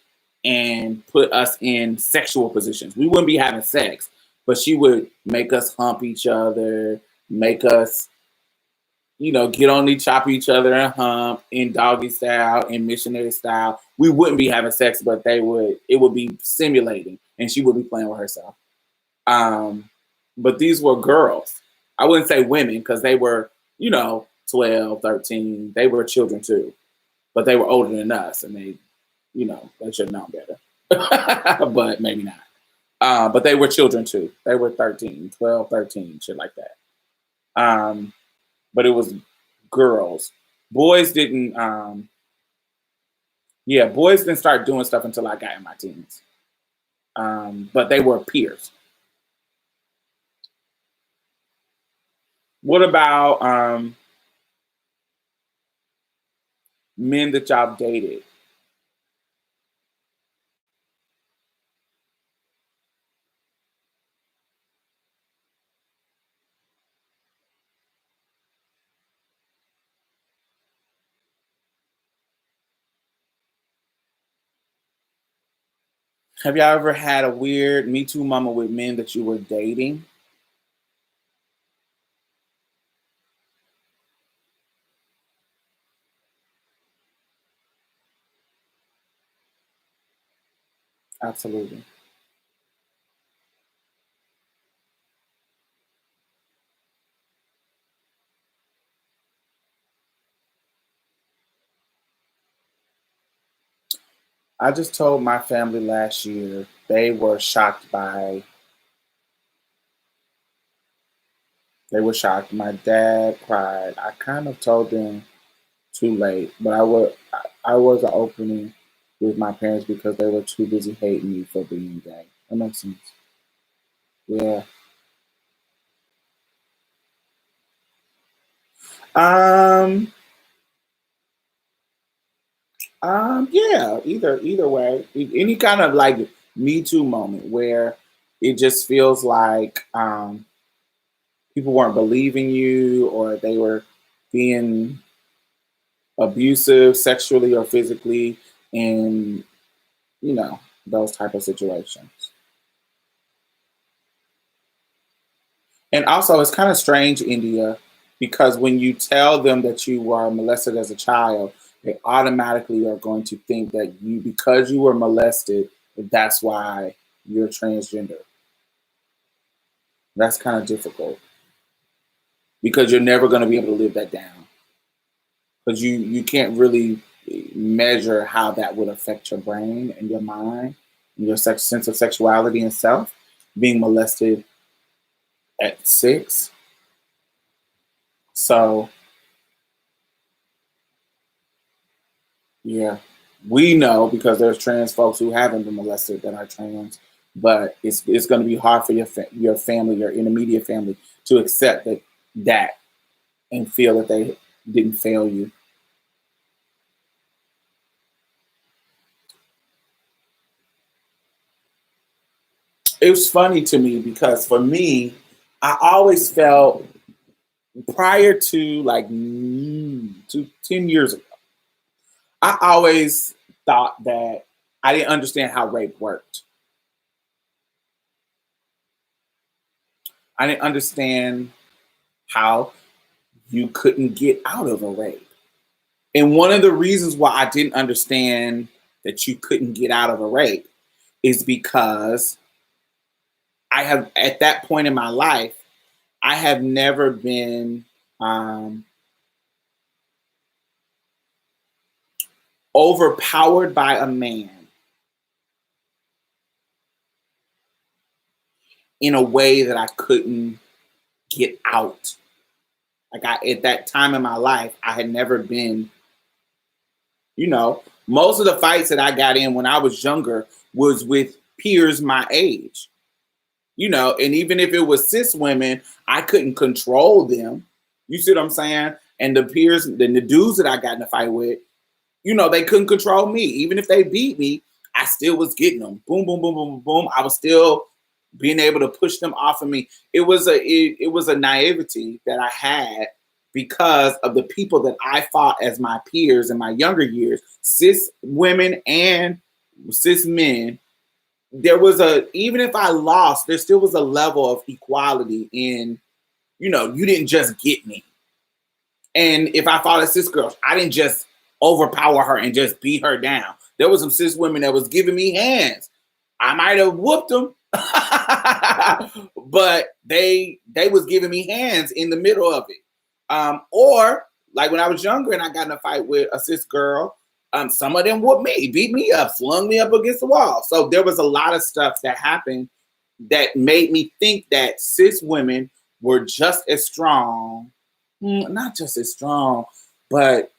and put us in sexual positions. We wouldn't be having sex, but she would make us hump each other, make us, get on chop each other and hump in doggy style, in missionary style. We wouldn't be having sex, but it would be simulating and she would be playing with herself. But these were girls. I wouldn't say women because they were, 12, 13. They were children too, but they were older than us and they should have known better, but maybe not. But they were children too. They were 13, 12, 13, shit like that. But it was girls. Boys didn't, boys didn't start doing stuff until I got in my teens. But they were peers. What about men that y'all dated? Have y'all ever had a weird Me Too moment with men that you were dating? Absolutely. I just told my family last year. They were shocked by. They were shocked. My dad cried. I kind of told them too late, but I was an opening with my parents because they were too busy hating me for being gay. That makes sense. Yeah. Um. Yeah. Either way, any kind of like Me Too moment where it just feels like people weren't believing you or they were being abusive sexually or physically in those type of situations. And also, it's kind of strange, India, because when you tell them that you were molested as a child, they automatically are going to think that because you were molested, that's why you're transgender. That's kind of difficult because you're never going to be able to live that down because you can't really measure how that would affect your brain and your mind and your sense of sexuality and self. Being molested at 6, so yeah, we know because there's trans folks who haven't been molested that are trans, but it's going to be hard for your family, your intermediate family, to accept that and feel that they didn't fail you. It was funny to me because for me, I always felt prior to like 10 years ago, I always thought that I didn't understand how rape worked. I didn't understand how you couldn't get out of a rape. And one of the reasons why I didn't understand that you couldn't get out of a rape is because I have, at that point in my life, I have never been um, overpowered by a man in a way that I couldn't get out. At that time in my life, I had never been, most of the fights that I got in when I was younger was with peers my age. And even if it was cis women, I couldn't control them. You see what I'm saying? And the peers, the dudes that I got in a fight with, they couldn't control me. Even if they beat me, I still was getting them. Boom, boom, boom, boom, boom. I was still being able to push them off of me. It was a naivety that I had because of the people that I fought as my peers in my younger years, cis women and cis men. There was even if I lost, there still was a level of equality in, you didn't just get me. And if I fought a cis girl, I didn't just overpower her and just beat her down. There was some cis women that was giving me hands. I might have whooped them, but they was giving me hands in the middle of it. Or like when I was younger and I got in a fight with a cis girl, some of them whooped me, beat me up, flung me up against the wall. So there was a lot of stuff that happened that made me think that cis women were just as strong, not just as strong, but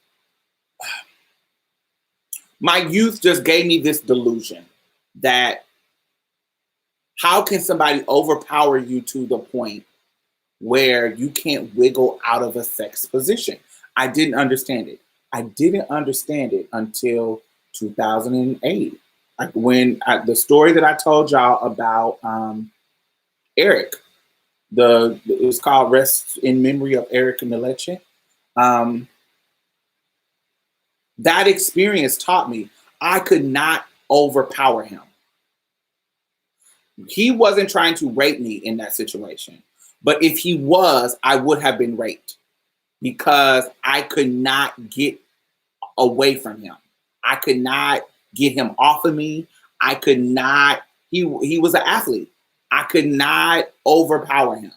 my youth just gave me this delusion that how can somebody overpower you to the point where you can't wiggle out of a sex position? I didn't understand it. I didn't understand it until 2008. Like the story that I told y'all about Eric, it's called Rest in Memory of Eric Mileche. Um, that experience taught me I could not overpower him. He wasn't trying to rape me in that situation. But if he was, I would have been raped because I could not get away from him. I could not get him off of me. I could not, he was an athlete. I could not overpower him.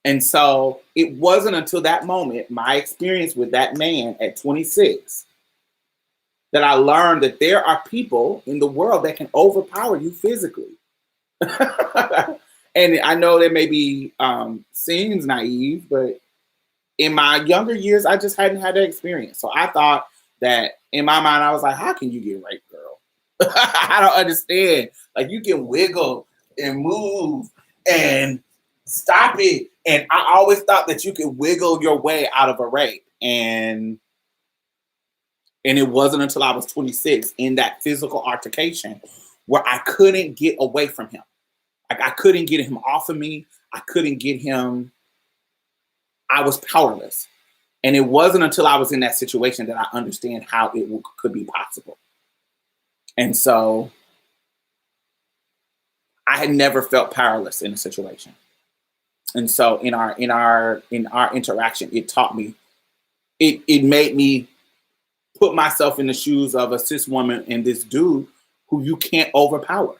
And so it wasn't until that moment, my experience with that man at 26, that I learned that there are people in the world that can overpower you physically. And I know that maybe seems naive, but in my younger years, I just hadn't had that experience. So I thought that in my mind, I was like, how can you get raped, girl? I don't understand. Like, you can wiggle and move and stop it. And I always thought that you could wiggle your way out of a rape. And it wasn't until I was 26 in that physical altercation where I couldn't get away from him. Like, I couldn't get him off of me. I couldn't get him. I was powerless. And it wasn't until I was in that situation that I understand how it could be possible. And so I had never felt powerless in a situation. And so in our interaction, it taught me, it made me put myself in the shoes of a cis woman and this dude who you can't overpower.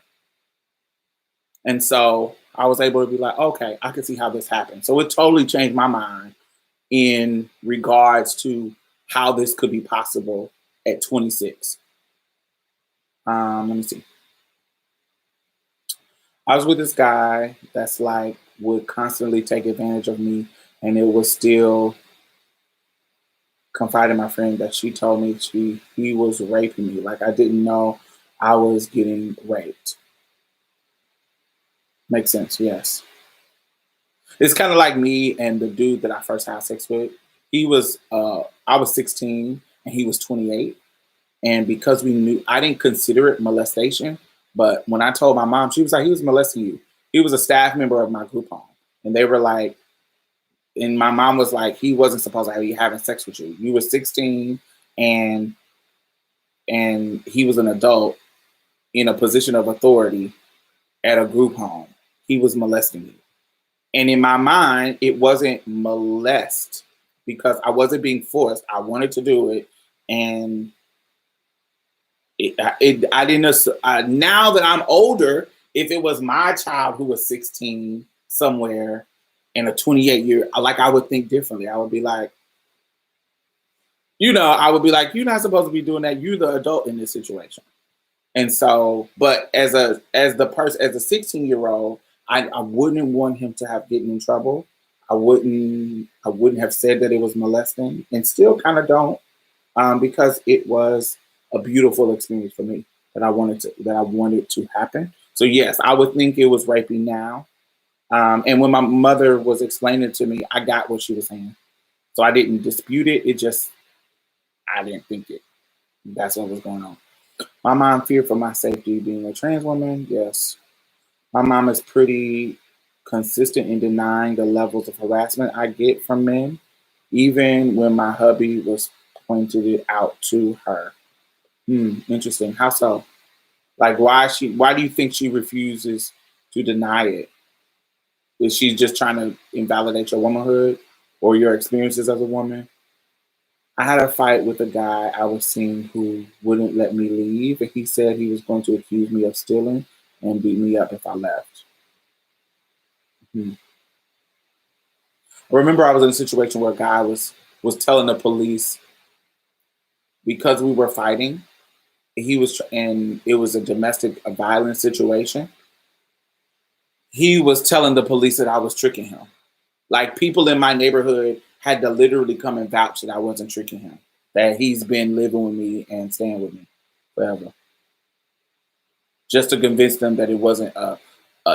And so I was able to be like, okay, I can see how this happened. So it totally changed my mind in regards to how this could be possible at 26. Let me see. I was with this guy that's like would constantly take advantage of me, and it was still confided in my friend that she told me he was raping me. Like, I didn't know I was getting raped. Makes sense, yes. It's kind of like me and the dude that I first had sex with. He was I was 16 and he was 28. And because we knew, I didn't consider it molestation, but when I told my mom, she was like, he was molesting you. He was a staff member of my group home. And they were like, and my mom was like, he wasn't supposed to be having sex with you. You were 16 and he was an adult in a position of authority at a group home. He was molesting you. And in my mind, it wasn't molest because I wasn't being forced. I wanted to do it. And I didn't, now that I'm older, if it was my child who was 16 somewhere and a 28-year, like, I would think differently. I would be like, I would be like, you're not supposed to be doing that. You're the adult in this situation. And so, but as a 16-year-old, I wouldn't want him to have getting in trouble. I wouldn't have said that it was molesting, and still kind of don't, because it was a beautiful experience for me that I wanted to happen. So yes, I would think it was raping now. And when my mother was explaining it to me, I got what she was saying. So I didn't dispute it. I didn't think it. That's what was going on. My mom feared for my safety being a trans woman. Yes. My mom is pretty consistent in denying the levels of harassment I get from men, even when my hubby was pointed it out to her. Interesting. How so? Like, why do you think she refuses to deny it? Is she just trying to invalidate your womanhood or your experiences as a woman? I had a fight with a guy I was seeing who wouldn't let me leave, and he said he was going to accuse me of stealing and beat me up if I left. I remember I was in a situation where a guy was telling the police, because we were fighting, and it was a domestic violence situation. He was telling the police that I was tricking him. Like, people in my neighborhood had to literally come and vouch that I wasn't tricking him, that he's been living with me and staying with me forever, just to convince them that it wasn't a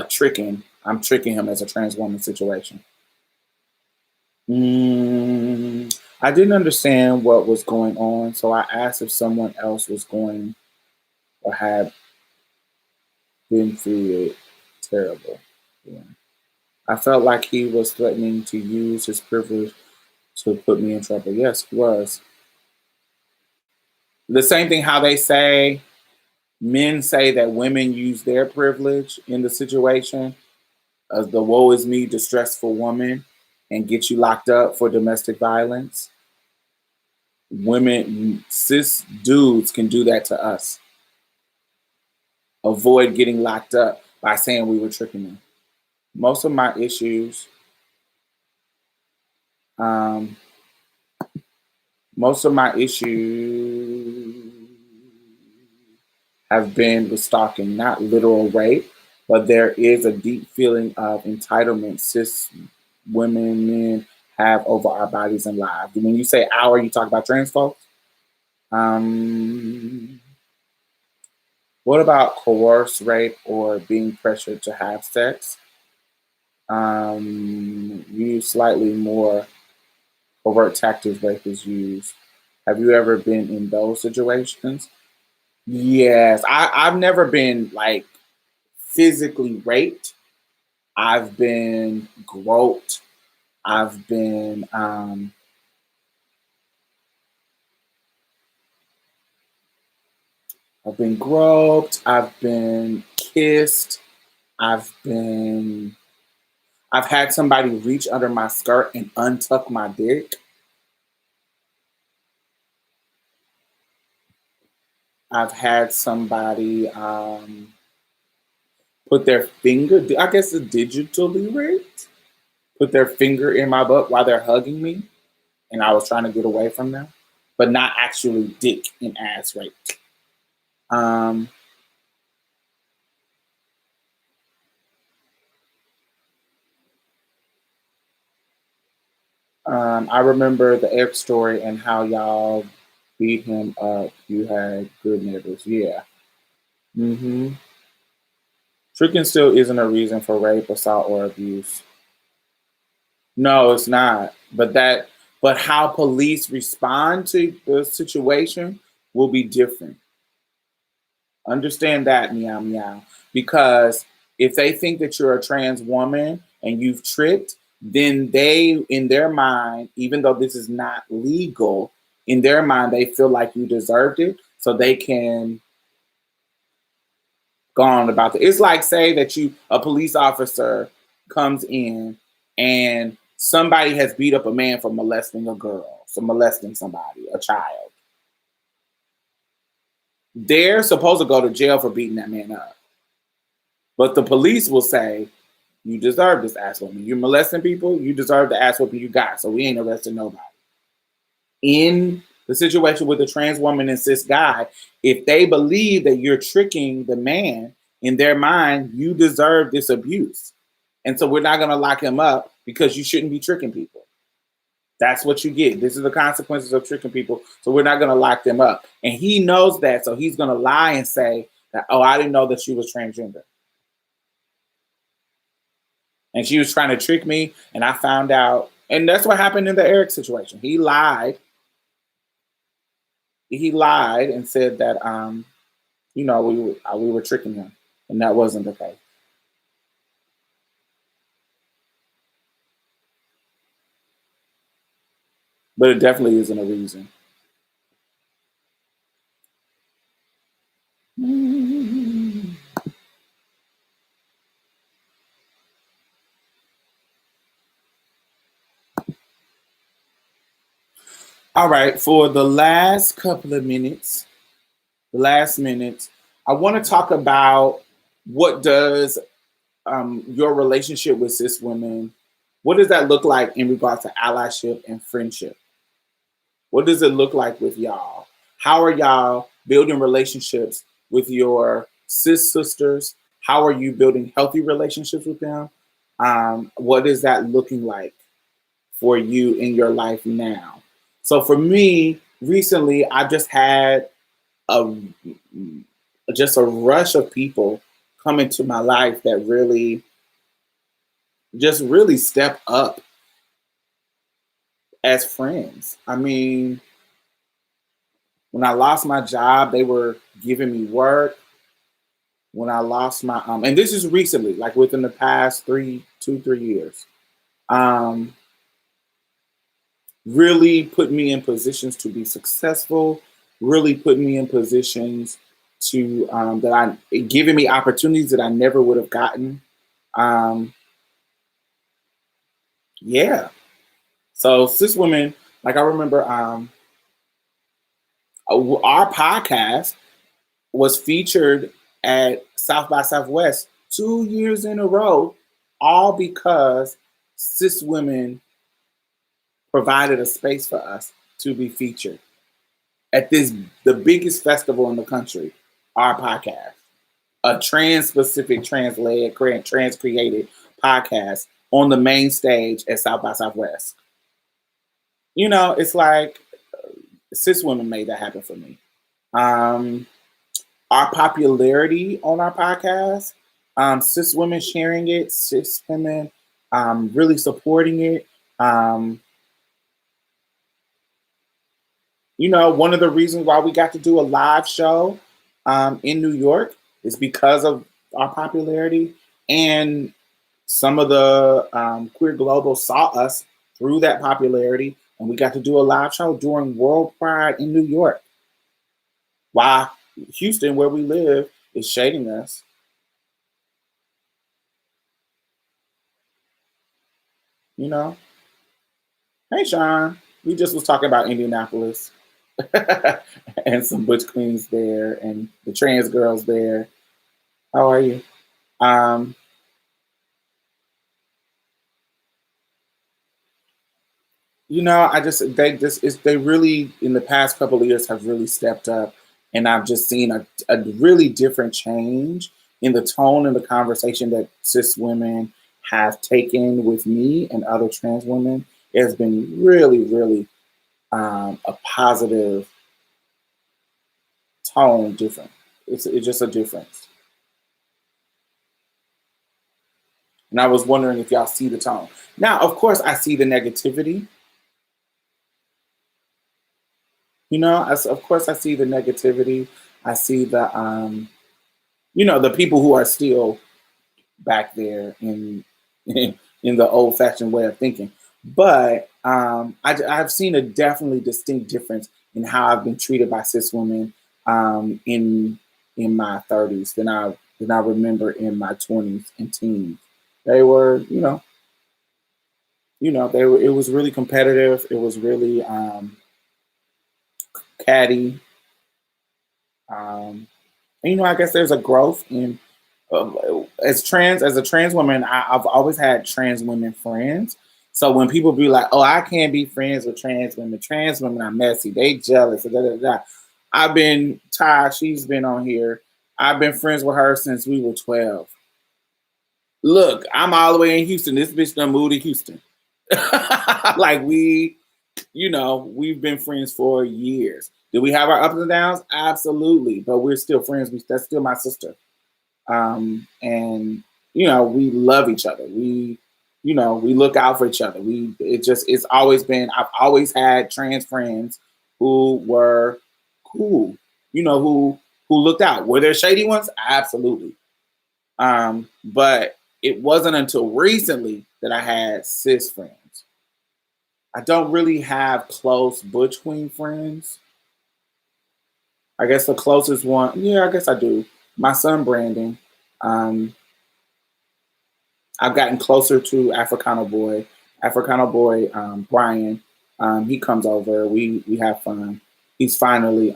tricking. I'm tricking him as a trans woman situation. I didn't understand what was going on, so I asked if someone else was going or had been through it. Terrible. Yeah. I felt like he was threatening to use his privilege to put me in trouble. Yes, he was. The same thing how they say, men say that women use their privilege in the situation as the woe is me, distressful woman, and get you locked up for domestic violence. Women, cis dudes can do that to us. Avoid getting locked up by saying we were tricking them. Most of my issues, most of my issues have been with stalking, not literal rape, but there is a deep feeling of entitlement cis women, men have over our bodies and lives. When you say our, you talk about trans folks. Um, what about coerced rape or being pressured to have sex? Use slightly more overt tactics rape is used. Have you ever been in those situations? Yes, I've never been like physically raped. I've been groped. I've been I've been groped. I've been kissed. I've been I've had somebody reach under my skirt and untuck my dick. I've had somebody put their finger, I guess it's digitally raped, put their finger in my butt while they're hugging me, and I was trying to get away from them, but not actually dick and ass rape. Um, I remember the Eric story and how y'all beat him up. You had good neighbors. Yeah. Mm-hmm. Tricking still isn't a reason for rape, assault, or abuse. No, it's not. But how police respond to the situation will be different. Understand that, meow meow. Because if they think that you're a trans woman and you've tricked, then they, in their mind, even though this is not legal, in their mind, they feel like you deserved it. So they can go on about it. It's like, say that a police officer comes in and somebody has beat up a man for molesting a girl, so molesting somebody, a child. They're supposed to go to jail for beating that man up. But the police will say, you deserve this ass whooping. You're molesting people, you deserve the ass whooping you got. So we ain't arresting nobody. In the situation with the trans woman and cis guy, if they believe that you're tricking the man, in their mind, you deserve this abuse. And so we're not going to lock him up because you shouldn't be tricking people. That's what you get. This is the consequences of tricking people. So we're not going to lock them up. And he knows that. So he's going to lie and say that, oh, I didn't know that she was transgender. And she was trying to trick me, and I found out. And that's what happened in the Eric situation. He lied. He lied and said that, we were tricking him, and that wasn't the case. But it definitely isn't a reason. All right, for the last couple of minutes, the last minutes, I want to talk about what does your relationship with cis women, what does that look like in regards to allyship and friendship? What does it look like with y'all? How are y'all building relationships with your cis sisters? How are you building healthy relationships with them? What is that looking like for you in your life now? So for me, recently, I've just had a a rush of people come into my life that really step up as friends. I mean, when I lost my job, they were giving me work. When I lost my and this is recently, like within the past 3 years, um, really put me in positions to be successful. Really put me in positions to that I giving me opportunities that I never would have gotten. Um, yeah. So cis women, like I remember, our podcast was featured at South by Southwest 2 years in a row, all because cis women provided a space for us to be featured at the biggest festival in the country. our podcast, a trans-specific, trans-led, trans-created podcast on the main stage at South by Southwest. You know, it's like cis women made that happen for me. Our popularity on our podcast, cis women sharing it, cis women really supporting it. You know, one of the reasons why we got to do a live show in New York is because of our popularity, and some of the queer global saw us through that popularity, and we got to do a live show during World Pride in New York. While Houston, where we live, is shading us. You know, hey Sean, we just was talking about Indianapolis and some butch queens there and the trans girls there. How are you? Um, you know, they really in the past couple of years have really stepped up, and I've just seen a really different change in the tone and the conversation that cis women have taken with me and other trans women. It has been really, really a positive tone different. It's just a difference. And I was wondering if y'all see the tone. Now, of course, I see the negativity. You know, of course, I see the negativity. I see the, you know, the people who are still back there in the old fashioned way of thinking. But I've seen a definitely distinct difference in how I've been treated by cis women in my 30s than I remember in my 20s and teens. They were, they were. It was really competitive. It was really catty. And, you know, I guess there's a growth in as a trans woman. I've always had trans women friends. So when people be like, "Oh, I can't be friends with trans women are messy. They jealous." Da, da, da. I've been Ty. She's been on here. I've been friends with her since we were 12. Look, I'm all the way in Houston. This bitch done moved to Houston. Like we've been friends for years. Do we have our ups and downs? Absolutely, but we're still friends. That's still my sister. And we love each other. We look out for each other. It's always been. I've always had trans friends who were cool. Who looked out. Were there shady ones? Absolutely. But it wasn't until recently that I had cis friends. I don't really have close butch queen friends. I guess the closest one, yeah, I guess I do. My son Brandon. Um, I've gotten closer to Africano boy. Africano boy Brian. He comes over. We have fun. He's finally.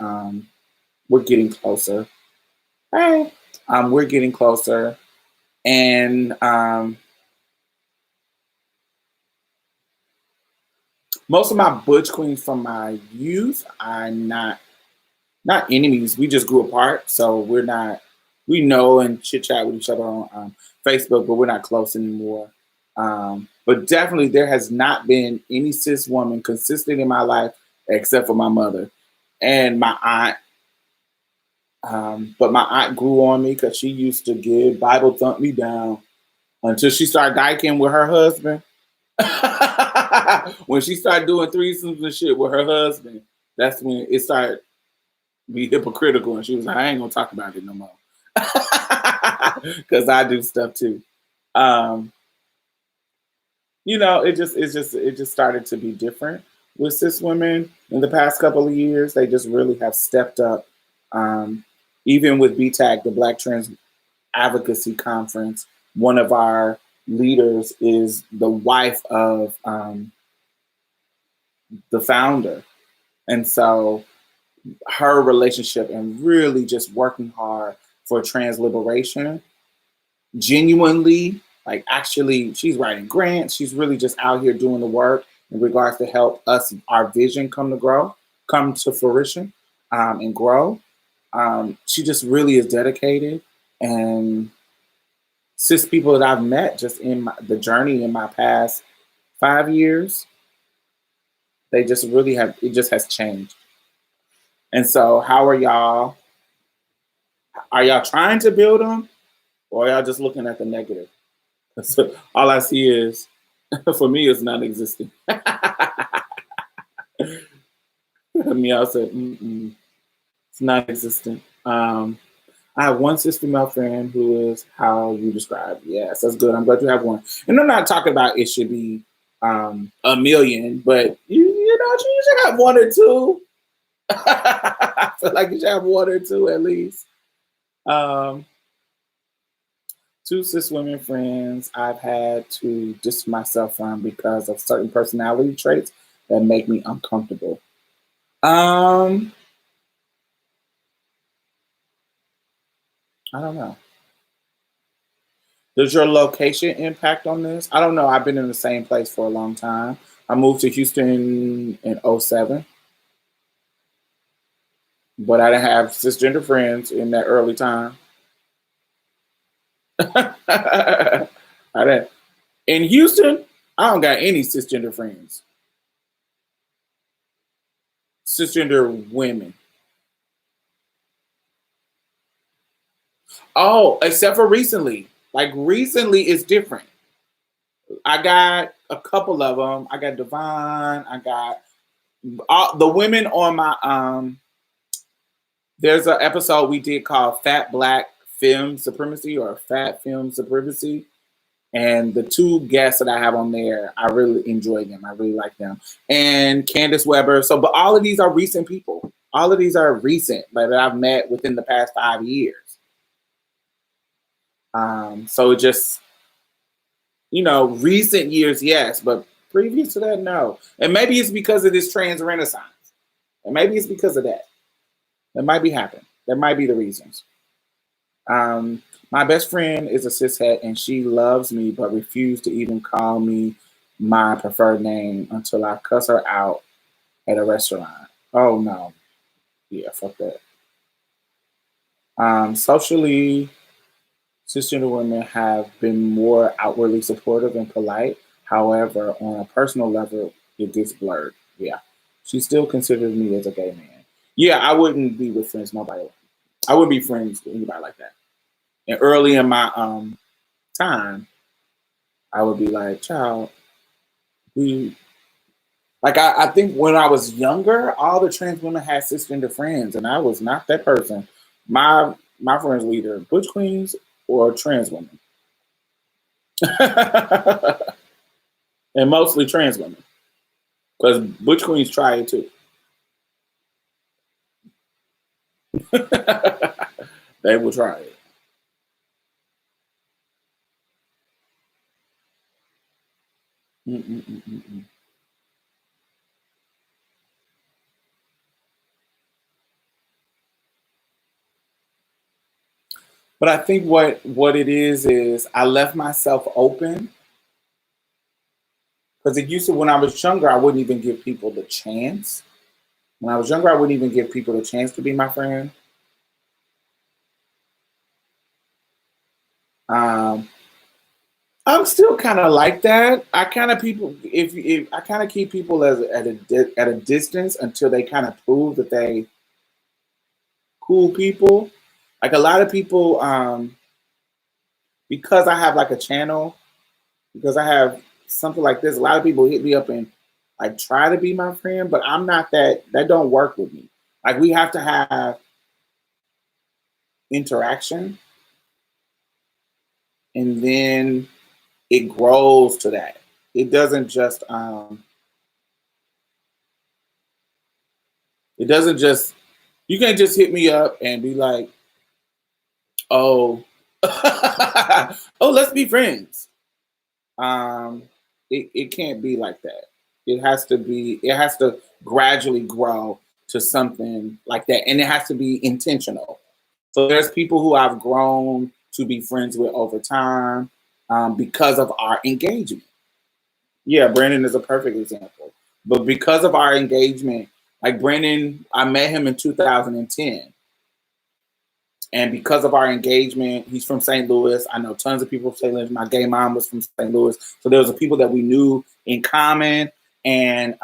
We're getting closer. Hey, we're getting closer, and most of my butch queens from my youth are not enemies. We just grew apart, so we're not. We know and chit chat with each other on Facebook, but we're not close anymore. But definitely, there has not been any cis woman consistent in my life except for my mother and my aunt. But my aunt grew on me because she used to give Bible thump me down until she started dyking with her husband. When she started doing threesomes and shit with her husband, that's when it started be hypocritical, and she was like, "I ain't gonna talk about it no more," because I do stuff too. Um, it just started to be different with cis women in the past couple of years. They just really have stepped up. Um, Even with BTAC, the Black Trans Advocacy Conference, one of our leaders is the wife of the founder, and so her relationship and really just working hard for trans liberation, genuinely, like actually, she's writing grants. She's really just out here doing the work in regards to help us, our vision come to fruition, and grow. She just really is dedicated, and cis people that I've met just in the journey in my past 5 years, they just really have, it just has changed. And so, how are y'all? Are y'all trying to build them, or are y'all just looking at the negative? So all I see is, for me, is non-existent. Me, I said, it's non-existent. I have one cis female friend who is how you described. Yes, that's good. I'm glad you have one. And I'm not talking about it should be a million, but you should have one or two. I feel like you should have one or two at least. Um, Two cis women friends I've had to distance myself from because of certain personality traits that make me uncomfortable. I don't know. Does your location impact on this? I don't know. I've been in the same place for a long time. I moved to Houston in '07, but I didn't have cisgender friends in that early time. I didn't. In Houston, I don't got any cisgender friends. Cisgender women. Oh, except for recently. Like recently is different. I got a couple of them. I got Divine. I got all the women on my there's an episode we did called Fat Black Film Supremacy or Fat Film Supremacy. And the two guests that I have on there, I really enjoy them. I really like them. And Candace Weber. So, but all of these are recent people. All of these are recent, like that I've met within the past 5 years. So it just, recent years, yes, but previous to that, no. And maybe it's because of this trans renaissance. And maybe it's because of that. That might be happening. That might be the reasons. My best friend is a cishet and she loves me but refused to even call me my preferred name until I cuss her out at a restaurant. Oh no. Yeah, fuck that. Socially, cisgender women have been more outwardly supportive and polite. However, on a personal level, it gets blurred. Yeah. She still considers me as a gay man. Yeah, I wouldn't be with friends, nobody. I wouldn't be friends with anybody like that. And early in my time, I would be like, child, we like I think when I was younger, all the trans women had cisgender friends, and I was not that person. My friends were either butch queens or trans women. And mostly trans women. Because butch queens try it too. They will try it. Mm-mm-mm-mm. But I think what it is I left myself open because it used to when I was younger I wouldn't even give people the chance. When I was younger I wouldn't even give people the chance to be my friend. Um, I'm still kind of like that. I kind of people if I kind of keep people as at a distance until they kind of prove that they cool people. Like a lot of people, because I have like a channel, because I have something like this. A lot of people hit me up and like try to be my friend, but I'm not that. That don't work with me. Like we have to have interaction, and then it grows to that. It doesn't just it doesn't just you can't just hit me up and be like, oh, oh, let's be friends. Um, it can't be like that. It has to gradually grow to something like that. And it has to be intentional. So there's people who I've grown to be friends with over time because of our engagement. Yeah, Brandon is a perfect example. But because of our engagement, like Brandon, I met him in 2010. And because of our engagement, he's from St. Louis. I know tons of people from St. Louis. My gay mom was from St. Louis. So there was a people that we knew in common. And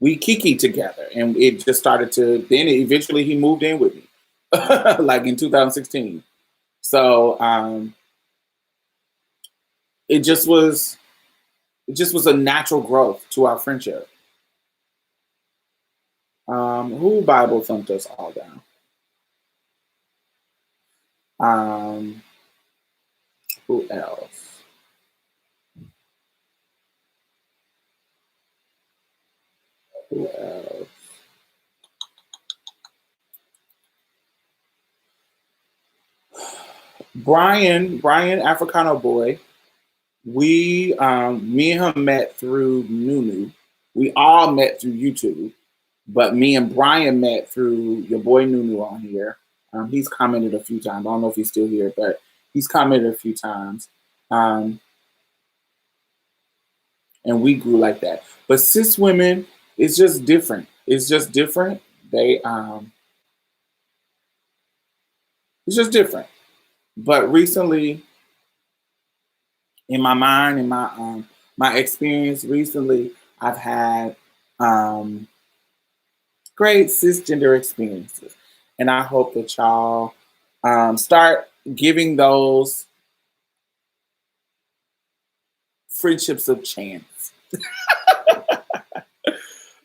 we kiki together. And it just started to, then eventually he moved in with me, like in 2016. So it just was a natural growth to our friendship. Who Bible thumped us all down? Who else? Who else? Brian, Africano boy. We, me and him met through Nunu. We all met through YouTube, but me and Brian met through your boy Nunu on here. He's commented a few times. I don't know if he's still here, but he's commented a few times. And we grew like that. But cis women, it's just different. It's just different. They, it's just different. But recently, in my mind, in my experience recently, I've had great cisgender experiences, and I hope that y'all start giving those friendships a chance.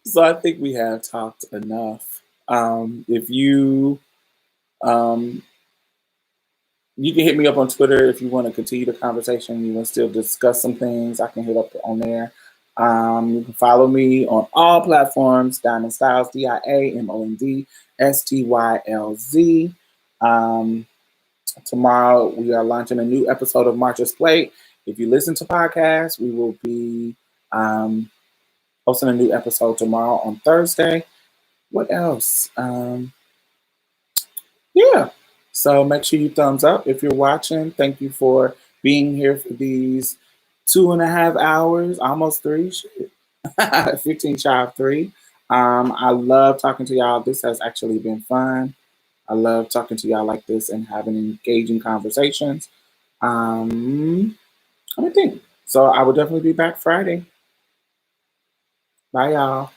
So I think we have talked enough. If you you can hit me up on Twitter if you want to continue the conversation. You want to still discuss some things, I can hit up on there. You can follow me on all platforms, Diamond Styles, DIAMOND STYLZ. Tomorrow we are launching a new episode of March's Plate. If you listen to podcasts, we will be posting a new episode tomorrow on Thursday. What else? Yeah. So make sure you thumbs up if you're watching. Thank you for being here for these 2.5 hours, almost 3. Shit. 15 shy of 3. I love talking to y'all. This has actually been fun. I love talking to y'all like this and having engaging conversations. Let me think. So I will definitely be back Friday. Bye, y'all.